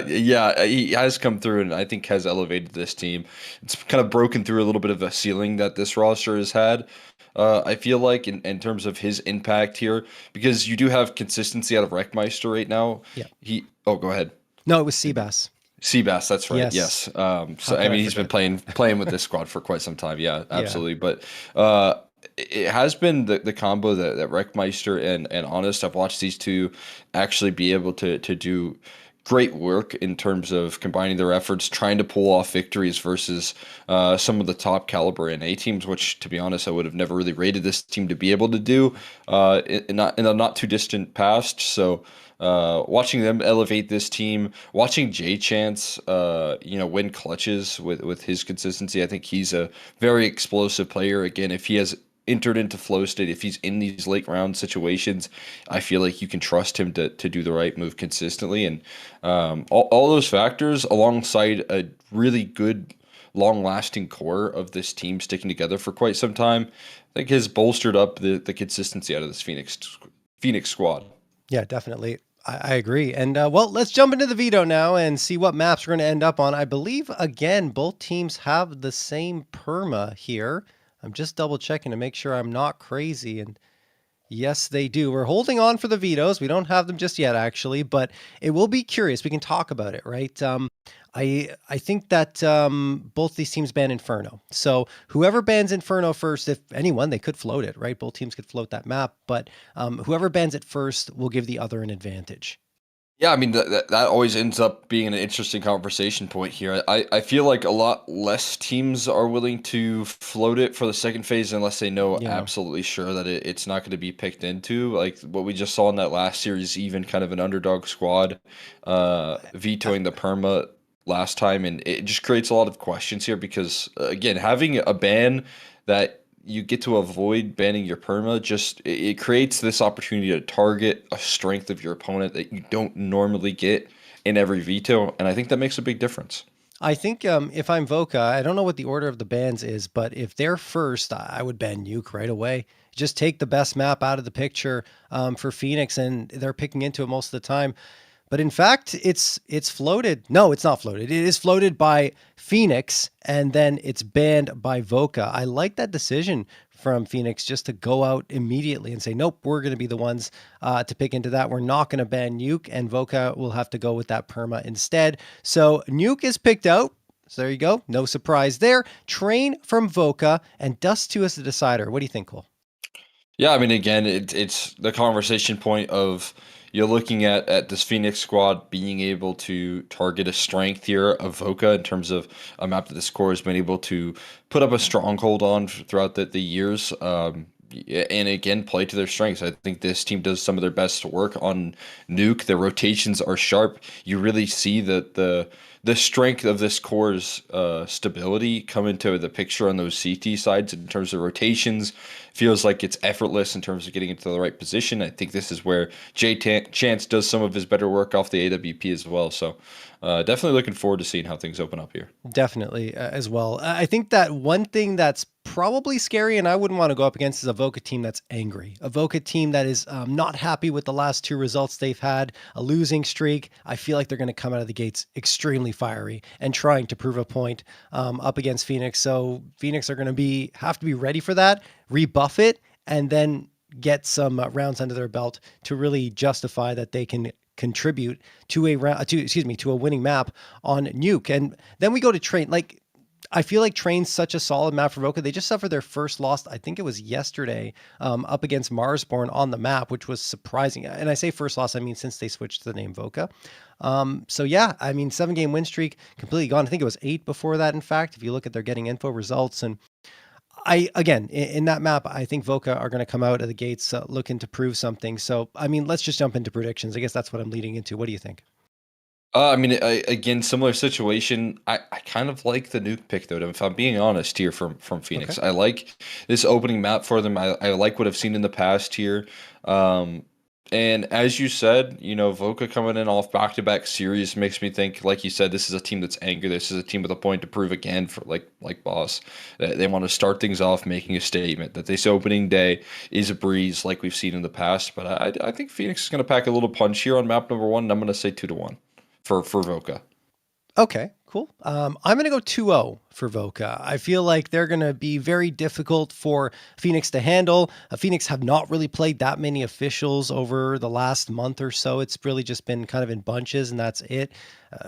yeah, he has come through and I think has elevated this team. It's kind of broken through a little bit of a ceiling that this roster has had. I feel like in terms of his impact here, because you do have consistency out of Wreckmeister right now. Yeah. Go ahead. No, it was Seabass. Seabass, that's right. Yes. So I mean, he's been playing with this squad for quite some time. Yeah, absolutely. Yeah. But it has been the combo that Wreckmeister and Honest. I've watched these two actually be able to do great work in terms of combining their efforts, trying to pull off victories versus some of the top caliber NA teams, which, to be honest, I would have never really rated this team to be able to do in a not too distant past. So watching them elevate this team, watching Jay Chance, win clutches with his consistency. I think he's a very explosive player. Again, if he has entered into flow state, if he's in these late round situations, I feel like you can trust him to do the right move consistently. And all those factors, alongside a really good, long-lasting core of this team sticking together for quite some time, I think has bolstered up the consistency out of this Phoenix squad. Yeah, definitely. I agree. And well, let's jump into the veto now and see what maps we're going to end up on. I believe, again, both teams have the same perma here. I'm just double checking to make sure I'm not crazy. And yes, they do. We're holding on for the vetoes. We don't have them just yet, actually, but it will be curious. We can talk about it, right? I think that both these teams ban Inferno. So whoever bans Inferno first, if anyone, they could float it, right? Both teams could float that map, but whoever bans it first will give the other an advantage. Yeah, I mean, that always ends up being an interesting conversation point here. I feel like a lot less teams are willing to float it for the second phase unless they know absolutely sure that it's not going to be picked into. Like what we just saw in that last series, even kind of an underdog squad vetoing the perma last time. And it just creates a lot of questions here because, again, having a ban that you get to avoid banning your perma, just it creates this opportunity to target a strength of your opponent that you don't normally get in every veto, and I think that makes a big difference. I think if I'm Voca, I don't know what the order of the bans is, but if they're first, I would ban Nuke right away. Just take the best map out of the picture for Phoenix, and they're picking into it most of the time. But in fact, it's floated. No, it's not floated. It is floated by Phoenix, and then it's banned by Voca. I like that decision from Phoenix just to go out immediately and say, nope, we're going to be the ones to pick into that. We're not going to ban Nuke, and Voca will have to go with that perma instead. So Nuke is picked out. So there you go. No surprise there. Train from Voca and Dust 2 as the decider. What do you think, Cole? Yeah, I mean, again, it's the conversation point of you're looking at this Phoenix squad being able to target a strength here of Voca in terms of a map that this core has been able to put up a stronghold on throughout the years. And again, play to their strengths. I think this team does some of their best work on Nuke. Their rotations are sharp. You really see that the strength of this core's stability come into the picture on those CT sides in terms of rotations. Feels like it's effortless in terms of getting into the right position. I think this is where Jay Chance does some of his better work off the AWP as well. So definitely looking forward to seeing how things open up here. Definitely as well. I think that one thing that's probably scary and I wouldn't want to go up against is a Voca team that's angry. A Voca team that is not happy with the last two results they've had, a losing streak. I feel like they're going to come out of the gates extremely fiery and trying to prove a point up against Phoenix. So Phoenix are going to have to be ready for that, rebuff it, and then get some rounds under their belt to really justify that they can contribute to a winning map on Nuke. And then we go to Train. Like, I feel like Train's such a solid map for Voca. They just suffered their first loss, I think it was yesterday, up against Marsborn on the map, which was surprising. And I say first loss, I mean since they switched to the name Voca. So yeah, I mean 7-game win streak completely gone. I think it was 8 before that, in fact, if you look at their getting info results. And again, in that map, I think Voca are going to come out of the gates looking to prove something. So, I mean, let's just jump into predictions. I guess that's what I'm leading into. What do you think? I mean, again, similar situation. I kind of like the Nuke pick, though, if I'm being honest here from Phoenix. Okay. I like this opening map for them. I like what I've seen in the past here. And as you said, Voca coming in off back-to-back series makes me think, like you said, this is a team that's angry. This is a team with a point to prove again for like Boss. They want to start things off making a statement that this opening day is a breeze like we've seen in the past. But I think Phoenix is going to pack a little punch here on map number 1, and I'm going to say 2-1 for Voca. Okay, cool. I'm going to go 2-0 for Voca. I feel like they're going to be very difficult for Phoenix to handle. Phoenix have not really played that many officials over the last month or so. It's really just been kind of in bunches, and that's it.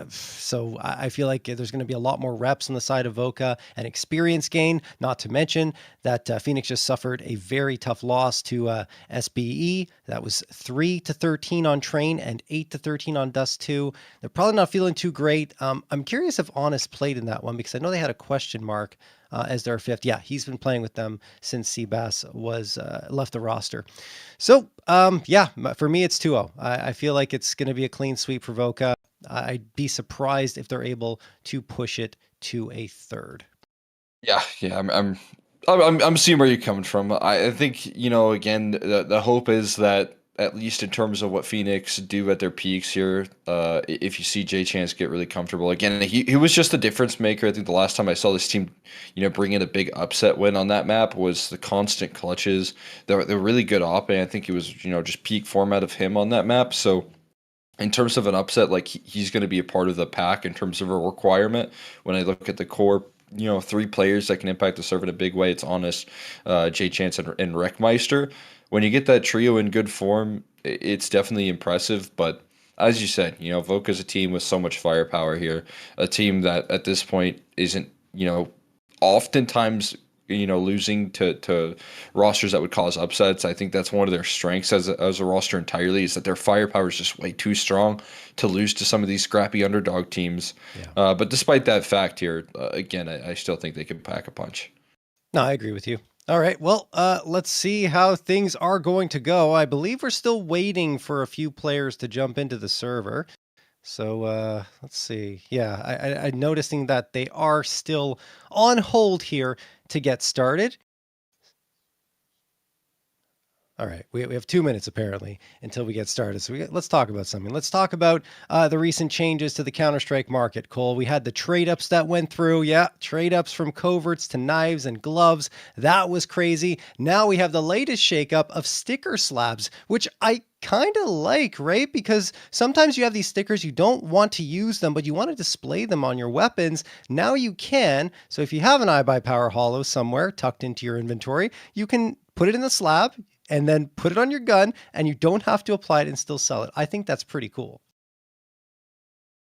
So I feel like there's going to be a lot more reps on the side of Voca and experience gain, not to mention that Phoenix just suffered a very tough loss to SBE. That was 3-13 on Train and 8-13 on Dust 2. They're probably not feeling too great. I'm curious if Honest played in that one because I know they had a question mark as their fifth. Yeah, he's been playing with them since Seabass was left the roster. So, yeah, for me, it's 2-0. I feel like it's going to be a clean sweep for Voca. I'd be surprised if they're able to push it to a third. Yeah, I'm seeing where you're coming from. I think, again, the hope is that at least in terms of what Phoenix do at their peaks here, if you see Jay Chance get really comfortable again, he was just a difference maker. I think the last time I saw this team, bring in a big upset win on that map was the constant clutches. They're really good op, and I think it was just peak format of him on that map. So in terms of an upset, like he's going to be a part of the pack in terms of a requirement. When I look at the core, 3 players that can impact the server in a big way, it's Honest, Jay Chance, and Wreckmeister. When you get that trio in good form, it's definitely impressive. But as you said, Voca's a team with so much firepower here, a team that at this point isn't, oftentimes losing to rosters that would cause upsets. I think that's one of their strengths as a roster entirely, is that their firepower is just way too strong to lose to some of these scrappy underdog teams. Yeah. But despite that fact here, again, I still think they can pack a punch. No, I agree with you. All right, well, let's see how things are going to go. I believe we're still waiting for a few players to jump into the server. So let's see. Yeah, I'm noticing that they are still on hold here to get started. All right, we have 2 minutes apparently until we get started. So let's talk about something. Let's talk about the recent changes to the Counter-Strike market, Cole. We had the trade-ups that went through. Yeah, trade-ups from coverts to knives and gloves. That was crazy. Now we have the latest shakeup of sticker slabs, which I kind of like, right? Because sometimes you have these stickers, you don't want to use them, but you want to display them on your weapons. Now you can. So if you have an iBuyPower Hollow somewhere tucked into your inventory, you can put it in the slab and then put it on your gun, and you don't have to apply it and still sell it. I think that's pretty cool.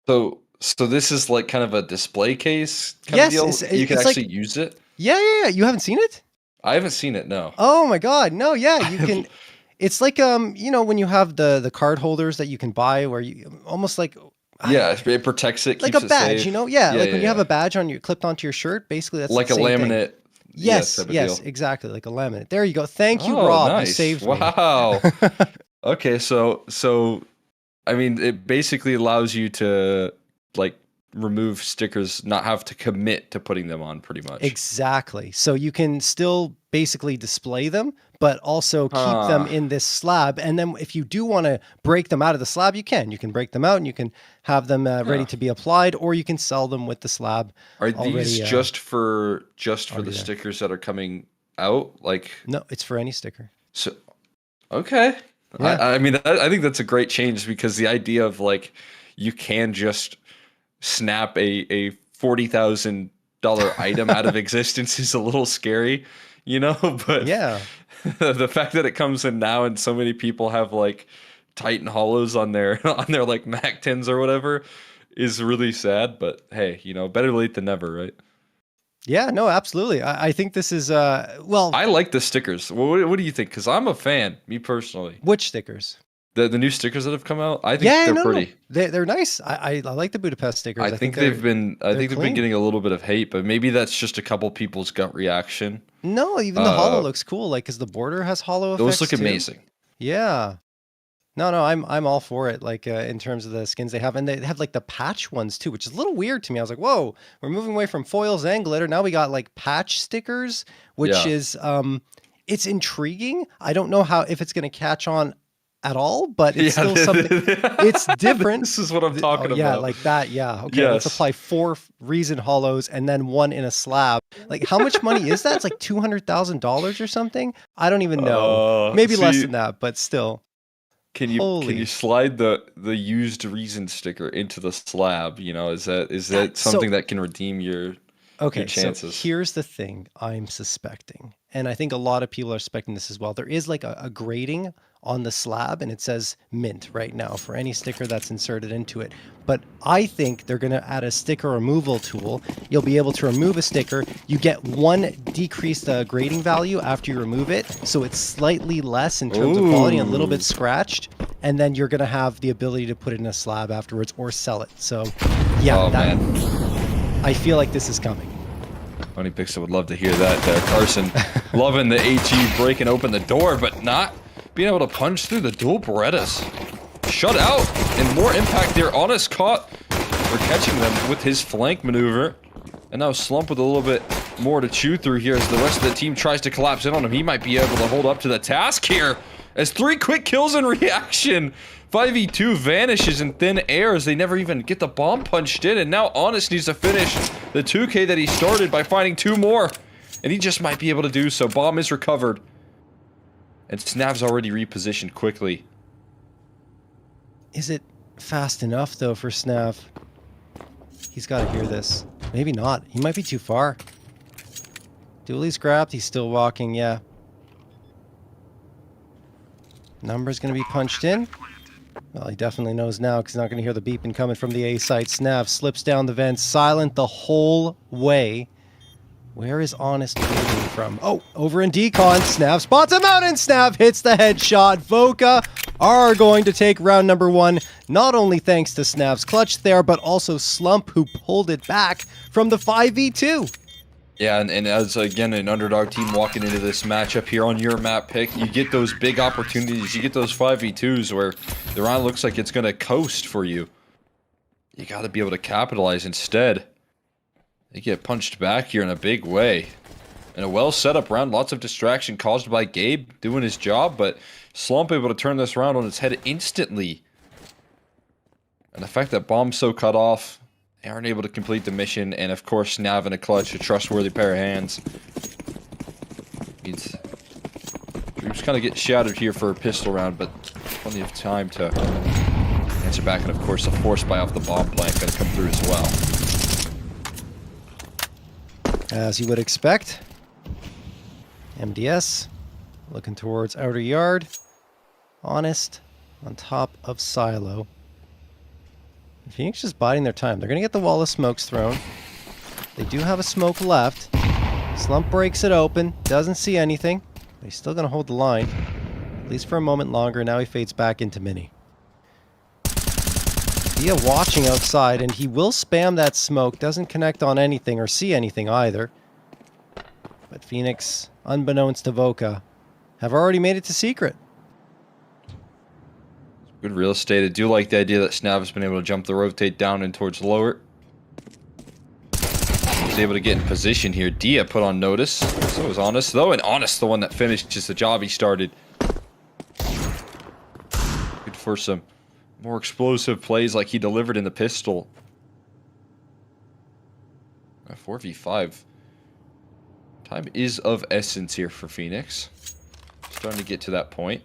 So this is like kind of a display case kind of deal? You can actually use it? Yeah. You haven't seen it? I haven't seen it, no. Oh my God. No, yeah, you can. It's like, when you have the card holders that you can buy where you almost like... Yeah, it protects it, like keeps a badge, it safe. Yeah, like when you have a badge on your clipped onto your shirt, basically that's like the same a laminate. Thing. Yes, exactly, like a laminate. There you go. Thank you, Oh, Rob. nice. You saved me. Wow. Okay, so I mean, it basically allows you to like remove stickers, not have to commit to putting them on, pretty much. Exactly. So you can still basically display them, but also keep them in this slab. And then if you do want to break them out of the slab, you can. You can break them out and you can have them ready to be applied, or you can sell them with the slab. Are these just for the stickers that are coming out? Like, no, it's for any sticker. So, okay. Yeah. I mean, I think that's a great change, because the idea of like you can just snap a $40,000 item out of existence is a little scary, but yeah, the fact that it comes in now and so many people have like Titan hollows on their like Mac 10s or whatever is really sad. But hey, better late than never, right? Yeah, no, absolutely. I think this is well, I like the stickers. What do you think? Because I'm a fan, me personally. Which stickers? The new stickers that have come out, I think they're pretty. No. They're nice. I like the Budapest stickers. I think they've been getting a little bit of hate, but maybe that's just a couple people's gut reaction. No, even the hollow looks cool. Like, because the border has hollow effects. Those look amazing. Yeah. No, I'm all for it. Like in terms of the skins they have, and they have like the patch ones too, which is a little weird to me. I was like, whoa, we're moving away from foils and glitter. Now we got like patch stickers, which is it's intriguing. I don't know if it's going to catch on at all, but it's still something. It's different. This is what I'm talking about. Yeah, like that. Yeah. Okay. Let's apply 4 reason hollows and then 1 in a slab. Like, how much money is that? It's like $200,000 or something. I don't even know. Maybe less than that, but still. Can you slide the used reason sticker into the slab? Is that something that can redeem your Okay, your so chances. here's the thing I'm suspecting, and I think a lot of people are suspecting this as well. There is like a grading on the slab, and it says mint right now for any sticker that's inserted into it. But I think they're going to add a sticker removal tool. You'll be able to remove a sticker. You get one decreased grading value after you remove it, so it's slightly less in terms of quality, and a little bit scratched. And then you're going to have the ability to put it in a slab afterwards or sell it. So, yeah, man. I feel like this is coming. Tony Pixel would love to hear that there. Carson loving the HE breaking open the door, but not being able to punch through the dual Berettas. Shut out, and more impact there. Honest caught for catching them with his flank maneuver. And now Slump with a little bit more to chew through here as the rest of the team tries to collapse in on him. He might be able to hold up to the task here. As 3 quick kills in reaction. 5v2 vanishes in thin air as they never even get the bomb punched in. And now Honest needs to finish the 2K that he started by finding 2 more. And he just might be able to do so. Bomb is recovered. And Snav's already repositioned quickly. Is it fast enough, though, for Snav? He's got to hear this. Maybe not. He might be too far. Dooley's grabbed. He's still walking, yeah. Number's going to be punched in. Well, he definitely knows now because he's not going to hear the beeping coming from the A side. Snav slips down the vent, silent the whole way. Where is Honest moving from? Oh, over in Decon. Snav spots him out, and Snav hits the headshot. Voka are going to take round number 1, not only thanks to Snav's clutch there, but also Slump, who pulled it back from the 5v2. Yeah, and as, again, an underdog team walking into this matchup here on your map pick, you get those big opportunities. You get those 5v2s where the round looks like it's going to coast for you. You got to be able to capitalize instead. They get punched back here in a big way. In a well set up round, lots of distraction caused by Gabe doing his job, but Slump able to turn this round on its head instantly. And the fact that Bomb's so cut off, they aren't able to complete the mission, and of course Snav in a clutch, a trustworthy pair of hands. Drews kind of get shattered here for a pistol round, but plenty of time to answer back, and of course a force buy off the bomb plant going to come through as well. As you would expect, MDS looking towards outer yard. Honest on top of silo. Phoenix just biding their time. They're going to get the wall of smokes thrown. They do have a smoke left. Slump breaks it open. Doesn't see anything. But he's still going to hold the line. At least for a moment longer. Now he fades back into Mini. Dia watching outside, and he will spam that smoke. Doesn't connect on anything or see anything either. But Phoenix, unbeknownst to Voka, have already made it to secret. Good real estate. I do like the idea that Snav has been able to jump the rotate down and towards lower. He's able to get in position here. Dia put on notice. So was Honest, though. And Honest, the one that finishes the job he started. Good for some more explosive plays like he delivered in the pistol. 4v5. Time is of essence here for Phoenix. Starting to get to that point.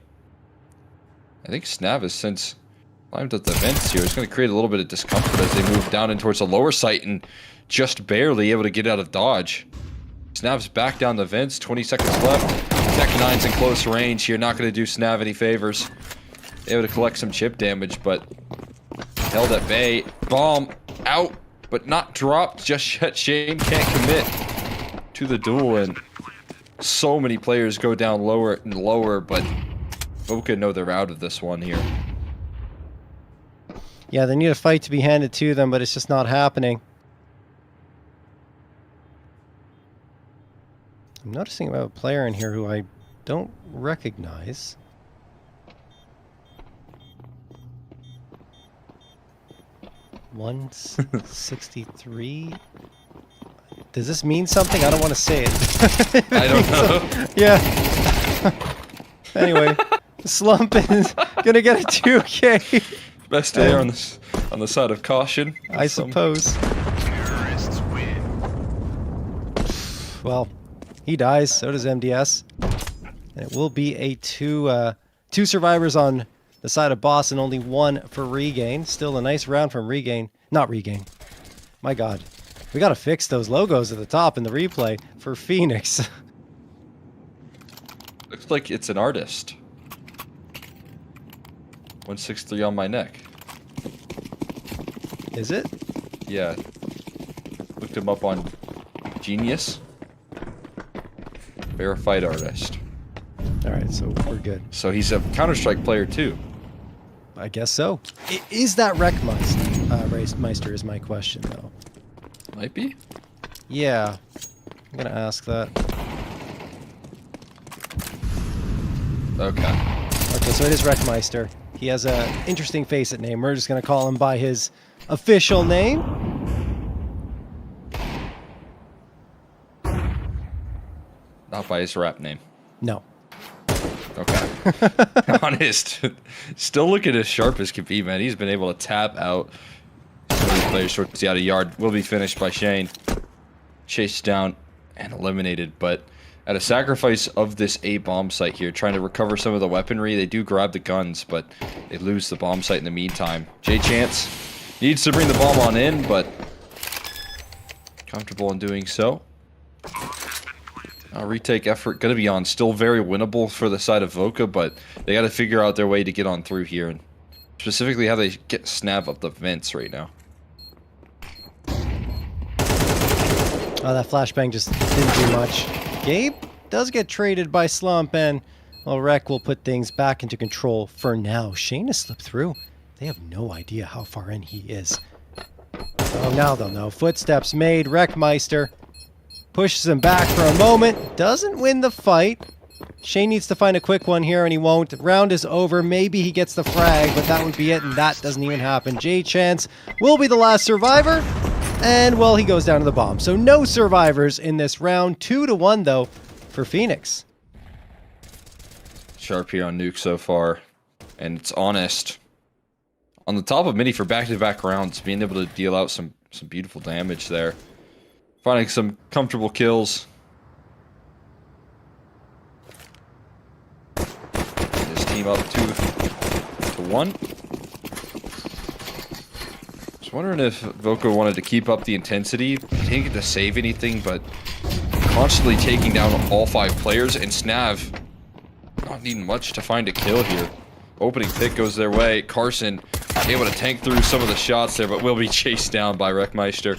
I think Snav has since climbed up the vents here. It's going to create a little bit of discomfort as they move down in towards the lower site and just barely able to get out of dodge. Snav's back down the vents. 20 seconds left. Tech 9's in close range here. Not going to do Snav any favors. Able to collect some chip damage, but held at bay. Bomb out, but not dropped just yet. Shane can't commit to the duel, and so many players go down lower and lower, but Voka know they're out of this one here. Yeah, they need a fight to be handed to them, but it's just not happening. I'm noticing about a player in here who I don't recognize. $163. Does this mean something? I don't want to say it. I don't know. Yeah. Anyway, Slump is gonna get a 2K. Best day on the side of caution. I suppose. Terrorists win. Well, he dies. So does MDS. And it will be a two survivors on the side of Boss and only 1 for Regain. Still a nice round from Regain. Not Regain. My God. We got to fix those logos at the top in the replay for Phoenix. Looks like it's an artist. 163 on my neck. Is it? Yeah. Looked him up on Genius. Verified artist. Alright, so we're good. So he's a Counter-Strike player too. I guess so. Is that Meister is my question, though. Might be. Yeah. I'm going to ask that. Okay. Okay, so it is Wreckmeister. He has an interesting face-it name. We're just going to call him by his official name. Not by his rap name. No. Okay. Honest. Still looking as sharp as can be, man. He's been able to tap out some of these players towards the outer yard. Will be finished by Shane. Chased down and eliminated, but at a sacrifice of this A bomb site here, trying to recover some of the weaponry. They do grab the guns, but they lose the bomb site in the meantime. J-Chance needs to bring the bomb on in, but comfortable in doing so. Retake effort going to be on. Still very winnable for the side of Voka, but they got to figure out their way to get on through here, and specifically how they get snap up the vents right now. Oh, that flashbang just didn't do much. Gabe does get traded by Slump, and well, Rec will put things back into control for now. Shane has slipped through. They have no idea how far in he is. Oh, now they'll know. Footsteps made. Wreckmeister pushes him back for a moment. Doesn't win the fight. Shane needs to find a quick one here, and he won't. Round is over. Maybe he gets the frag, but that would be it, and that doesn't even happen. J-Chance will be the last survivor. And, well, he goes down to the bomb. So no survivors in this round. 2-1, though, for Phoenix. Sharp here on Nuke so far. And it's honest. On the top of Mini for back-to-back rounds, being able to deal out some beautiful damage there. Finding some comfortable kills. This team up 2-1. Wondering if Voka wanted to keep up the intensity. He didn't get to save anything, but constantly taking down all 5 players, and Snav not needing much to find a kill here. Opening pick goes their way. Carson able to tank through some of the shots there, but will be chased down by Wreckmeister.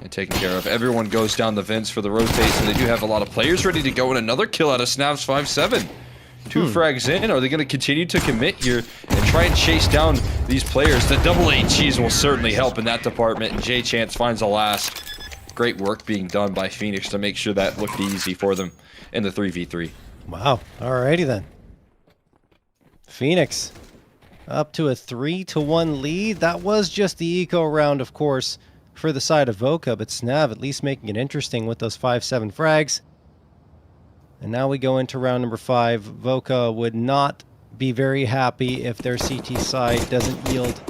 And taken care of. Everyone goes down the vents for the rotate, so they do have a lot of players ready to go, and another kill out of Snav's 5-7. 2 frags in. Are they going to continue to commit here and try and chase down these players? The double HGs will certainly help in that department, and J-Chance finds the last. Great work being done by Phoenix to make sure that looked easy for them in the 3v3. Wow. Alrighty then. Phoenix up to a 3-1 lead. That was just the eco round, of course, for the side of Voka, but Snav at least making it interesting with those 5-7 frags. And now we go into round number 5. Voka would not be very happy if their CT side doesn't yield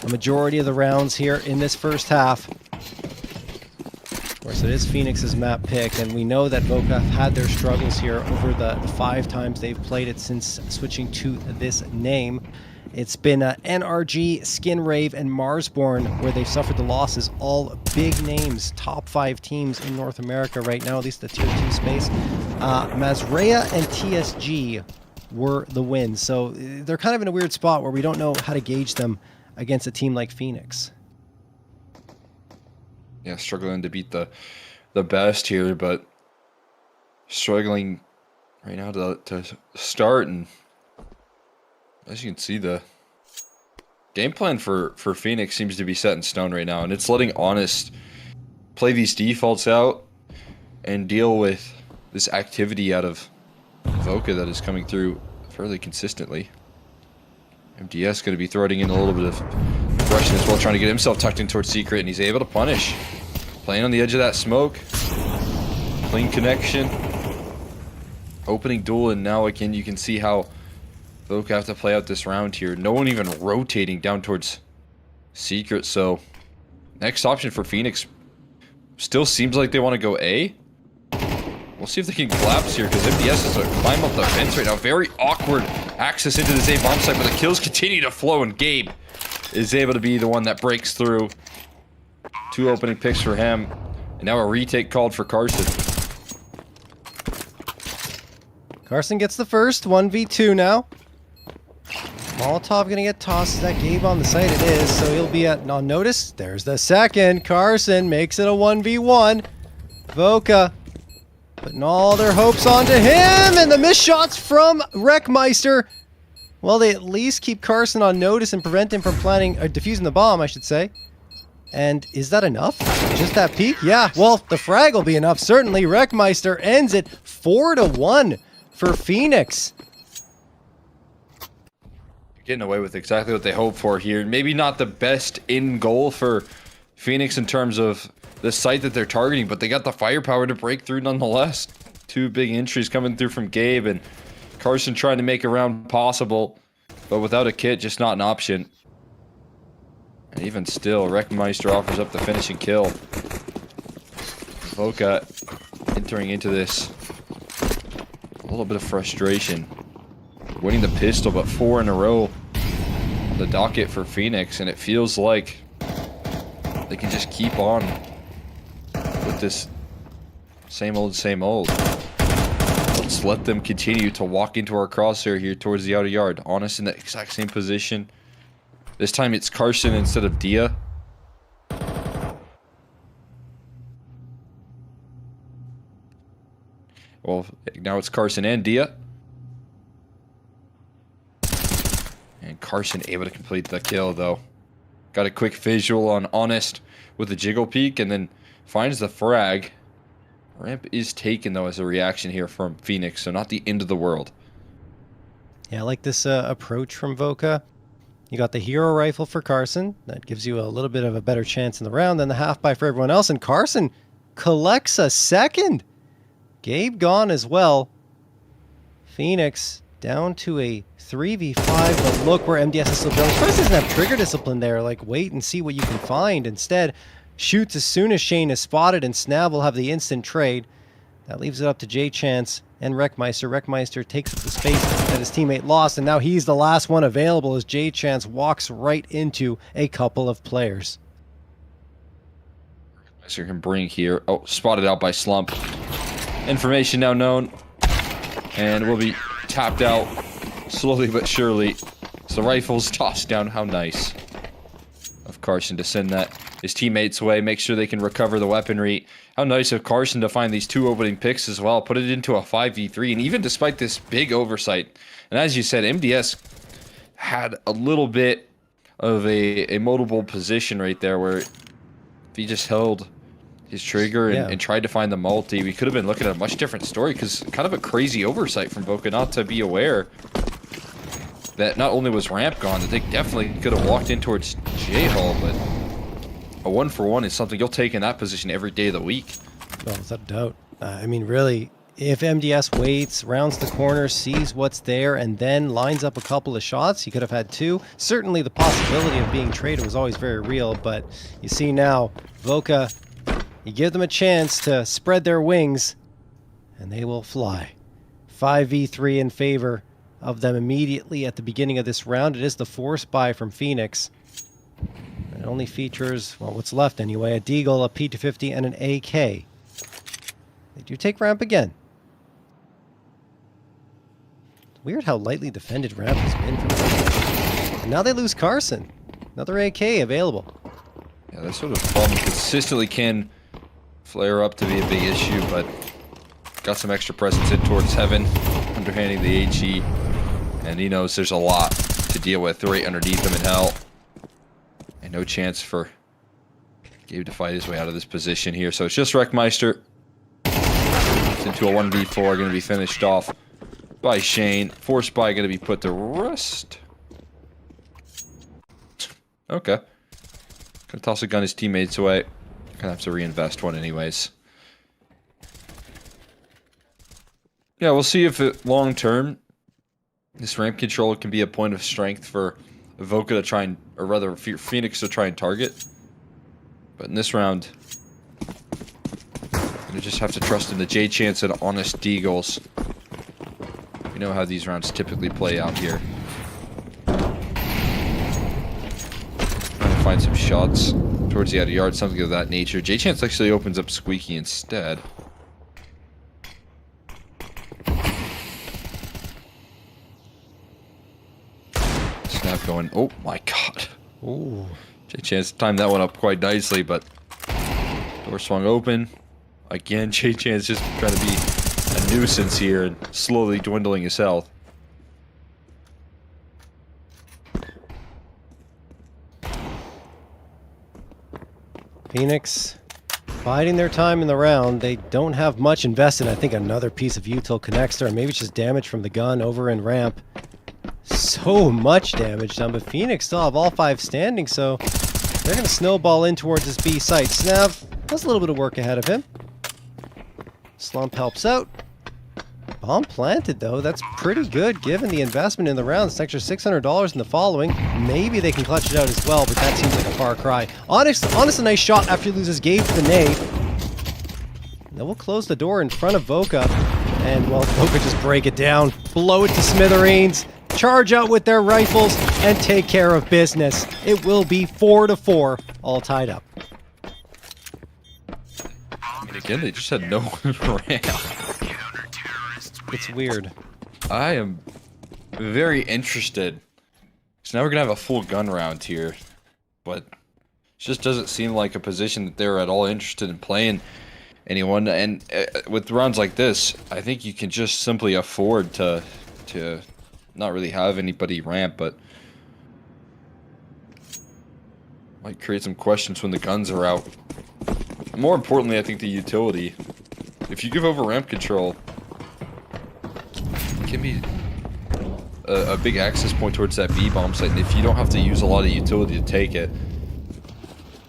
a majority of the rounds here in this first half. Of course, it is Phoenix's map pick, and we know that Voka have had their struggles here over the 5 times they've played it since switching to this name. It's been NRG, Skin Rave, and Marsborn where they've suffered the losses. All big names, top 5 teams in North America right now, at least the tier 2 space. Mazrea and TSG were the wins. So they're kind of in a weird spot where we don't know how to gauge them against a team like Phoenix. Yeah, struggling to beat the best here, but struggling right now to start. And as you can see, the game plan for Phoenix seems to be set in stone right now, and it's letting Honest play these defaults out and deal with this activity out of Voka that is coming through fairly consistently. MDS going to be throwing in a little bit of aggression as well, trying to get himself tucked in towards Secret, and he's able to punish. Playing on the edge of that smoke. Clean connection. Opening duel, and now again you can see how Voka have to play out this round here. No one even rotating down towards Secret, so next option for Phoenix still seems like they want to go A. We'll see if they can collapse here, because MDS is to climb up the fence right now. Very awkward access into this A bomb site, but the kills continue to flow, and Gabe is able to be the one that breaks through. 2 opening picks for him. And now a retake called for Carson. Carson gets the first, 1v2 now. Molotov gonna get tossed. Is that Gabe on the site? It is, so he'll be on notice. There's the second. Carson makes it a 1v1. Voka putting all their hopes onto him, and the missed shots from Wreckmeister. Well, they at least keep Carson on notice and prevent him from defusing the bomb, I should say. And is that enough? Just that peak? Yeah, well, the frag will be enough, certainly. Wreckmeister ends it 4-1 for Phoenix. Getting away with exactly what they hoped for here. Maybe not the best in goal for Phoenix in terms of the site that they're targeting, but they got the firepower to break through nonetheless. 2 big entries coming through from Gabe, and Carson trying to make a round possible, but without a kit, just not an option. And even still, Wreckmeister offers up the finishing kill. Voka entering into this. A little bit of frustration. Winning the pistol, but 4 in a row on the docket for Phoenix, and it feels like they can just keep on with this same old, same old. Let's let them continue to walk into our crosshair here towards the outer yard. Honest in the exact same position. This time it's Carson instead of Dia. Well, now it's Carson and Dia. And Carson able to complete the kill, though. Got a quick visual on Honest with the jiggle peek, and then finds the frag. Ramp is taken, though, as a reaction here from Phoenix, so not the end of the world. Yeah, I like this approach from Voka. You got the hero rifle for Carson. That gives you a little bit of a better chance in the round than the half-buy for everyone else. And Carson collects a second. Gabe gone as well. Phoenix down to a 3v5, but look where MDS is still going. Carson doesn't have trigger discipline there. Like, wait and see what you can find. Instead, shoots as soon as Shane is spotted, and Snav will have the instant trade. That leaves it up to J Chance and Wreckmeister. Wreckmeister takes up the space that his teammate lost, and now he's the last one available as J Chance walks right into a couple of players. Wreckmeister can bring here. Oh, spotted out by Slump. Information now known. And will be tapped out slowly but surely. So the rifle's tossed down. How nice of Carson to send that his teammates away, make sure they can recover the weaponry. How nice of Carson to find these 2 opening picks as well, put it into a 5v3, and even despite this big oversight, and as you said, MDS had a little bit of a multiple position right there where if he just held his trigger and tried to find the multi, we could have been looking at a much different story, because kind of a crazy oversight from Voka not to be aware that not only was ramp gone, that they definitely could have walked in towards J-Hall, but a 1-for-1 is something you'll take in that position every day of the week. Well, without doubt. I mean, really, if MDS waits, rounds the corner, sees what's there, and then lines up a couple of shots, he could have had 2. Certainly the possibility of being traded was always very real, but you see now, Voka, you give them a chance to spread their wings, and they will fly. 5v3 in favor of them immediately at the beginning of this round. It is the force buy from Phoenix. It only features, well, what's left anyway, a Deagle, a P250, and an AK. They do take ramp again. It's weird how lightly defended ramp has been from them. And now they lose Carson. Another AK available. Yeah, that sort of problem consistently can flare up to be a big issue, but got some extra presence in towards Heaven, underhanding the HE, and he knows there's a lot to deal with right underneath him in hell. And no chance for Gabe to fight his way out of this position here. So it's just Wreckmeister. It's into a 1v4, going to be finished off by Shane. Force buy going to be put to rest. Okay. Gonna toss a gun his teammates away. Gonna have to reinvest one anyways. Yeah, we'll see if it long term this ramp control can be a point of strength for Voka to try and, or rather Phoenix to try and target. But in this round, you just have to trust in the J Chance and honest Deagles. We know how these rounds typically play out here. Trying to find some shots. towards the outer yard, something of that nature. J-Chance actually opens up Squeaky instead. Snap going, oh my god. Ooh. J-Chance timed that one up quite nicely, but door swung open. Again, J-Chance just trying to be a nuisance here and slowly dwindling his health. Phoenix biding their time in the round. They don't have much invested. I think another piece of util connects there. Maybe it's just damage from the gun over in ramp. So much damage done, but Phoenix still have all 5 standing, so they're going to snowball in towards this B site. Snav has a little bit of work ahead of him. Slump helps out. Bomb planted, though. That's pretty good given the investment in the round. It's an extra $600 in the following. Maybe they can clutch it out as well, but that seems like a far cry. Honest, a nice shot after he loses Gabe to the nade. Then we'll close the door in front of Voka. And, well, Voka just break it down, blow it to smithereens, charge out with their rifles, and take care of business. It will be 4-4, all tied up. I mean, again, they just had no one ramp. It's weird. I am very interested. So now we're gonna have a full gun round here, but it just doesn't seem like a position that they're at all interested in playing anyone. And with rounds like this, I think you can just simply afford to not really have anybody ramp, but might create some questions when the guns are out. More importantly, I think the utility. If you give over ramp control, can be a big access point towards that B bomb site, and if you don't have to use a lot of utility to take it,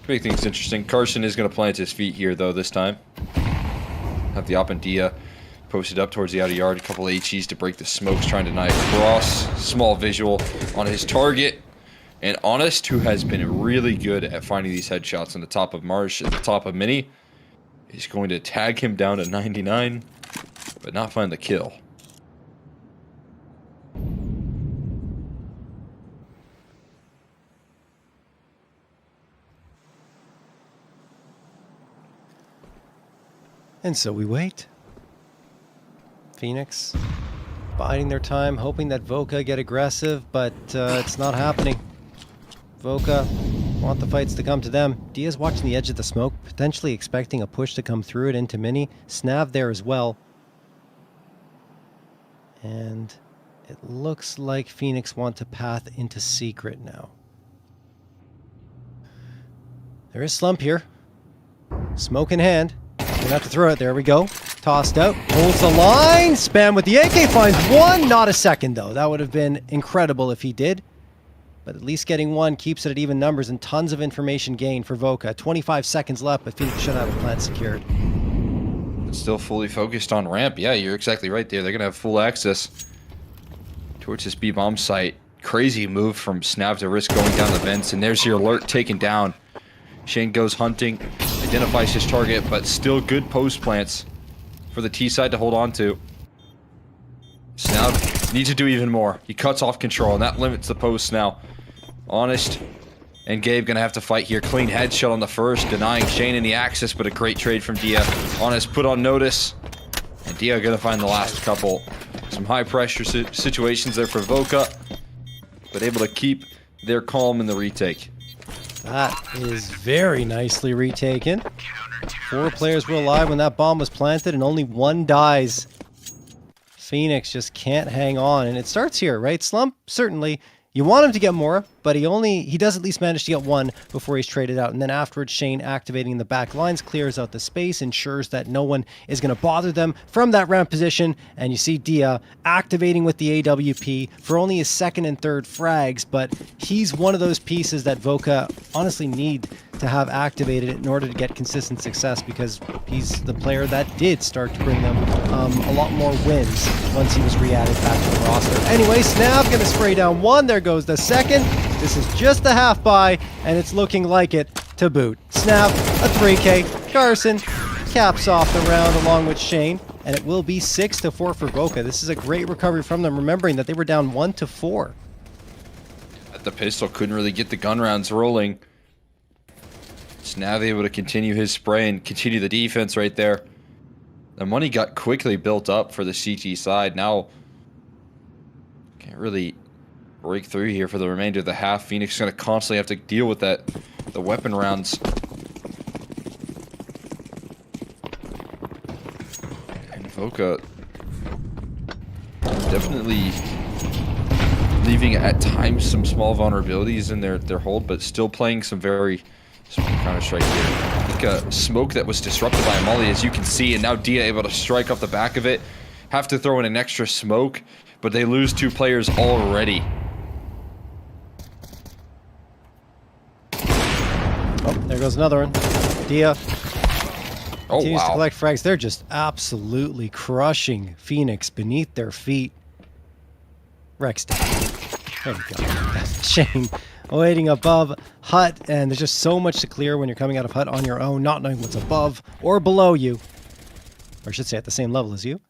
make things interesting. Carson is going to plant his feet here, though, this time. Have the op and Dia posted up towards the outer yard. A couple HEs to break the smokes, trying to knife across. Small visual on his target. And Honest, who has been really good at finding these headshots on the top of Marsh and the top of Mini, is going to tag him down to 99, but not find the kill. And so we wait. Phoenix biding their time, hoping that Voka get aggressive, but it's not happening. Voka want the fights to come to them. Dia's watching the edge of the smoke, potentially expecting a push to come through it into Mini. Snav there as well. And it looks like Phoenix want to path into secret now. There is Slump here. Smoke in hand. Gonna have to throw it. There we go. Tossed out. Holds the line. Spam with the AK. Finds one. Not a second, though. That would have been incredible if he did. But at least getting one keeps it at even numbers and tons of information gained for Voka. 25 seconds left, but Phoenix should have a plant secured. Still fully focused on ramp. Yeah, you're exactly right there. They're going to have full access towards this B-bomb site. Crazy move from Snap to risk going down the vents. And there's your alert taken down. Shane goes hunting, identifies his target, but still good post plants for the T side to hold on to. Snap needs to do even more. He cuts off control, and that limits the post now. Honest and Gabe gonna have to fight here. Clean headshot on the first, denying Shane any access, but a great trade from Dia. Honest put on notice, and Dia gonna find the last couple. Some high pressure situations there for Voka, but able to keep their calm in the retake. That is very nicely retaken. 4 players were alive when that bomb was planted, and only 1 dies. Phoenix just can't hang on, and it starts here, right? Slump, certainly. You want him to get more, but he does at least manage to get 1 before he's traded out. And then afterwards, Shane activating the back lines, clears out the space, ensures that no one is going to bother them from that ramp position. And you see Dia activating with the AWP for only his 2nd and 3rd frags, but he's one of those pieces that Voka honestly need to have activated in order to get consistent success, because he's the player that did start to bring them a lot more wins once he was re-added back to the roster. Anyway, Snap gonna spray down 1. There goes the 2nd. This is just a half buy, and it's looking like it to boot. Snap, a 3K. Carson caps off the round along with Shane, and it will be 6-4 for Voka. This is a great recovery from them, remembering that they were down 1-4. The pistol couldn't really get the gun rounds rolling. Snav able to continue his spray and continue the defense right there. The money got quickly built up for the CT side. Now, can't really break through here for the remainder of the half. Phoenix is going to constantly have to deal with that, the weapon rounds. And Voka definitely leaving at times some small vulnerabilities in their hold, but still playing some very small counter-strike here. I think smoke that was disrupted by Amali, as you can see, and now Dia able to strike off the back of it. Have to throw in an extra smoke, but they lose 2 players already. Oh, there goes another one. Dia Oh, continues to wow. collect frags. They're just absolutely crushing Phoenix beneath their feet. Rex down. There we go. Shane waiting above hut, and there's just so much to clear when you're coming out of hut on your own, not knowing what's above or below you. Or I should say at the same level as you.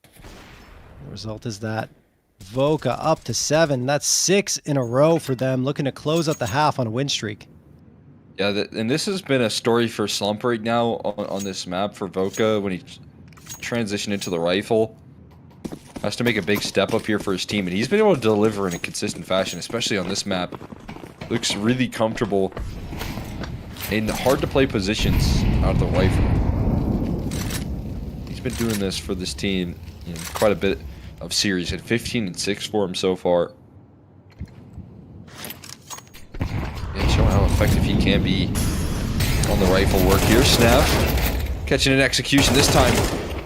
The result is that Voka up to 7. That's 6 in a row for them, looking to close out the half on a win streak. Yeah, and this has been a story for Slump right now on this map for Voka when he transitioned into the rifle. Has to make a big step up here for his team, and he's been able to deliver in a consistent fashion, especially on this map. Looks really comfortable in hard-to-play positions out of the rifle. He's been doing this for this team in quite a bit of series, at 15 and 6 for him so far. Yeah, showing how effective he can be on the rifle work here. Snav catching an execution this time.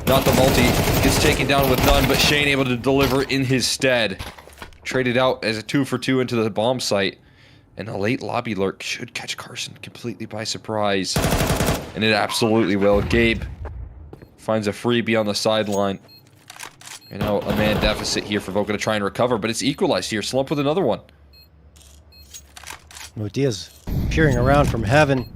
Not the multi. Gets taken down with none, but Shane able to deliver in his stead. Traded out as a 2-for-2 into the bomb site. And a late lobby lurk should catch Carson completely by surprise. And it absolutely will. Gabe finds a freebie on the sideline. You know, a man deficit here for Voka to try and recover, but it's equalized here. Slump with another one. Diaz peering around from heaven,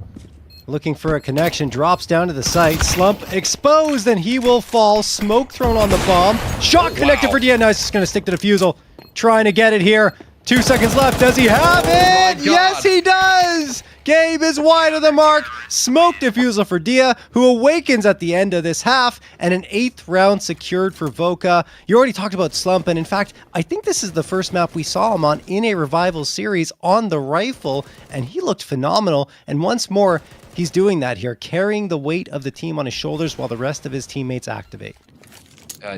looking for a connection, drops down to the site. Slump exposed, and he will fall. Smoke thrown on the bomb. Shot connected for Dia. Now he's just going to stick to the fusel. Trying to get it here. 2 seconds left. Does he have it? Yes, he does! Gabe is wide of the mark. Smoke defusal for Dia, who awakens at the end of this half, and an 8th round secured for Voka. You already talked about Slump, and in fact, I think this is the first map we saw him on in a Revival series on the rifle, and he looked phenomenal. And once more, he's doing that here, carrying the weight of the team on his shoulders while the rest of his teammates activate.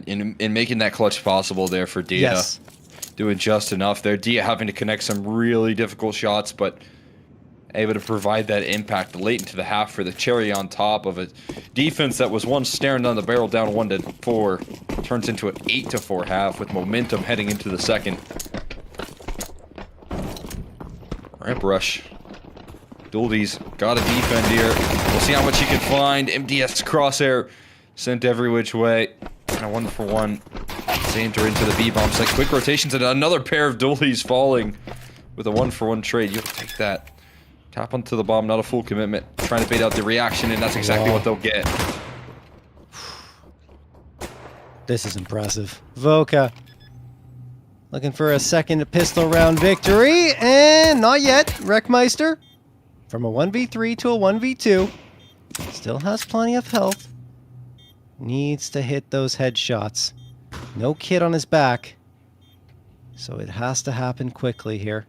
In making that clutch possible there for Dia. Yes. Doing just enough there. Dia having to connect some really difficult shots, but able to provide that impact late into the half for the cherry on top of a defense that was once staring down the barrel down 1-4. Turns into an 8-4 half with momentum heading into the second. Ramp rush. Duldy's got to defend here. We'll see how much he can find. MDS crosshair sent every which way. And a 1-for-1. Enter into the B-bomb site. Quick rotations and another pair of Duldies falling with a 1-for-1 trade. You'll take that. Tap onto the bomb, not a full commitment. Trying to bait out the reaction, and that's exactly what they'll get. This is impressive. Voka looking for a second pistol round victory, and not yet. Wreckmeister from a 1v3 to a 1v2. Still has plenty of health. Needs to hit those headshots. No kid on his back, so it has to happen quickly here.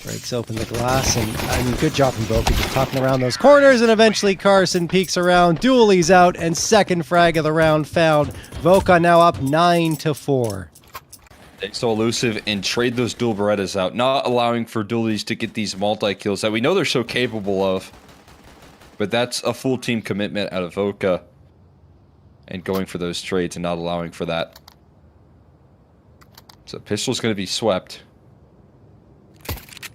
Breaks open the glass, and I mean, good job from Voka, just talking around those corners, and eventually Carson peeks around, dualies out, and second frag of the round found. Voka now up 9-4. They're so elusive and trade those dual Berettas out, not allowing for dualies to get these multi-kills that we know they're so capable of. But that's a full team commitment out of Voka. And going for those trades and not allowing for that. So pistol's going to be swept.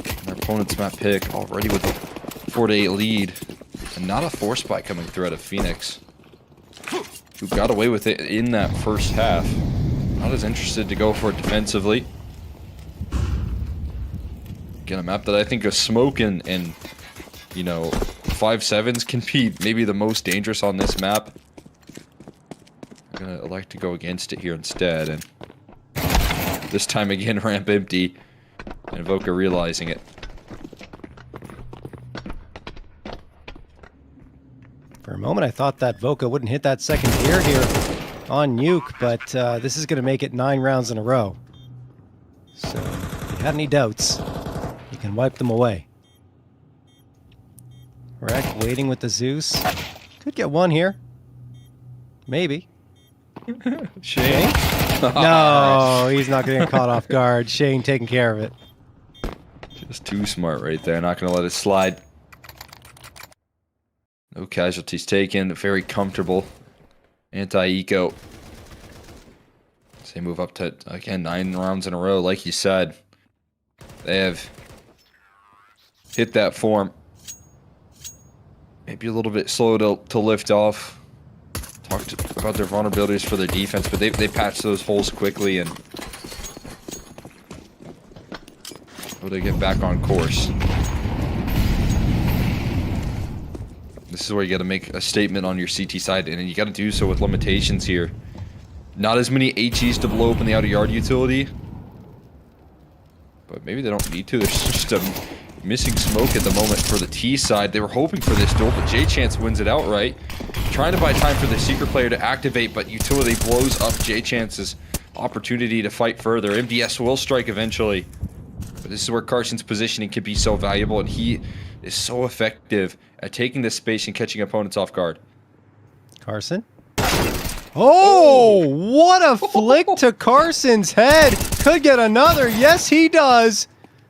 And our opponent's map pick already with a 4-8 lead. And not a force spike coming through out of Phoenix. Who got away with it in that first half. Not as interested to go for it defensively. Again, a map that I think a smoke and you know, 5-7s can be maybe the most dangerous on this map. I'm gonna elect to go against it here instead, and this time again ramp empty, and Voka realizing it. For a moment, I thought that Voka wouldn't hit that second gear here on Nuke, but this is going to make it 9 rounds in a row. So, if you had any doubts, you can wipe them away. Wreck waiting with the Zeus. Could get one here. Maybe. Shane? No, he's not going to get caught off guard. Shane taking care of it. Just too smart right there. Not going to let it slide. No casualties taken. Very comfortable. Anti-eco. So they move up to, again, 9 rounds in a row, like you said. They have hit that form. Maybe a little bit slow to lift off. Talked about their vulnerabilities for their defense, but they patch those holes quickly and able to get back on course. This is where you got to make a statement on your CT side, and you got to do so with limitations here. Not as many HEs to blow open the outer yard utility, but maybe they don't need to. There's just a missing smoke at the moment for the T side. They were hoping for this duel, but J-Chance wins it outright. Trying to buy time for the secret player to activate, but utility blows up J-Chance's opportunity to fight further. MDS will strike eventually, but this is where Carson's positioning can be so valuable, and he is so effective at taking this space and catching opponents off guard. Carson. Oh, what a flick to Carson's head. Could get another. Yes, he does.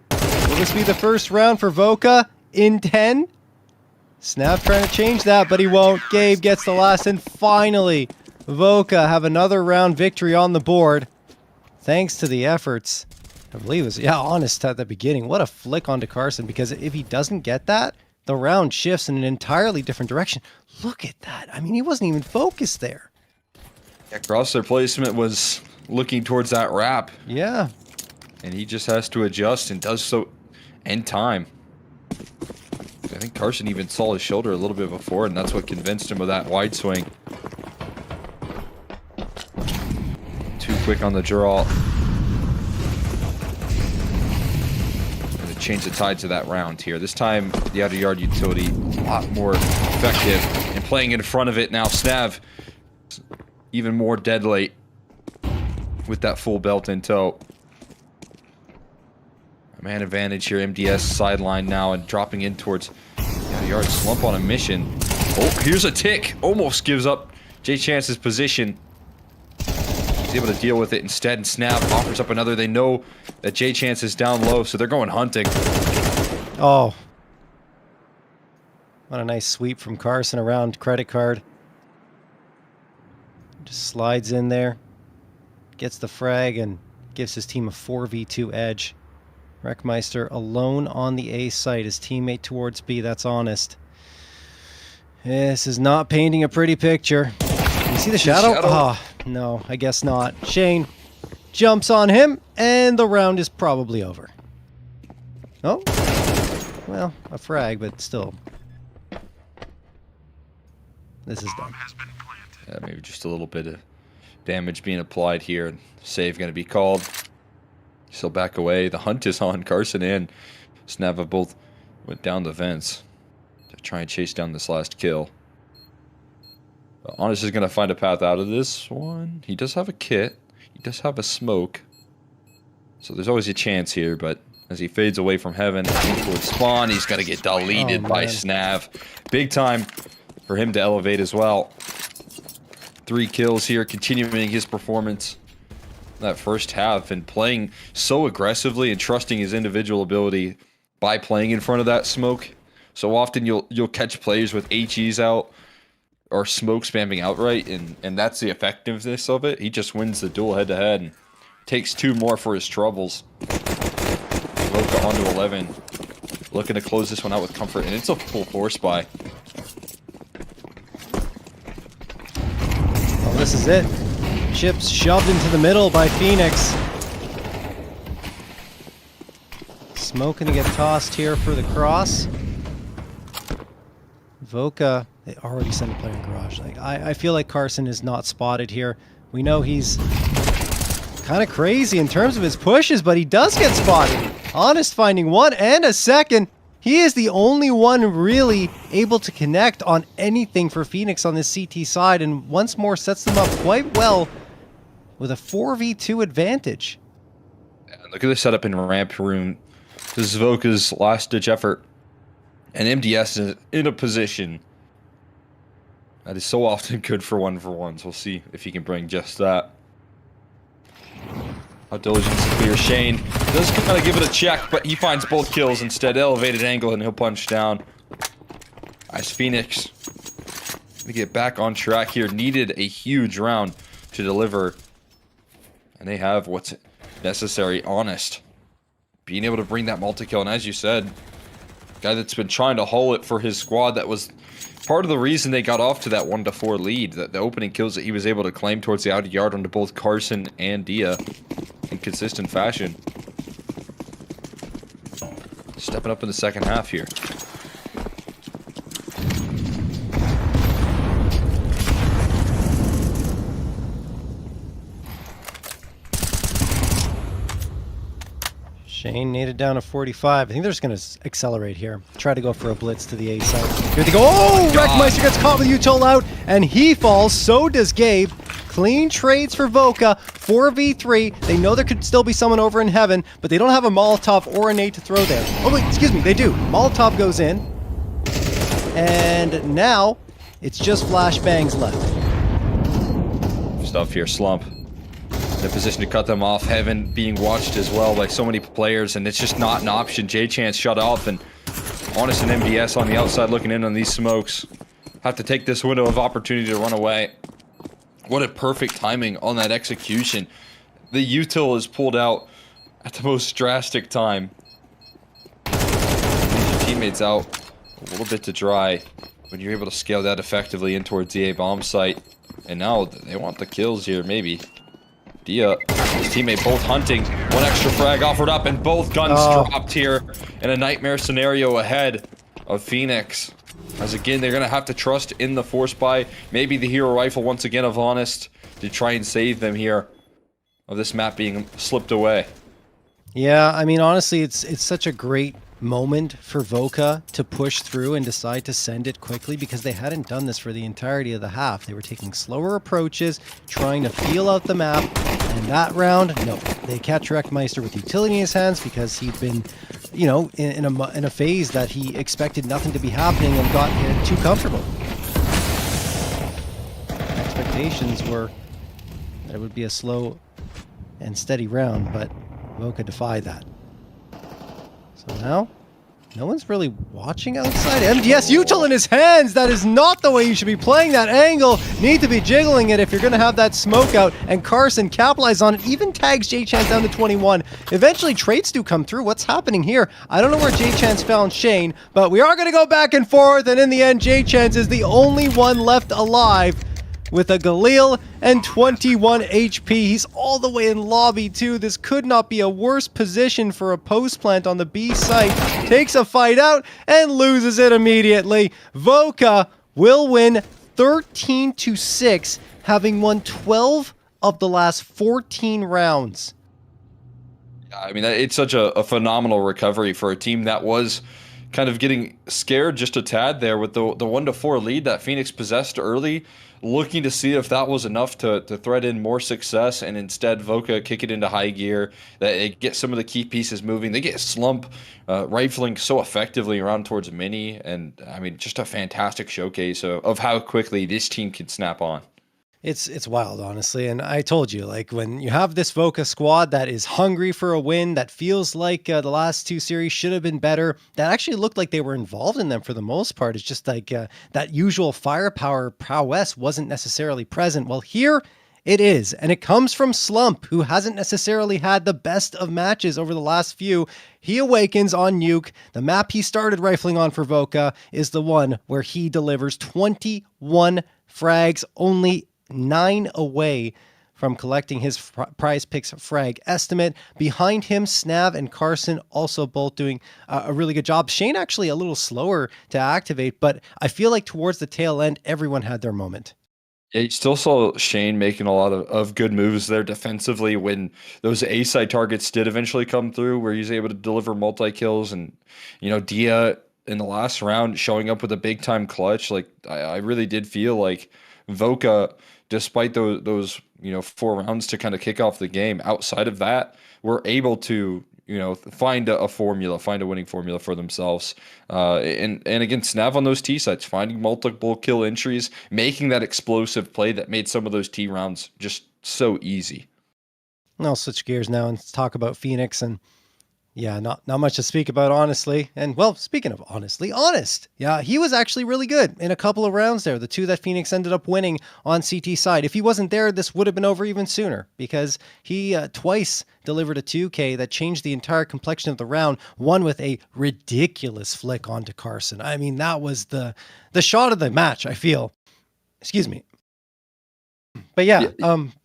Will this be the first round for Voka in 10? Snap trying to change that, but he won't. Gabe gets the last, and finally, Voka have another round victory on the board. Thanks to the efforts, I believe it was, Honest at the beginning. What a flick onto Carson, because if he doesn't get that, the round shifts in an entirely different direction. Look at that. I mean, he wasn't even focused there. Yeah, crosshair placement was looking towards that wrap. Yeah. And he just has to adjust and does so in time. I think Carson even saw his shoulder a little bit before, and that's what convinced him of that wide swing. Too quick on the draw. Going to change the tides of that round here. This time, the outer yard utility a lot more effective. And playing in front of it now, Snav even more deadly with that full belt in tow. Man advantage here, MDS sideline now and dropping in towards the yard. Slump on a mission. Oh, here's a tick. Almost gives up J-Chance's position. He's able to deal with it instead, and Snap offers up another. They know that J-Chance is down low, so they're going hunting. Oh. What a nice sweep from Carson around credit card. Just slides in there. Gets the frag and gives his team a 4v2 edge. Wreckmeister alone on the A site. His teammate towards B. That's honest. This is not painting a pretty picture. You see the shadow? Oh, no, I guess not. Shane jumps on him, and the round is probably over. Oh. Well, a frag, but still. This is done. Yeah, maybe just a little bit of damage being applied here. Save going to be called. Still back away. The hunt is on. Carson and Snava both went down the vents to try and chase down this last kill. But Honest is going to find a path out of this one. He does have a kit. He does have a smoke. So there's always a chance here, but as he fades away from heaven towards spawn, he's got to get deleted by Snav. Big time for him to elevate as well. 3 kills here, continuing his performance. That first half and playing so aggressively and trusting his individual ability by playing in front of that smoke. So often you'll catch players with HEs out or smoke spamming outright, and that's the effectiveness of it. He just wins the duel head to head and takes 2 more for his troubles. Loka onto 11, looking to close this one out with comfort, and it's a full force buy. Well, this is it. Chips shoved into the middle by Phoenix. Smoke gonna get tossed here for the cross. Voka, they already sent a player in garage. Like I feel like Carson is not spotted here. We know he's kind of crazy in terms of his pushes, but he does get spotted. Honest finding 1 and a second. He is the only one really able to connect on anything for Phoenix on this CT side, and once more sets them up quite well with a 4v2 advantage. Look at the setup in ramp room. This is Voka's last-ditch effort. And MDS is in a position that is so often good for one-for-ones. We'll see if he can bring just that. How diligent to clear. Shane does kind of give it a check, but he finds both kills instead. Elevated angle, and he'll punch down. As Phoenix to get back on track here. Needed a huge round to deliver. And they have what's necessary. Honest. Being able to bring that multi-kill, and as you said, guy that's been trying to haul it for his squad, that was part of the reason they got off to that 1-4 lead. That the opening kills that he was able to claim towards the outer yard onto both Carson and Dia in consistent fashion. Stepping up in the second half here. Shane naded down to 45. I think they're just going to accelerate here. Try to go for a blitz to the A side. Here they go. Oh, Wreckmeister gets caught with Util out, and he falls. So does Gabe. Clean trades for Voka. 4v3. They know there could still be someone over in heaven, but they don't have a Molotov or a nade to throw there. Oh, wait, excuse me. They do. Molotov goes in. And now it's just flashbangs left. Stuff here, Slump. In a position to cut them off. Heaven being watched as well by so many players, and it's just not an option. J-Chance shut off, and Honest and MDS on the outside looking in on these smokes. Have to take this window of opportunity to run away. What a perfect timing on that execution. The util is pulled out at the most drastic time. Your teammates out a little bit to dry when you're able to scale that effectively in towards the A bomb site. And now they want the kills here, maybe. Dia, his teammate, both hunting. One extra frag offered up, and both guns dropped here in a nightmare scenario ahead of Phoenix. As again, they're going to have to trust in the force buy. Maybe the hero rifle once again of Honest to try and save them here of this map being slipped away. Yeah, I mean, honestly, it's such a great moment for Voka to push through and decide to send it quickly, because they hadn't done this for the entirety of the half. They were taking slower approaches, trying to feel out the map, and that round, no. They catch Wreckmeister with utility in his hands because he'd been, you know, in a phase that he expected nothing to be happening and got too comfortable. Expectations were that it would be a slow and steady round, but Voka defied that. So now, no one's really watching outside. MDS util in his hands! That is not the way you should be playing that angle. Need to be jiggling it if you're going to have that smoke out. And Carson capitalized on it, even tags J-Chance down to 21. Eventually, trades do come through. What's happening here? I don't know where J-Chance found Shane, but we are going to go back and forth, and in the end, J-Chance is the only one left alive with a Galil and 21 HP. He's all the way in lobby too. This could not be a worse position for a post plant on the B site. Takes a fight out and loses it immediately. Voka will win 13-6, having won 12 of the last 14 rounds. I mean, it's such a phenomenal recovery for a team that was kind of getting scared just a tad there with the 1-4 lead that Phoenix possessed early, looking to see if that was enough to thread in more success, and instead Voka kick it into high gear. They get some of the key pieces moving. They get Slump rifling so effectively around towards Mini, and I mean, just a fantastic showcase of how quickly this team can snap on. It's wild, honestly. And I told you, like, when you have this Voka squad that is hungry for a win, that feels like the last two series should have been better, that actually looked like they were involved in them for the most part. It's just like that usual firepower prowess wasn't necessarily present. Well, here it is. And it comes from Slump, who hasn't necessarily had the best of matches over the last few. He awakens on Nuke. The map he started rifling on for Voka is the one where he delivers 21 frags, only 9 away from collecting his PrizePicks frag estimate. Behind him, Snav and Carson also both doing a really good job. Shane actually a little slower to activate, but I feel like towards the tail end, everyone had their moment. Yeah, you still saw Shane making a lot of good moves there defensively when those A side targets did eventually come through, where he's able to deliver multi kills. And Dia in the last round showing up with a big time clutch. Like I really did feel like Voka, despite those 4 rounds to kind of kick off the game, outside of that, were able to find a formula, find a winning formula for themselves. And against Nav on those T sites, finding multiple kill entries, making that explosive play that made some of those T rounds just so easy. I'll switch gears now and talk about Phoenix. And yeah, not much to speak about, honestly. And well, speaking of honest. Yeah, he was actually really good in a couple of rounds there. The 2 that Phoenix ended up winning on CT side. If he wasn't there, this would have been over even sooner, because he twice delivered a 2K that changed the entire complexion of the round. One with a ridiculous flick onto Carson. I mean, that was the shot of the match, I feel. Excuse me. But yeah.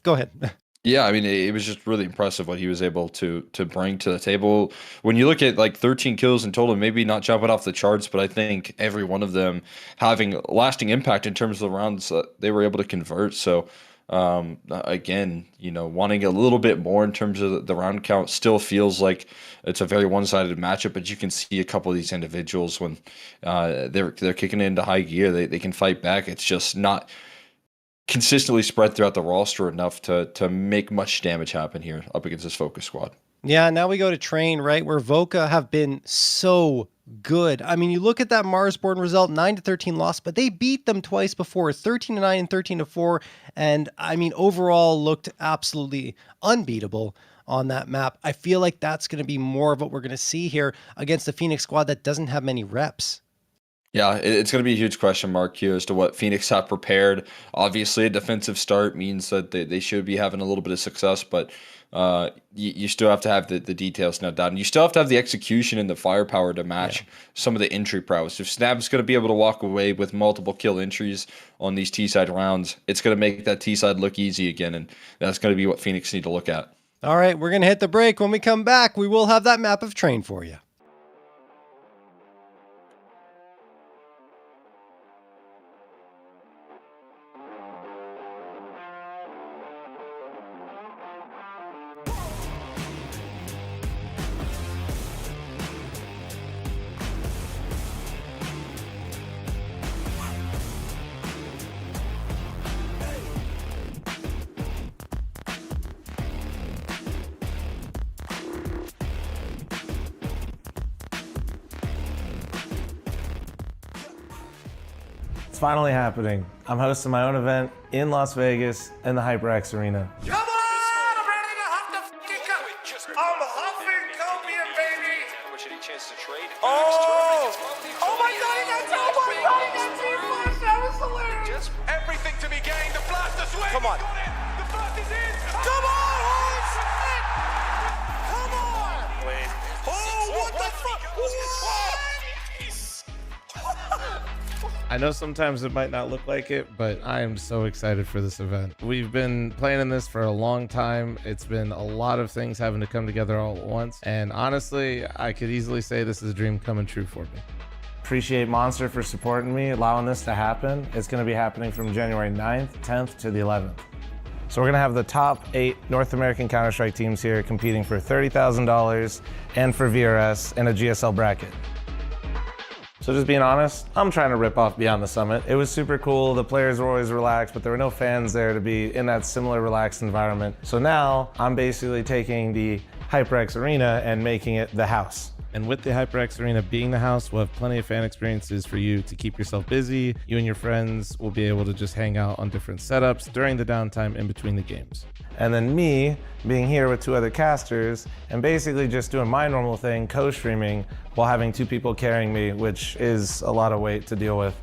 Go ahead. Yeah, I mean, it was just really impressive what he was able to bring to the table. When you look at like 13 kills in total, maybe not jumping off the charts, but I think every one of them having lasting impact in terms of the rounds that they were able to convert. So again, wanting a little bit more in terms of the round count, still feels like it's a very one-sided matchup, but you can see a couple of these individuals when they're kicking into high gear, they can fight back. It's just not consistently spread throughout the roster enough to make much damage happen here up against this focus squad. Yeah, now we go to Train, right, where Voka have been so good. I mean, you look at that Marsborn result, 9-13 loss, but they beat them twice before, 13-9 and 13-4. And I mean, overall looked absolutely unbeatable on that map. I feel like that's going to be more of what we're going to see here against the Phoenix squad that doesn't have many reps. Yeah, it's going to be a huge question mark here as to what Phoenix have prepared. Obviously, a defensive start means that they should be having a little bit of success, but you still have to have the details now down. You still have to have the execution and the firepower to match some of the entry prowess. If Snap's going to be able to walk away with multiple kill entries on these T-side rounds, it's going to make that T-side look easy again, and that's going to be what Phoenix need to look at. All right, we're going to hit the break. When we come back, we will have that map of Train for you. It's finally happening. I'm hosting my own event in Las Vegas in the HyperX Arena. Come on! I'm ready to huff the f***ing cup. I'm huffing copium, baby! Oh! Oh my god, he got two! Oh my god, he got two flash! That was hilarious! Everything to be gained. The blaster swing! Come on! The first is in! Come on, horse! Come on! Wait. Oh, what the fuck? What? I know sometimes it might not look like it, but I am so excited for this event. We've been playing in this for a long time. It's been a lot of things having to come together all at once. And honestly, I could easily say this is a dream coming true for me. Appreciate Monster for supporting me, allowing this to happen. It's going to be happening from January 9th, 10th to the 11th. So we're going to have the top 8 North American Counter-Strike teams here competing for $30,000 and for VRS in a GSL bracket. So just being honest, I'm trying to rip off Beyond the Summit. It was super cool. The players were always relaxed, but there were no fans there to be in that similar relaxed environment. So now I'm basically taking the HyperX Arena and making it the house. And with the HyperX Arena being the house, we'll have plenty of fan experiences for you to keep yourself busy. You and your friends will be able to just hang out on different setups during the downtime in between the games. And then me being here with 2 other casters and basically just doing my normal thing, co-streaming, while having 2 people carrying me, which is a lot of weight to deal with.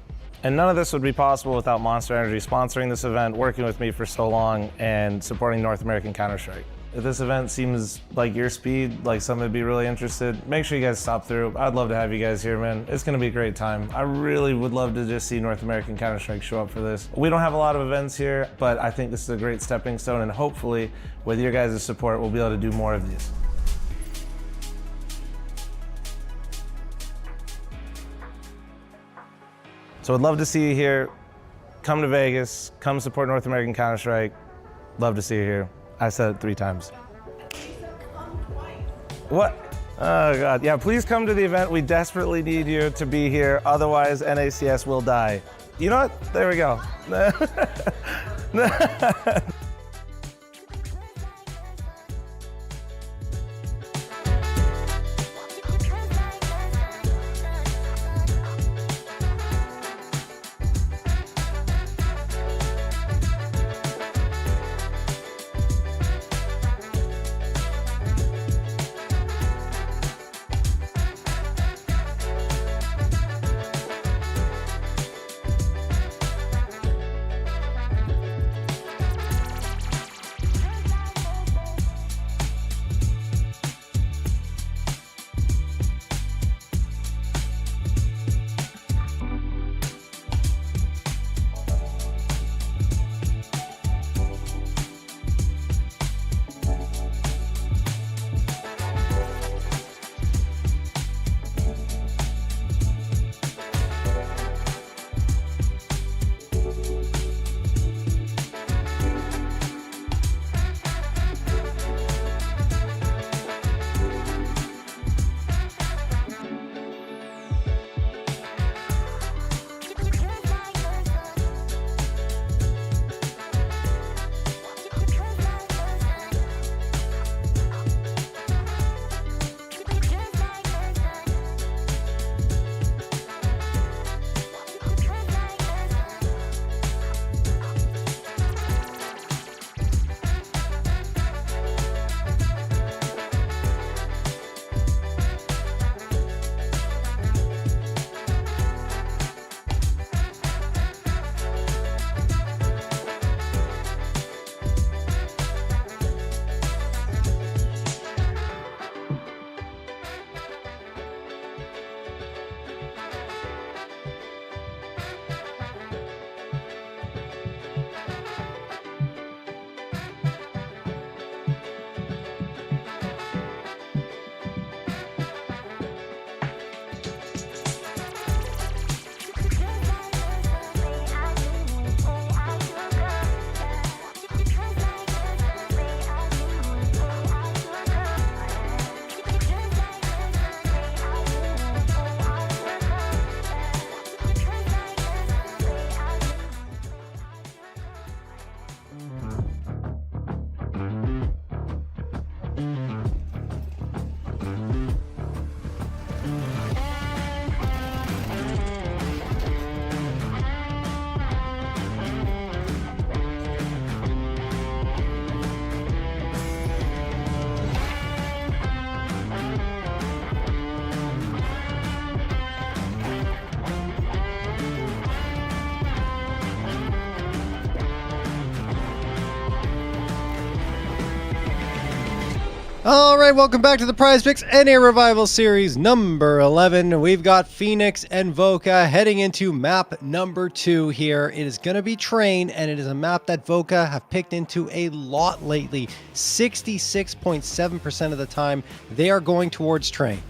And none of this would be possible without Monster Energy sponsoring this event, working with me for so long, and supporting North American Counter-Strike. If this event seems like your speed, like someone would be really interested, make sure you guys stop through. I'd love to have you guys here, man. It's gonna be a great time. I really would love to just see North American Counter-Strike show up for this. We don't have a lot of events here, but I think this is a great stepping stone, and hopefully, with your guys' support, we'll be able to do more of these. So I'd love to see you here. come to Vegas, come support North American Counter-Strike. Love to see you here. I said it 3 times. What? Oh God, yeah, please come to the event. We desperately need you to be here. Otherwise, NACS will die. You know what? There we go. All right, welcome back to the PrizePicks NA Revival Series number 11. We've got Phoenix and Voca heading into map number 2 here. It is going to be Train, and it is a map that Voca have picked into a lot lately. 66.7% of the time, they are going towards Train.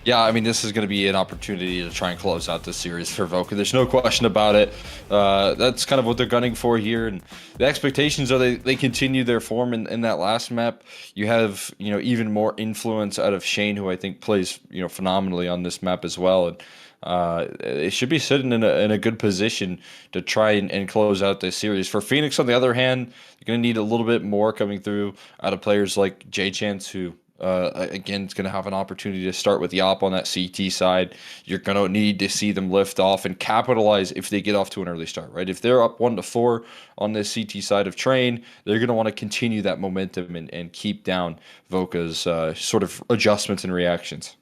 Yeah, I mean, this is going to be an opportunity to try and close out this series for Voca. There's no question about it. That's kind of what they're gunning for here. And the expectations are they continue their form in that last map. You have, even more influence out of Shane, who I think plays, phenomenally on this map as well. And it should be sitting in a good position to try and close out this series. For Phoenix, on the other hand, you're going to need a little bit more coming through out of players like J-Chance, who again, it's going to have an opportunity to start with the op on that CT side. You're going to need to see them lift off and capitalize if they get off to an early start, right? If they're up 1-4 on this CT side of Train, they're going to want to continue that momentum and keep down Voca's sort of adjustments and reactions.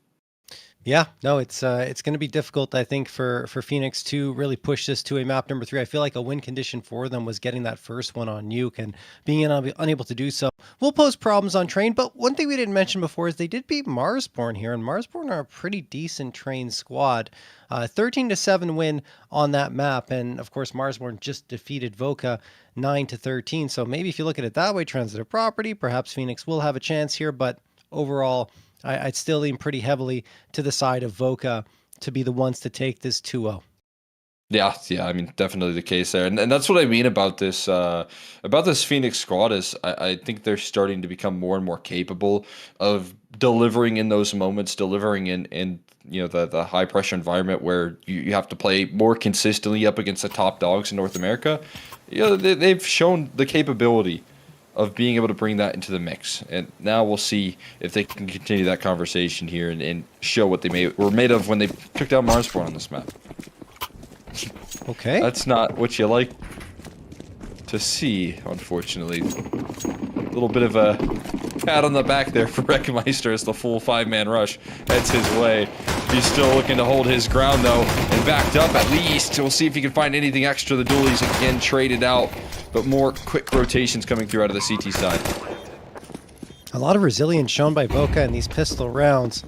Yeah, no, it's going to be difficult, I think, for Phoenix to really push this to a map number 3. I feel like a win condition for them was getting that first one on Nuke, and being unable to do so will pose problems on Train. But one thing we didn't mention before is they did beat Marsborn here, and Marsborn are a pretty decent Train squad. 13-7 win on that map, and of course Marsborn just defeated Voca 9-13. So maybe if you look at it that way, transitive property, perhaps Phoenix will have a chance here, but overall, I'd still lean pretty heavily to the side of Voca to be the ones to take this 2-0. Yeah, I mean, definitely the case there, and that's what I mean about this Phoenix squad is I think they're starting to become more and more capable of delivering in those moments, delivering in the high pressure environment where you have to play more consistently up against the top dogs in North America. They've shown the capability of being able to bring that into the mix, and now we'll see if they can continue that conversation here and show what they were made of when they took down Marsborn on this map. Okay. That's not what you like to see, unfortunately. A little bit of a pat on the back there for Wreckmeister as the full 5-man rush heads his way. He's still looking to hold his ground, though, and backed up at least. We'll see if he can find anything extra. The dualies again traded out, but more quick rotations coming through out of the CT side. A lot of resilience shown by Voka in these pistol rounds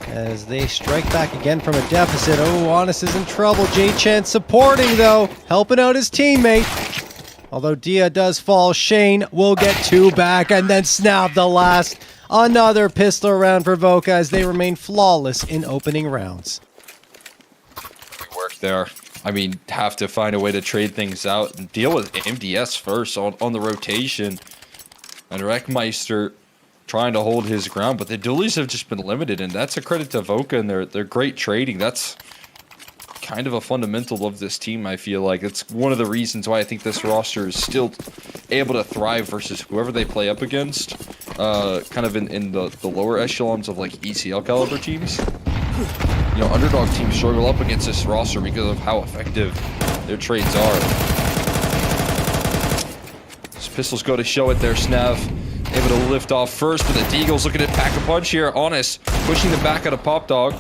as they strike back again from a deficit. Oh, Honest is in trouble. J-Chan supporting, though, helping out his teammate. Although Dia does fall, Shane will get 2 back and then snap the last. Another pistol round for Voka as they remain flawless in opening rounds. Good work there. I mean, have to find a way to trade things out and deal with MDS first on the rotation. And Wreckmeister trying to hold his ground, but the dualies have just been limited, and that's a credit to Voka and their great trading. That's kind of a fundamental of this team, I feel like. It's one of the reasons why I think this roster is still able to thrive versus whoever they play up against, kind of in the lower echelons of like ECL caliber teams. Underdog teams struggle up against this roster because of how effective their trades are. These pistols go to show it there, Snav. Able to lift off first, but the Deagle's looking to pack a punch here. Honest pushing the back out of Pop Dog.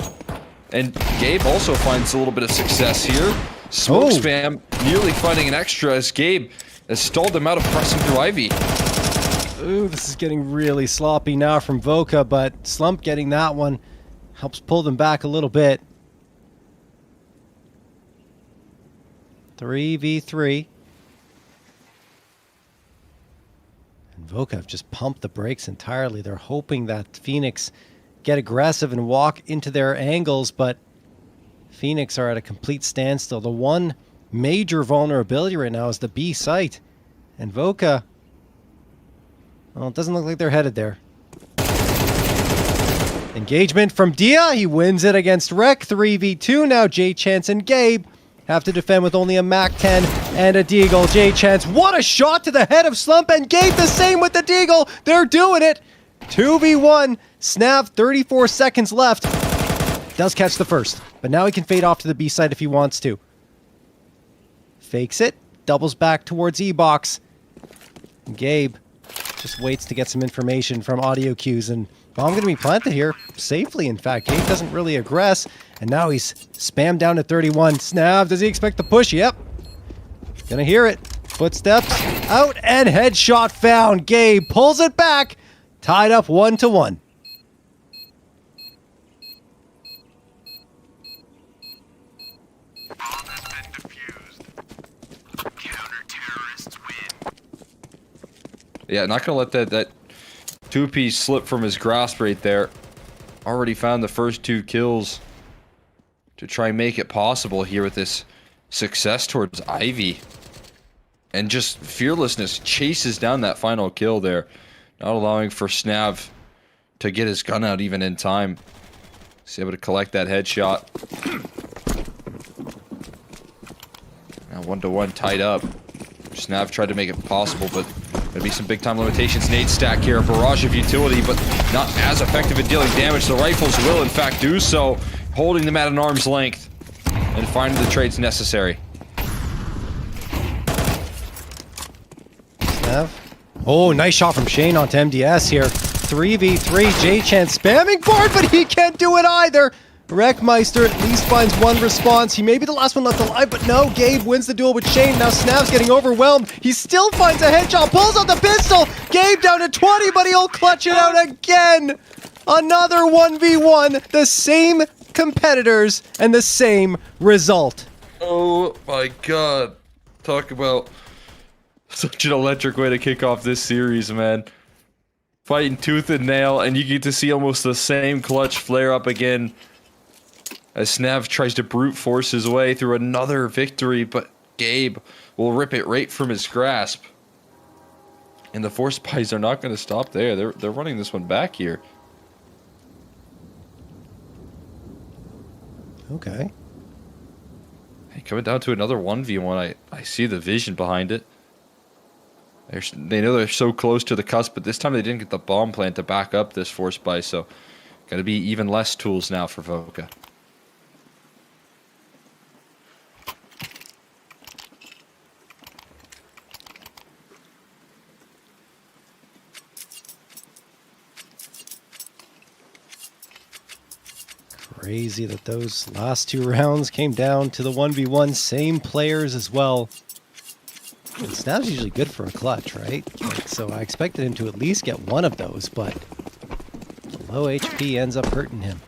And Gabe also finds a little bit of success here. Smoke spam nearly finding an extra as Gabe has stalled them out of pressing through Ivy. Ooh, this is getting really sloppy now from Voka, but Slump getting that one helps pull them back a little bit. 3v3. And Voka have just pumped the brakes entirely. They're hoping that Phoenix get aggressive and walk into their angles, but Phoenix are at a complete standstill. The one major vulnerability right now is the B site. And Voka, well, it doesn't look like they're headed there. Engagement from Dia. He wins it against Rek. 3v2. Now J-Chance and Gabe have to defend with only a MAC-10 and a Deagle. J-Chance, what a shot to the head of Slump, and Gabe the same with the Deagle. They're doing it. 2v1. Snav, 34 seconds left. Does catch the first, but now he can fade off to the B side if he wants to. Fakes it. Doubles back towards E-Box. Gabe just waits to get some information from audio cues, and bomb going to be planted here safely. In fact, Gabe doesn't really aggress, and now he's spammed down to 31. Snav, does he expect the push? Yep. Gonna hear it. Footsteps out and headshot found. Gabe pulls it back. Tied up 1-1. Yeah, not gonna let that two-piece slip from his grasp right there. Already found the first 2 kills to try and make it possible here with this success towards Ivy. And just fearlessness chases down that final kill there. Not allowing for Snav to get his gun out even in time. He's able to collect that headshot. Now 1-1 tied up. Snav tried to make it possible, but there'll be some big time limitations. Nade stack here, a barrage of utility, but not as effective at dealing damage. The rifles will in fact do so, holding them at an arm's length and finding the trades necessary. Snav. Oh, nice shot from Shane onto MDS here. 3v3, J-Chance spamming for it, but he can't do it either. Wreckmeister at least finds one response. He may be the last one left alive, but no, Gabe wins the duel with Shane. Now Snav's getting overwhelmed. He still finds a headshot, pulls out the pistol. Gabe down to 20, but he'll clutch it out again. Another 1v1, the same competitors and the same result. Oh my god. Talk about such an electric way to kick off this series, man. Fighting tooth and nail, and you get to see almost the same clutch flare up again. as Snav tries to brute force his way through another victory, but Gabe will rip it right from his grasp. And the Force Pies are not going to stop there. They're running this one back here. Okay. Hey, coming down to another 1v1. I see the vision behind it. They know they're so close to the cusp, but this time they didn't get the bomb plant to back up this Force Pie, so got to be even less tools now for Voka. Crazy that those last 2 rounds came down to the 1v1, same players as well. And Snav's usually good for a clutch, right? Like, so I expected him to at least get one of those, but the low HP ends up hurting him.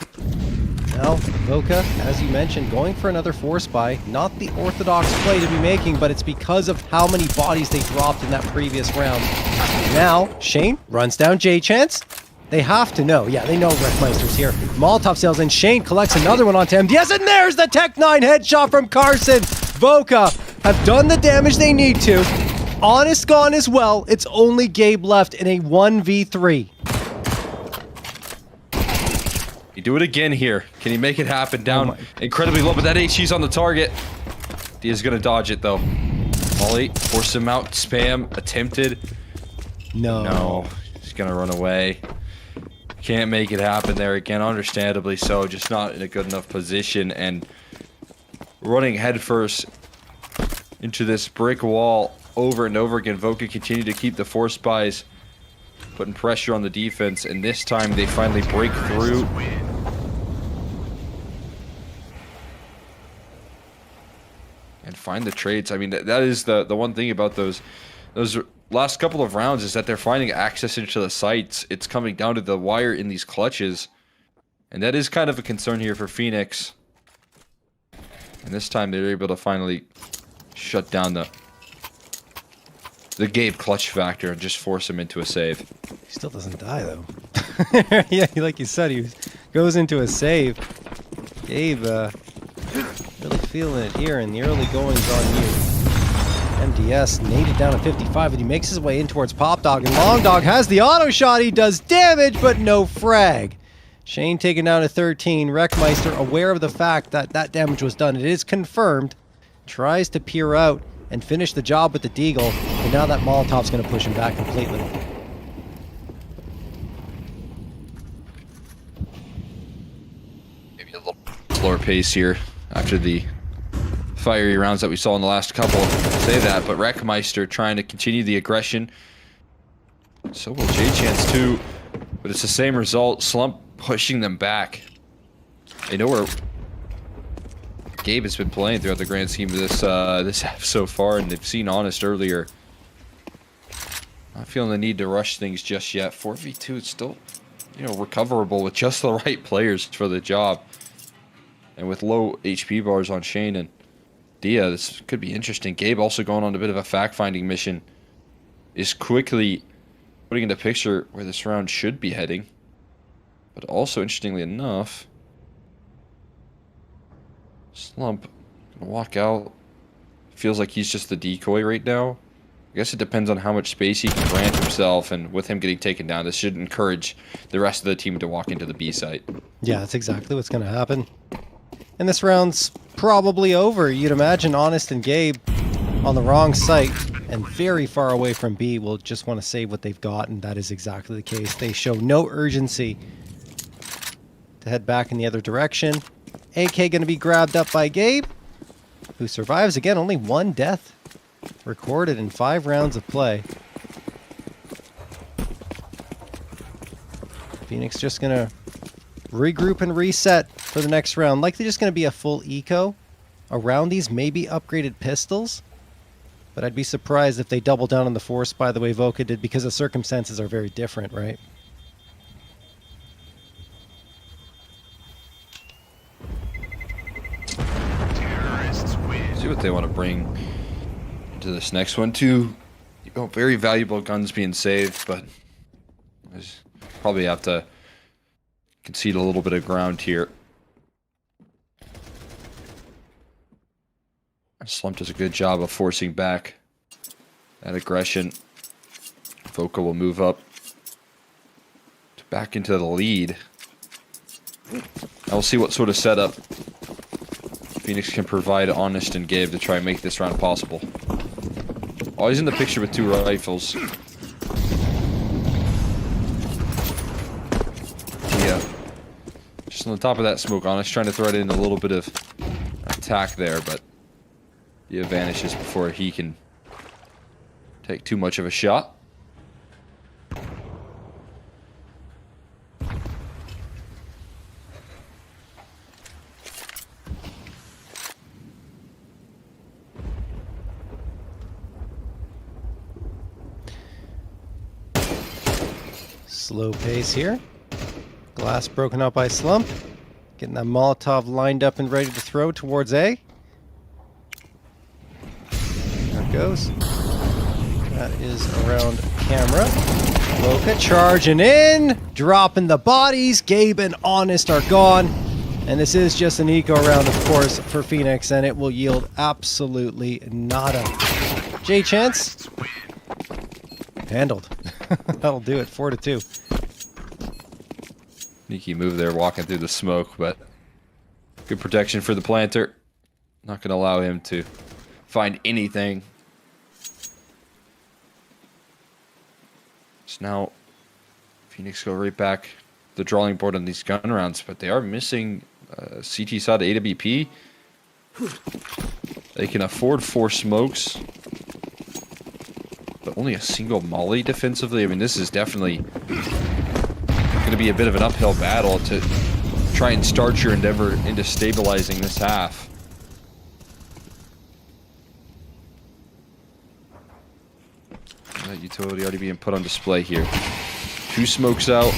Now, Voka, as you mentioned, going for another Force Buy. Not the orthodox play to be making, but it's because of how many bodies they dropped in that previous round. Now, Shane runs down J-Chance. They have to know. Yeah, they know Wreckmeister's here. Molotov sails in. Shane collects another one onto him. Yes, and there's the Tech 9 headshot from Carson. Voka have done the damage they need to. Honest gone as well. It's only Gabe left in a 1v3. You do it again here. Can he make it happen? Down incredibly low, but that HG's on the target. Dia's going to dodge it, though. Molly, force him out. Spam. Attempted. No. He's going to run away. Can't make it happen there again, understandably so, just not in a good enough position, and running headfirst into this brick wall over and over again. Voka continue to keep the Force Spies putting pressure on the defense, and this time they finally break through. And find the trades. I mean, that is the one thing about those last couple of rounds is that they're finding access into the sites. It's coming down to the wire in these clutches. And that is kind of a concern here for Phoenix. And this time they're able to finally shut down the Gabe clutch factor and just force him into a save. He still doesn't die, though. Yeah, like you said, he goes into a save. Gabe, really feeling it here in the early goings on you. MDS naded down at 55, and he makes his way in towards Pop Dog, and Long Dog has the auto shot. He does damage, but no frag. Shane taken down to 13. Wreckmeister, aware of the fact that that damage was done, it is confirmed, tries to peer out and finish the job with the Deagle, and now that Molotov's going to push him back completely. Maybe a little slower pace here after the fiery rounds that we saw in the last couple. Say that, but Wreckmeister trying to continue the aggression. So will J-Chance too, but it's the same result. Slump pushing them back. They know where Gabe has been playing throughout the grand scheme of this half so far, and they've seen Honest earlier. Not feeling the need to rush things just yet. 4v2, it's still, recoverable with just the right players for the job. And with low HP bars on Shane and Dia, this could be interesting. Gabe also going on a bit of a fact-finding mission. Is quickly putting into picture where this round should be heading. But also, interestingly enough, Slump gonna walk out. Feels like he's just the decoy right now. I guess it depends on how much space he can grant himself, and with him getting taken down, this should encourage the rest of the team to walk into the B site. Yeah, that's exactly what's going to happen. And this round's probably over. You'd imagine Honest and Gabe on the wrong site and very far away from B will just want to save what they've got, and that is exactly the case. They show no urgency to head back in the other direction. AK going to be grabbed up by Gabe, who survives. Again, only one death recorded in 5 rounds of play. Phoenix just going to regroup and reset for the next round. Likely just going to be a full eco around these maybe upgraded pistols. But I'd be surprised if they double down on the Force by the way Voka did, because the circumstances are very different, right? See what they want to bring into this next one. 2 very valuable guns being saved, but probably have to concede a little bit of ground here. Slump does a good job of forcing back that aggression. Voka will move up back into the lead. Now we'll see what sort of setup Phoenix can provide Honest and Gabe to try and make this round possible. Oh, he's in the picture with 2 rifles. Yeah. Just on the top of that smoke, Honest trying to thread in a little bit of attack there, but Dia vanishes before he can take too much of a shot. Slow pace here. Glass broken up by Slump. Getting that Molotov lined up and ready to throw towards A. There it goes. That is around camera. Voka charging in. Dropping the bodies. Gabe and Honest are gone. And this is just an eco round, of course, for Phoenix, and it will yield absolutely nada. J-Chance. Handled. That'll do it. 4-2. Sneaky move there, walking through the smoke, but good protection for the planter. Not going to allow him to find anything. So now Phoenix go right back to the drawing board on these gun rounds, but they are missing CT side AWP. They can afford 4 smokes, but only a single molly defensively. I mean, this is definitely going to be a bit of an uphill battle to try and start your endeavor into stabilizing this half. That utility already being put on display here. 2 smokes out,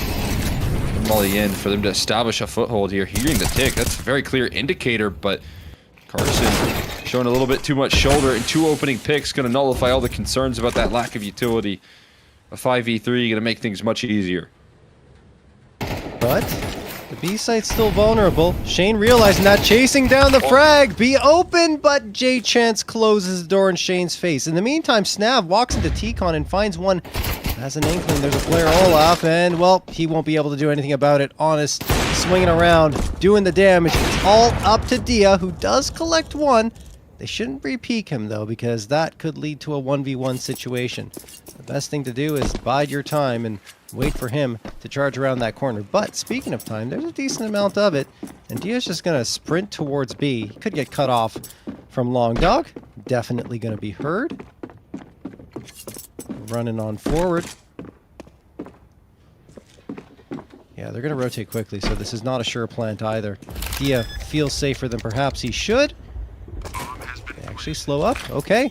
molly in for them to establish a foothold here. Hearing the tick, that's a very clear indicator, but Carson showing a little bit too much shoulder, and 2 opening picks going to nullify all the concerns about that lack of utility. A 5v3 going to make things much easier. But the B site's still vulnerable. Shane realizing that, chasing down the frag. B open, but J-Chance closes the door in Shane's face. In the meantime, Snav walks into T-Con and finds one. Has an inkling there's a player Olaf, and well, he won't be able to do anything about it. Honest swinging around, doing the damage. It's all up to Dia, who does collect 1. They shouldn't re-peek him though, because that could lead to a 1v1 situation. The best thing to do is bide your time and wait for him to charge around that corner. But speaking of time, there's a decent amount of it, and Dia's just going to sprint towards B. He could get cut off from Long Dog. Definitely going to be heard. Running on forward. Yeah, they're going to rotate quickly, so this is not a sure plant either. Dia feels safer than perhaps he should. They actually slow up. Okay.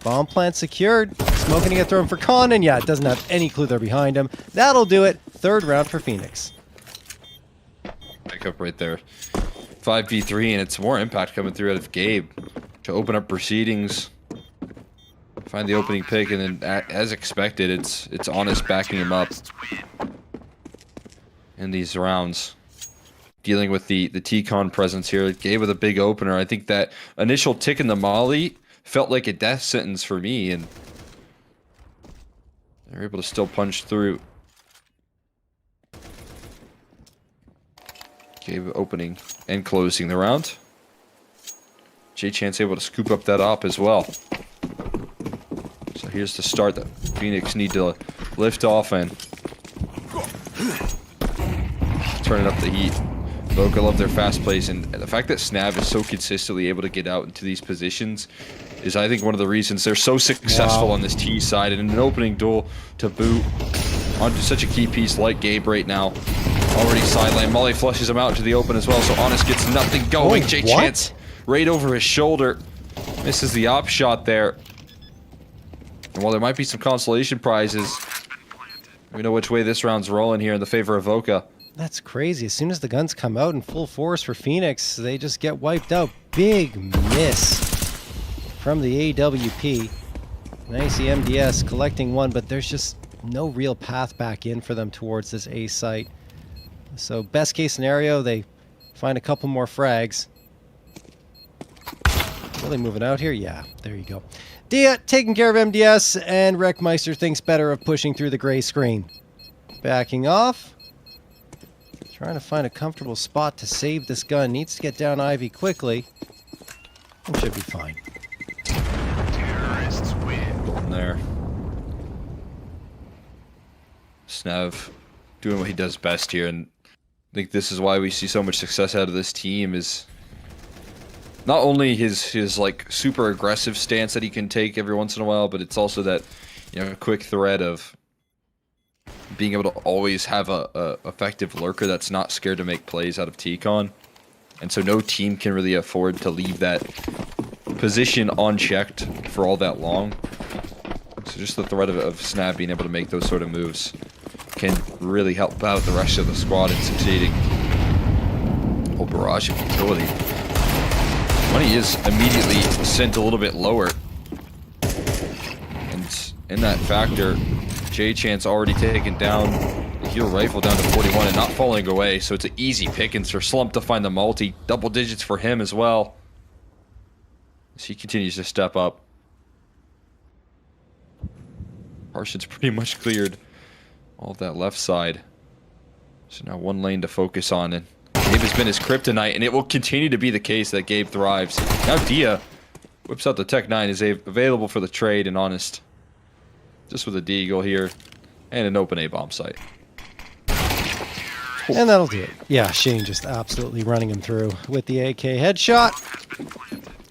Bomb plant secured. Smoke going to get thrown for Con, and yeah, it doesn't have any clue they're behind him. That'll do it. 3rd round for Phoenix. Back up right there. 5v3, and it's more impact coming through out of Gabe to open up proceedings. Find the opening pick, and then as expected, it's Honest backing him up in these rounds. Dealing with the T-Con presence here. Gabe with a big opener. I think that initial tick in the molly felt like a death sentence for me, and they're able to still punch through. Gabe opening and closing the round. J-Chance able to scoop up that op as well. So here's the start that Phoenix need to lift off and turning up the heat. Voka love their fast plays, and the fact that Snav is so consistently able to get out into these positions is, I think, one of the reasons they're so successful on this T side, and in an opening duel to boot onto such a key piece like Gabe right now. Already sideline. Molly flushes him out to the open as well, so Honest gets nothing going. J-Chance right over his shoulder. Misses the op shot there. And while there might be some consolation prizes, we know which way this round's rolling here in the favor of Voka. That's crazy. As soon as the guns come out in full force for Phoenix, they just get wiped out. Big miss from the AWP. Nice MDS collecting 1, but there's just no real path back in for them towards this A site. So best case scenario, they find a couple more frags. Really moving out here? Yeah, there you go. Dia taking care of MDS, and Wreckmeister thinks better of pushing through the gray screen. Backing off. Trying to find a comfortable spot to save this gun. Needs to get down Ivy quickly. And should be fine. Terrorists win. Golden there. Snav doing what he does best here, and I think this is why we see so much success out of this team is not only his like super aggressive stance that he can take every once in a while, but it's also that, you know, quick threat of being able to always have a effective lurker that's not scared to make plays out of T-Con. And so no team can really afford to leave that position unchecked for all that long. So just the threat of Snav being able to make those sort of moves can really help out the rest of the squad in succeeding. Oh, barrage of utility. Money is immediately sent a little bit lower. And in that factor, J-Chance already taken down the heal rifle down to 41 and not falling away, so it's an easy pickings for Slump to find the multi. Double digits for him as well, as he continues to step up. Parson's pretty much cleared all of that left side. So now one lane to focus on, and Gabe has been his kryptonite, and it will continue to be the case that Gabe thrives. Now Dia whips out the Tech 9, is available for the trade, and Honest just with a deagle here and an open A bomb site. And that'll do it. Yeah, Shane just absolutely running him through with the AK headshot.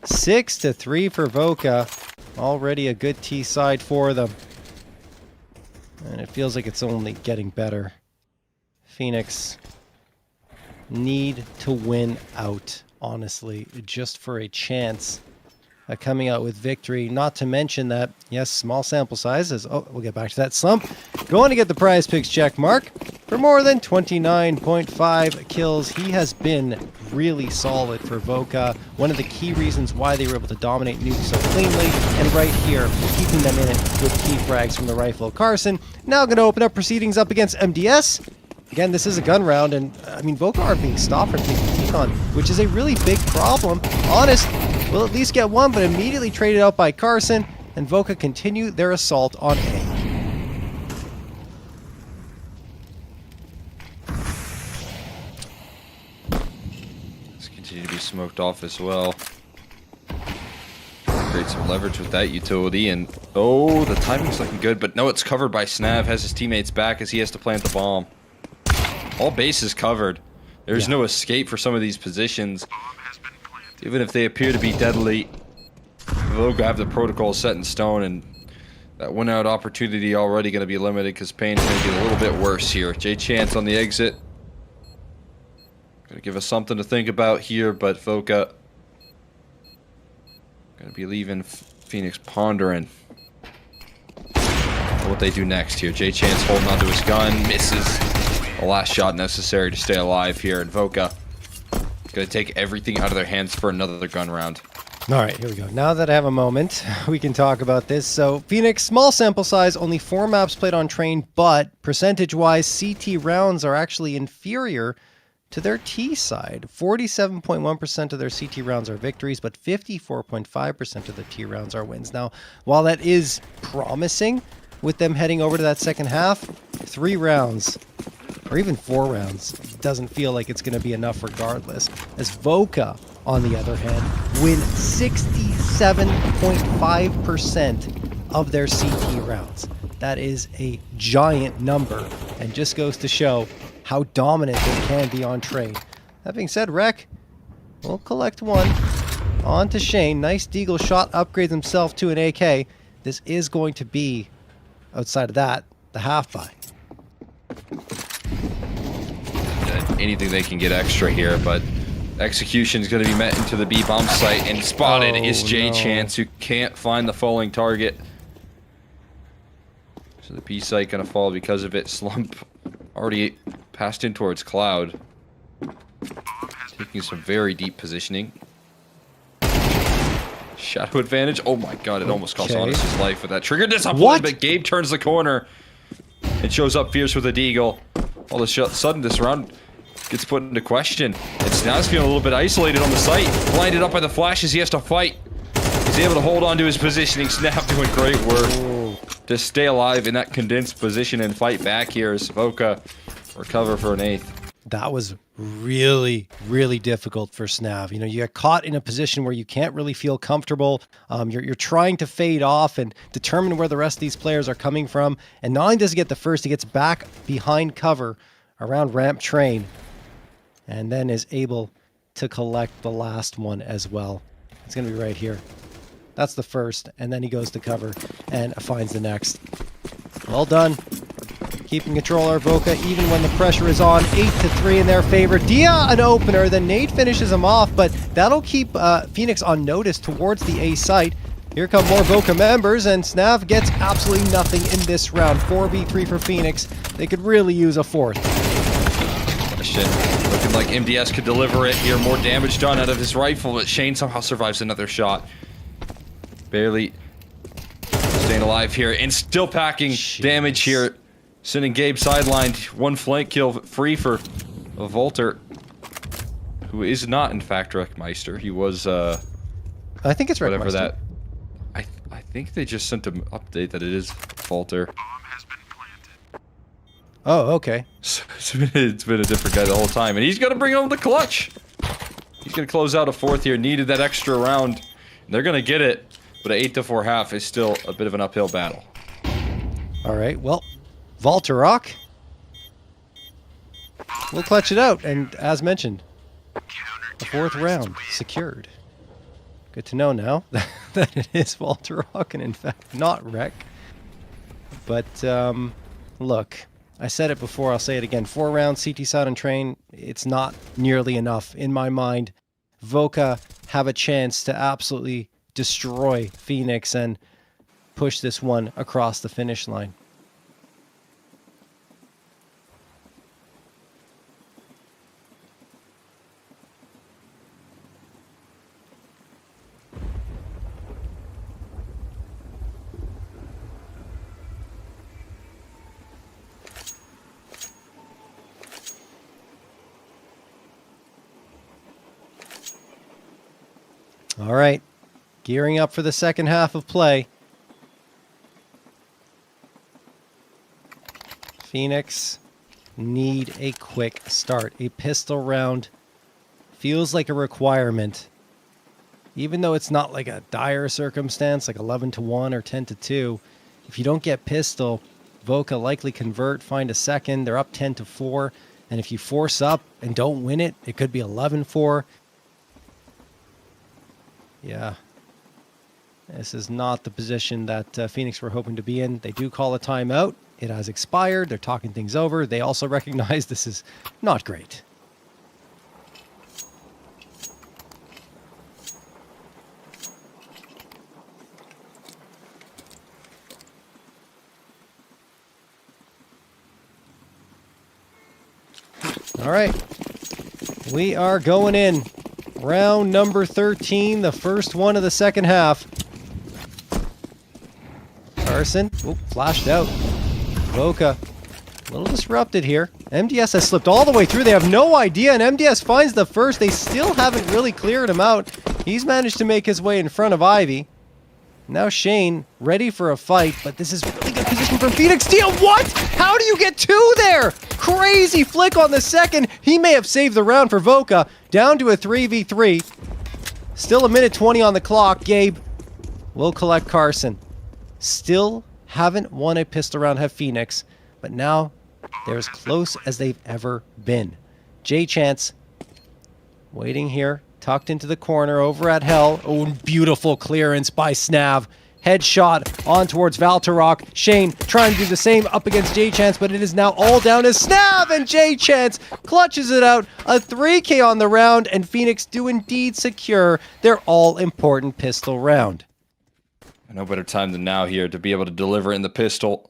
6-3 for Voka. Already a good T side for them. And it feels like it's only getting better. Phoenix need to win out, honestly, just for a chance at coming out with victory. Not to mention that, yes, small sample sizes. Oh, we'll get back to that. Slump going to get the PrizePicks check mark for more than 29.5 kills. He has been really solid for Voka. One of the key reasons why they were able to dominate Nuke so cleanly. And right here, keeping them in it with key frags from the rifle. Carson now going to open up proceedings up against MDS. Again, this is a gun round, and I mean, Voka are being stopped from taking T-Con, which is a really big problem. Honest will at least get one, but immediately traded out by Carson, and Voka continue their assault on A. Let's continue to be smoked off as well. Create some leverage with that utility, and oh, the timing's looking good, but no, it's covered by Snav, has his teammates back as he has to plant the bomb. All bases covered. There's no escape for some of these positions. Even if they appear to be deadly, they'll have the protocol set in stone, and that win-out opportunity already going to be limited because pain is going to get a little bit worse here. J-Chance on the exit. Going to give us something to think about here, but Voka going to be leaving Phoenix pondering what they do next here. J-Chance holding onto his gun, misses. The last shot necessary to stay alive here, and Voka gonna take everything out of their hands for another gun round. All right, here we go. Now that I have a moment, we can talk about this. So Phoenix, small sample size, only 4 maps played on train, but percentage-wise, CT rounds are actually inferior to their T side. 47.1% of their CT rounds are victories, but 54.5% of the T rounds are wins. Now, while that is promising, with them heading over to that second half, 3 rounds or even 4 rounds doesn't feel like it's going to be enough regardless. As Voka, on the other hand, win 67.5% of their CT rounds. That is a giant number, and just goes to show how dominant they can be on trade. That being said, Rek will collect one. On to Shane. Nice deagle shot, upgrades himself to an AK. This is going to be, outside of that, the half buy. Anything they can get extra here, but execution is going to be met into the B bomb site, and spotted is J-Chance, who can't find the falling target. So the B site going to fall because of it. Slump already passed in towards Cloud, taking some very deep positioning. Shadow advantage. Oh my god, it almost cost Honest his life with that trigger disappointment, but Gabe turns the corner and shows up fierce with a deagle. All of a sudden, this round gets put into question. And Snav's feeling a little bit isolated on the site. Blinded up by the flashes, he has to fight He's able to hold on to his positioning. Snap doing great work to stay alive in that condensed position and fight back here as Voka recover for an 8th. That was really, really difficult for Snav. You know, you get caught in a position where you can't really feel comfortable. You're trying to fade off and determine where the rest of these players are coming from. And not only does he get the first, he gets back behind cover around ramp train and then is able to collect the last one as well. It's going to be right here. That's the first, and then he goes to cover and finds the next. Well done. Keeping control of Voka even when the pressure is on. 8-3 in their favor. Dia an opener, then Nate finishes him off, but that'll keep Phoenix on notice towards the A site. Here come more Voka members, and Snav gets absolutely nothing in this round. 4v3 for Phoenix. They could really use a 4th. Looking like MDS could deliver it here. More damage done out of his rifle, but Shane somehow survives another shot. Barely staying alive here and still packing damage here. Sending Gabe sidelined. One flank kill free for Volter, who is not in fact Wreckmeister. He was I think it's whatever Wreckmeister. that. I think they just sent an update that it is Volter. Oh, okay. So it's been a different guy the whole time, and he's gonna bring home the clutch. He's gonna close out a 4th here. Needed that extra round. And they're gonna get it, but an 8-4 half is still a bit of an uphill battle. All right, well, Volterok will clutch it out, and as mentioned, the 4th round secured. Good to know now that it is Volterok and in fact not Wreck. But look, I said it before, I'll say it again. 4 rounds CT side and train, it's not nearly enough in my mind. Voka have a chance to absolutely destroy Phoenix and push this one across the finish line. All right, gearing up for the second half of play. Phoenix need a quick start. A pistol round feels like a requirement. Even though it's not like a dire circumstance, like 11-1 or 10-2. If you don't get pistol, Voka likely convert, find a second. They're up 10-4. And if you force up and don't win it, it could be 11-4. Yeah, this is not the position that Phoenix were hoping to be in. They do call a timeout. It has expired. They're talking things over. They also recognize this is not great. All right, we are going in. Round number 13, the first one of the second half. Carson, flashed out. Voka, a little disrupted here. MDS has slipped all the way through. They have no idea, and MDS finds the first. They still haven't really cleared him out. He's managed to make his way in front of Ivy. Now Shane, ready for a fight, but this is really good position from Phoenix. Deal, what? How do you get 2 there? Crazy flick on the second. He may have saved the round for Voka. Down to a 3v3. Still a minute 20 on the clock. Gabe will collect Carson. Still haven't won a pistol round, have Phoenix, but now they're as close as they've ever been. J-Chance waiting here, tucked into the corner over at Hell. Oh, beautiful clearance by Snav. Headshot on towards Valtorok. Shane trying to do the same up against J-Chance, but it is now all down to Snav, and J-Chance clutches it out. A 3K on the round, and Phoenix do indeed secure their all-important pistol round. No better time than now here to be able to deliver in the pistol.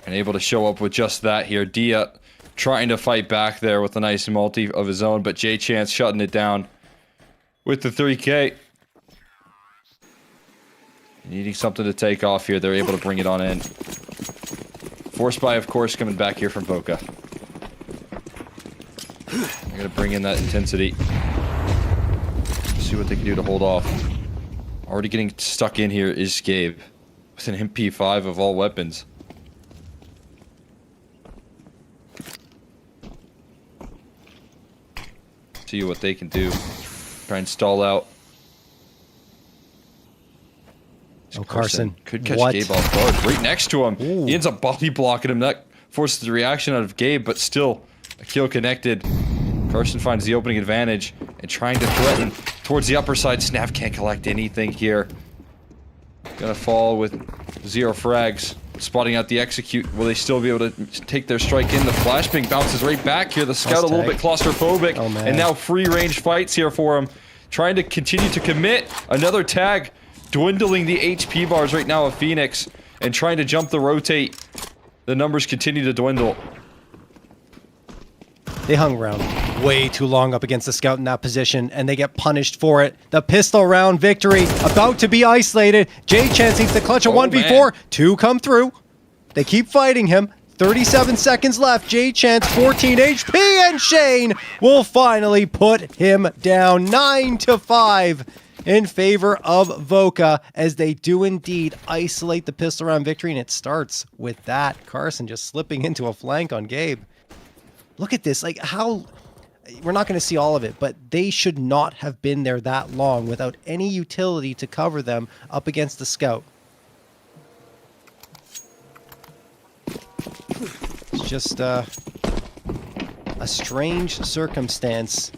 And able to show up with just that here. Dia trying to fight back there with a nice multi of his own, but J-Chance shutting it down with the 3K. Needing something to take off here, they're able to bring it on in. Force buy, of course, coming back here from Voka. They're going to bring in that intensity. See what they can do to hold off. Already getting stuck in here is Gabe with an MP5 of all weapons. See what they can do. Try and stall out. Oh, Carson. Could catch What? Gabe off guard. Right next to him. Ooh. He ends up body blocking him. That forces the reaction out of Gabe, but still a kill connected. Carson finds the opening advantage and trying to threaten towards the upper side. Snav can't collect anything here. Gonna fall with 0 frags. Spotting out the execute. Will they still be able to take their strike in? The flashbang bounces right back here. The scout a little bit claustrophobic. Oh, man. And now free range fights here for him. Trying to continue to commit. Another tag. Dwindling the HP bars right now of Phoenix. And trying to jump the rotate. The numbers continue to dwindle. They hung around way too long up against the scout in that position, and they get punished for it. The pistol round victory about to be isolated. J-Chance needs to clutch a 1v4. Man. 2 come through. They keep fighting him. 37 seconds left. J-Chance 14 HP, and Shane will finally put him down 9-5 in favor of Voka, as they do indeed isolate the pistol round victory, and it starts with that. Carson just slipping into a flank on Gabe. Look at this, like how, we're not going to see all of it, but they should not have been there that long without any utility to cover them up against the scout. It's just a strange circumstance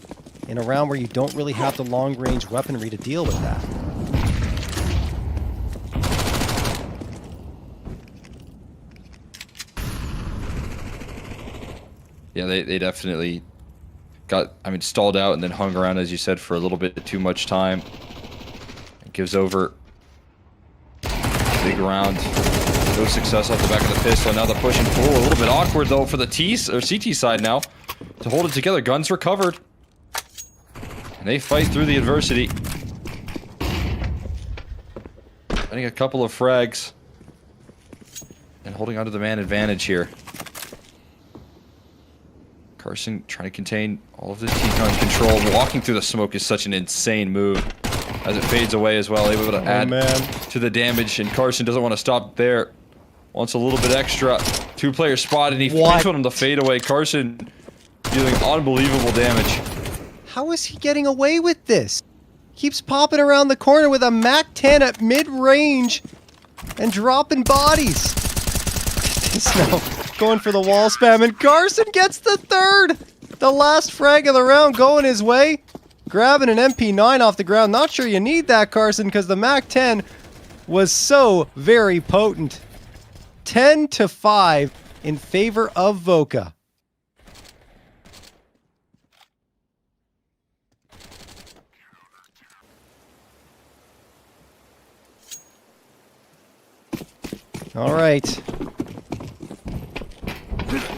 in a round where you don't really have the long-range weaponry to deal with that. Yeah, they definitely got, stalled out and then hung around, as you said, for a little bit too much time. It gives over. Big round. No success off the back of the pistol. Now the push and pull. A little bit awkward, though, for the CT side now to hold it together. Guns recovered. And they fight through the adversity. Getting a couple of frags. And holding onto the man advantage here. Carson trying to contain all of this T-Con control. Walking through the smoke is such an insane move. As it fades away as well, able to add to the damage. And Carson doesn't want to stop there. Wants a little bit extra. 2-player spot, and he thinks on him the fade away. Carson dealing unbelievable damage. How is he getting away with this? Keeps popping around the corner with a MAC-10 at mid-range and dropping bodies. This now going for the wall spam, and Carson gets the third. The last frag of the round going his way. Grabbing an MP9 off the ground. Not sure you need that, Carson, because the MAC-10 was so very potent. 10-5 in favor of Voka. All right.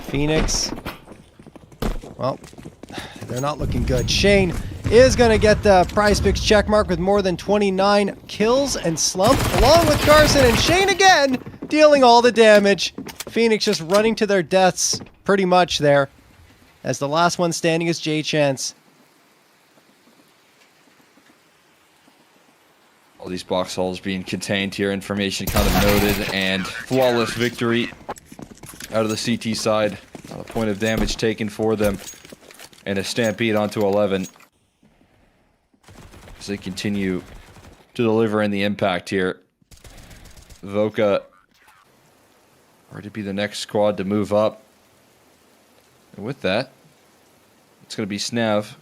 Phoenix. Well, they're not looking good. Shane is going to get the PrizePicks checkmark with more than 29 kills and slump, along with Carson, and Shane again dealing all the damage. Phoenix just running to their deaths pretty much there, as the last one standing is J-Chance. All these box holes being contained here, information kind of noted, and flawless victory out of the CT side. Not a point of damage taken for them, and a stampede onto 11 as they continue to deliver in the impact here. Voka are to be the next squad to move up, and with that, it's going to be Snav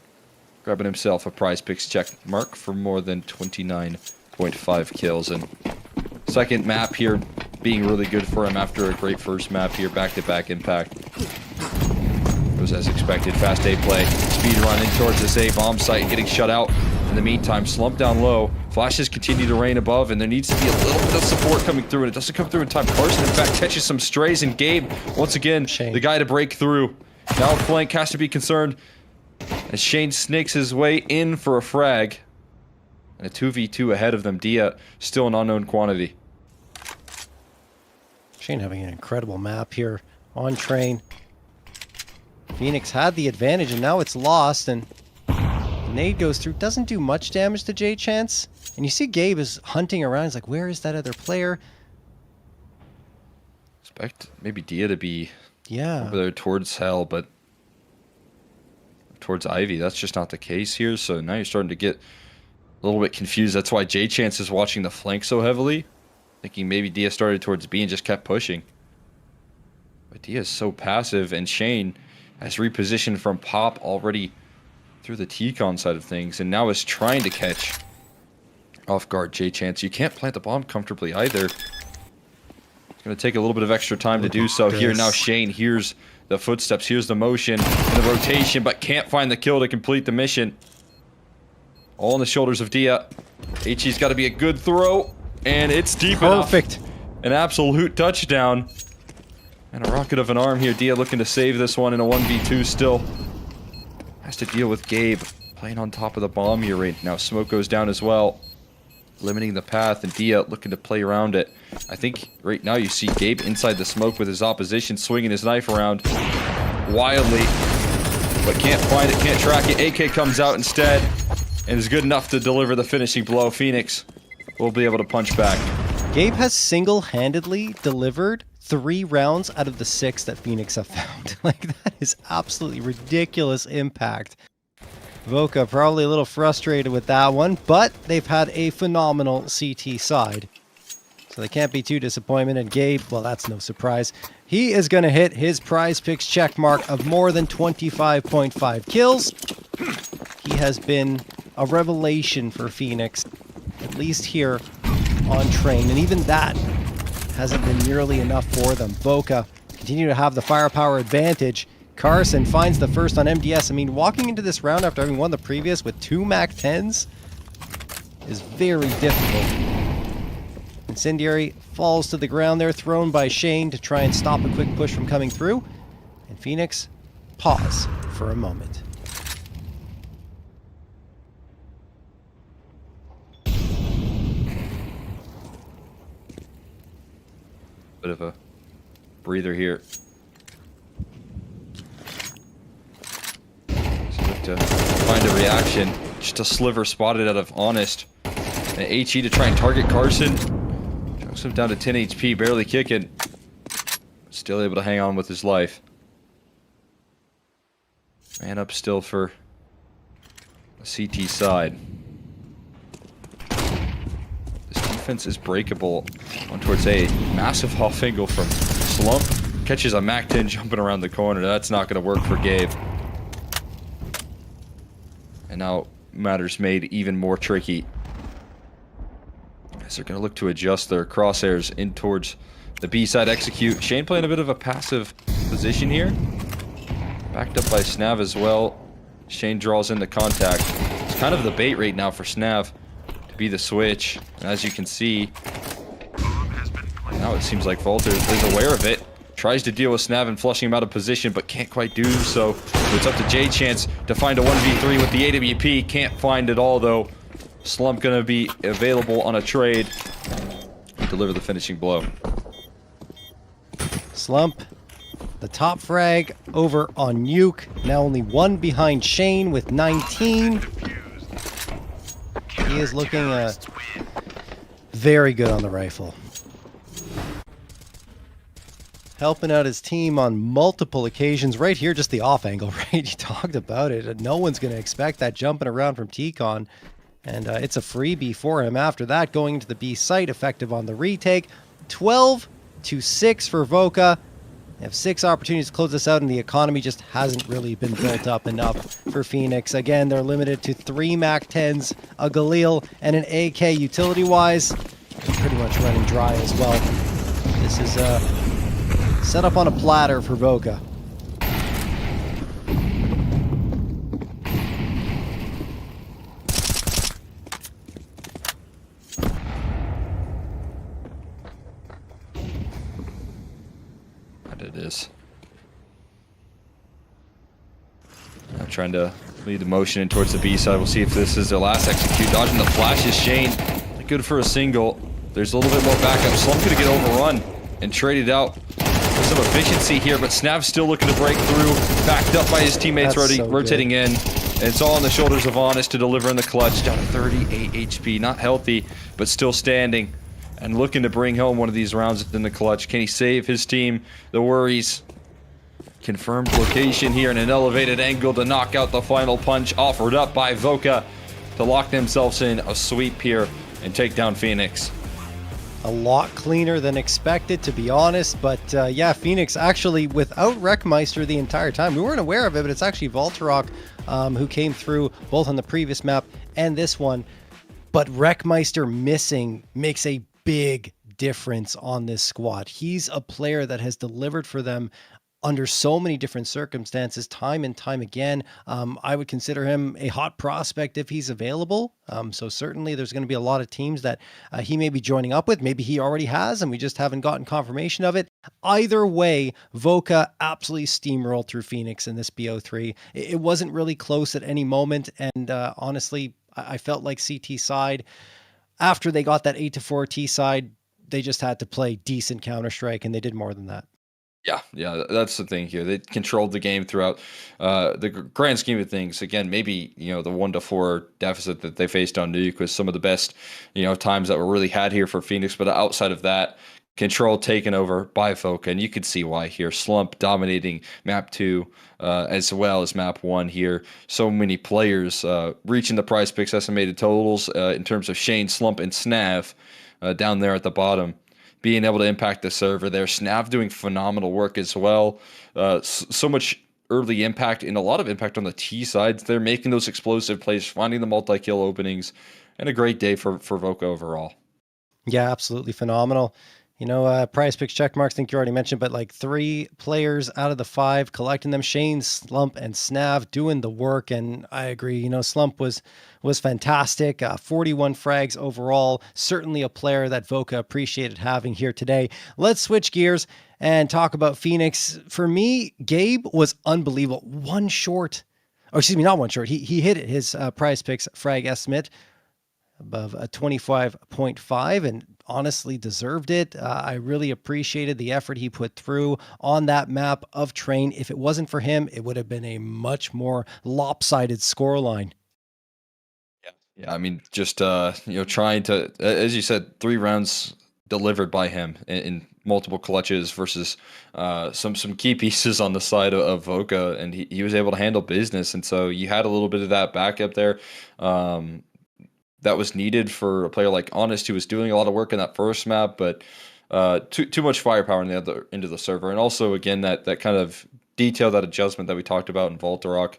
grabbing himself a PrizePicks check mark for more than 29.5 kills, and second map here being really good for him after a great first map here. Back-to-back impact. It was as expected. Fast A play. Speed running towards this A bomb site, getting shut out. In the meantime, slump down low. Flashes continue to rain above, and there needs to be a little bit of support coming through, and it doesn't come through in time. Carson, in fact, catches some strays, and Gabe, once again, the guy to break through. Now flank has to be concerned as Shane snakes his way in for a frag. And a 2v2 ahead of them. Dia, still an unknown quantity. Shane having an incredible map here on train. Phoenix had the advantage, and now it's lost, and Nade goes through, doesn't do much damage to J Chance. And you see Gabe is hunting around. He's like, where is that other player? Expect maybe Dia to be Yeah. over there towards Hell, but towards Ivy. That's just not the case here. So now you're starting to get a little bit confused. That's why J Chance is watching the flank so heavily, thinking maybe Dia started towards B and just kept pushing. But Dia is so passive, and Shane has repositioned from Pop already through the T-Con side of things, and now is trying to catch off guard J Chance. You can't plant the bomb comfortably either. It's going to take a little bit of extra time to do so. Here now Shane hears the footsteps, hears the motion and the rotation, but can't find the kill to complete the mission. All on the shoulders of Dia. HE's got to be a good throw, and it's deep enough. Perfect. An absolute touchdown. And a rocket of an arm here. Dia looking to save this one in a 1v2 still. Has to deal with Gabe playing on top of the bomb here right now. Smoke goes down as well, limiting the path, and Dia looking to play around it. I think right now you see Gabe inside the smoke with his opposition, swinging his knife around wildly, but can't find it, can't track it. AK comes out instead and is good enough to deliver the finishing blow. Phoenix will be able to punch back. Gabe has single-handedly delivered 3 rounds out of the 6 that Phoenix have found. Like, that is absolutely ridiculous impact. Voka probably a little frustrated with that one, but they've had a phenomenal CT side, so they can't be too disappointed. And Gabe, well, that's no surprise. He is going to hit his PrizePicks check mark of more than 25.5 kills. He has been a revelation for Phoenix, at least here on Train, and even that hasn't been nearly enough for them. Voka continue to have the firepower advantage. Carson finds the first on MDS. I mean, walking into this round after having won the previous with 2 MAC-10s is very difficult. Incendiary falls to the ground there, thrown by Shane to try and stop a quick push from coming through. And Phoenix pause for a moment. Bit of a breather here. To find a reaction. Just a sliver spotted out of Honest. And HE to try and target Carson. Drops him down to 10 HP, barely kicking. Still able to hang on with his life. Man up still for the CT side. This defense is breakable. One towards A. Massive off angle from Slump. Catches a MAC-10 jumping around the corner. That's not going to work for Gabe. And now matters made even more tricky, as they're going to look to adjust their crosshairs in towards the B side. Execute. Shane playing a bit of a passive position here. Backed up by Snav as well. Shane draws in the contact. It's kind of the bait right now for Snav to be the switch. And as you can see, now it seems like Volter is aware of it. Tries to deal with Snav and flushing him out of position, but can't quite do so. So it's up to J Chance to find a 1v3 with the AWP. Can't find it all, though. Slump gonna be available on a trade and deliver the finishing blow. Slump, the top frag over on Nuke. Now only 1 behind Shane with 19. He is looking very good on the rifle. Helping out his team on multiple occasions. Right here, just the off angle, right? He talked about it. No one's going to expect that jumping around from T-Con. And it's a freebie for him after that, going into the B site, effective on the retake. 12-6 for Voka. They have 6 opportunities to close this out, and the economy just hasn't really been built up enough for Phoenix. Again, they're limited to 3 MAC-10s, a Galil, and an AK utility-wise. They're pretty much running dry as well. This is set up on a platter for Voka. And it is. Now trying to lead the motion in towards the B side. We'll see if this is their last execute. Dodging the flashes, Shane. Good for a single. There's a little bit more backup. Slump gonna get overrun and traded out. Some efficiency here, but Snav's still looking to break through. Backed up by his teammates, That's so rotating good. in. And it's all on the shoulders of Honest to deliver in the clutch. Down to 38 HP, not healthy, but still standing and looking to bring home one of these rounds in the clutch. Can he save his team? The worries. Confirmed location here in an elevated angle to knock out the final punch offered up by Voka to lock themselves in a sweep here and take down Phoenix. A lot cleaner than expected, to be honest. But yeah, Phoenix actually without Wreckmeister the entire time. We weren't aware of it, but it's actually Voltorok who came through both on the previous map and this one. But Wreckmeister missing makes a big difference on this squad. He's a player that has delivered for them under so many different circumstances, time and time again. I would consider him a hot prospect if he's available. So certainly there's going to be a lot of teams that he may be joining up with. Maybe he already has, and we just haven't gotten confirmation of it. Either way, Voka absolutely steamrolled through Phoenix in this BO3. It wasn't really close at any moment. And honestly, I felt like CT side, after they got that 8-4 T side, they just had to play decent Counter-Strike, and they did more than that. Yeah, that's the thing here. They controlled the game throughout the grand scheme of things. Again, maybe, the 1-4 deficit that they faced on Nuke was some of the best, times that were really had here for Phoenix. But outside of that, control taken over by Voka, and you could see why here. Slump dominating map 2 as well as map 1 here. So many players reaching the PrizePicks estimated totals in terms of Shane, Slump, and Snav down there at the bottom. Being able to impact the server there. Snav doing phenomenal work as well. So much early impact and a lot of impact on the T sides. They're making those explosive plays, finding the multi-kill openings, and a great day for Voka overall. Yeah, absolutely phenomenal. PrizePicks check marks, I think you already mentioned, but like 3 players out of the 5 collecting them. Shane, Slump, and Snav doing the work. And I agree, Slump was fantastic. 41 frags overall. Certainly a player that Voka appreciated having here today. Let's switch gears and talk about Phoenix. For me, Gabe was unbelievable. One short. Oh, excuse me, not one short. He hit his PrizePicks frag estimate above a 25.5 and honestly deserved it. I really appreciated the effort he put through on that map of Train. If it wasn't for him, it would have been a much more lopsided scoreline. Yeah, I mean, just trying to, as you said, 3 rounds delivered by him in multiple clutches versus some key pieces on the side of Voka, and he was able to handle business. And so you had a little bit of that backup there. That was needed for a player like Honest, who was doing a lot of work in that first map, but too much firepower in the other end of the server. And also, again, that kind of detail, that adjustment that we talked about in Voltorok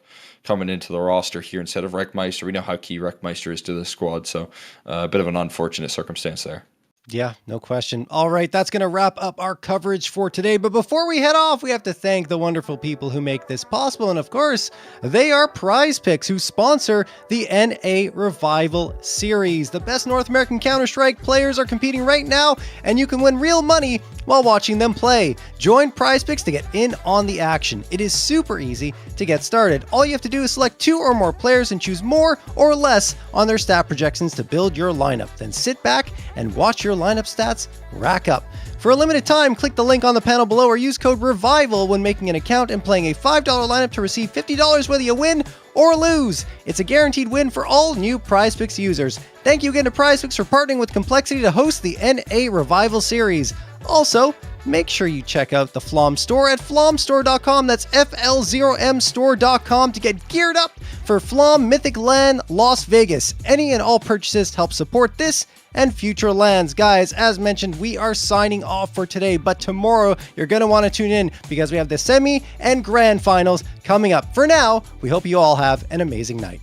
coming into the roster here instead of Wreckmeister. We know how key Wreckmeister is to the squad, so a bit of an unfortunate circumstance there. Yeah, no question. All right, that's going to wrap up our coverage for today. But before we head off, we have to thank the wonderful people who make this possible. And of course, they are PrizePicks, who sponsor the NA Revival Series. The best North American Counter-Strike players are competing right now, and you can win real money while watching them play. Join PrizePicks to get in on the action. It is super easy to get started. All you have to do is select 2 or more players and choose more or less on their stat projections to build your lineup. Then sit back and watch your lineup stats rack up. For a limited time, click the link on the panel below or use code REVIVAL when making an account and playing a $5 lineup to receive $50 whether you win or lose. It's a guaranteed win for all new PrizePicks users. Thank you again to PrizePicks for partnering with Complexity to host the NA Revival Series. Also, make sure you check out the Flom store at flomstore.com. That's FL0M store.com to get geared up for Flom Mythic LAN Las Vegas. Any and all purchases help support this and future lands. Guys, as mentioned, we are signing off for today, but tomorrow you're going to want to tune in because we have the semi and grand finals coming up. For now, we hope you all have an amazing night.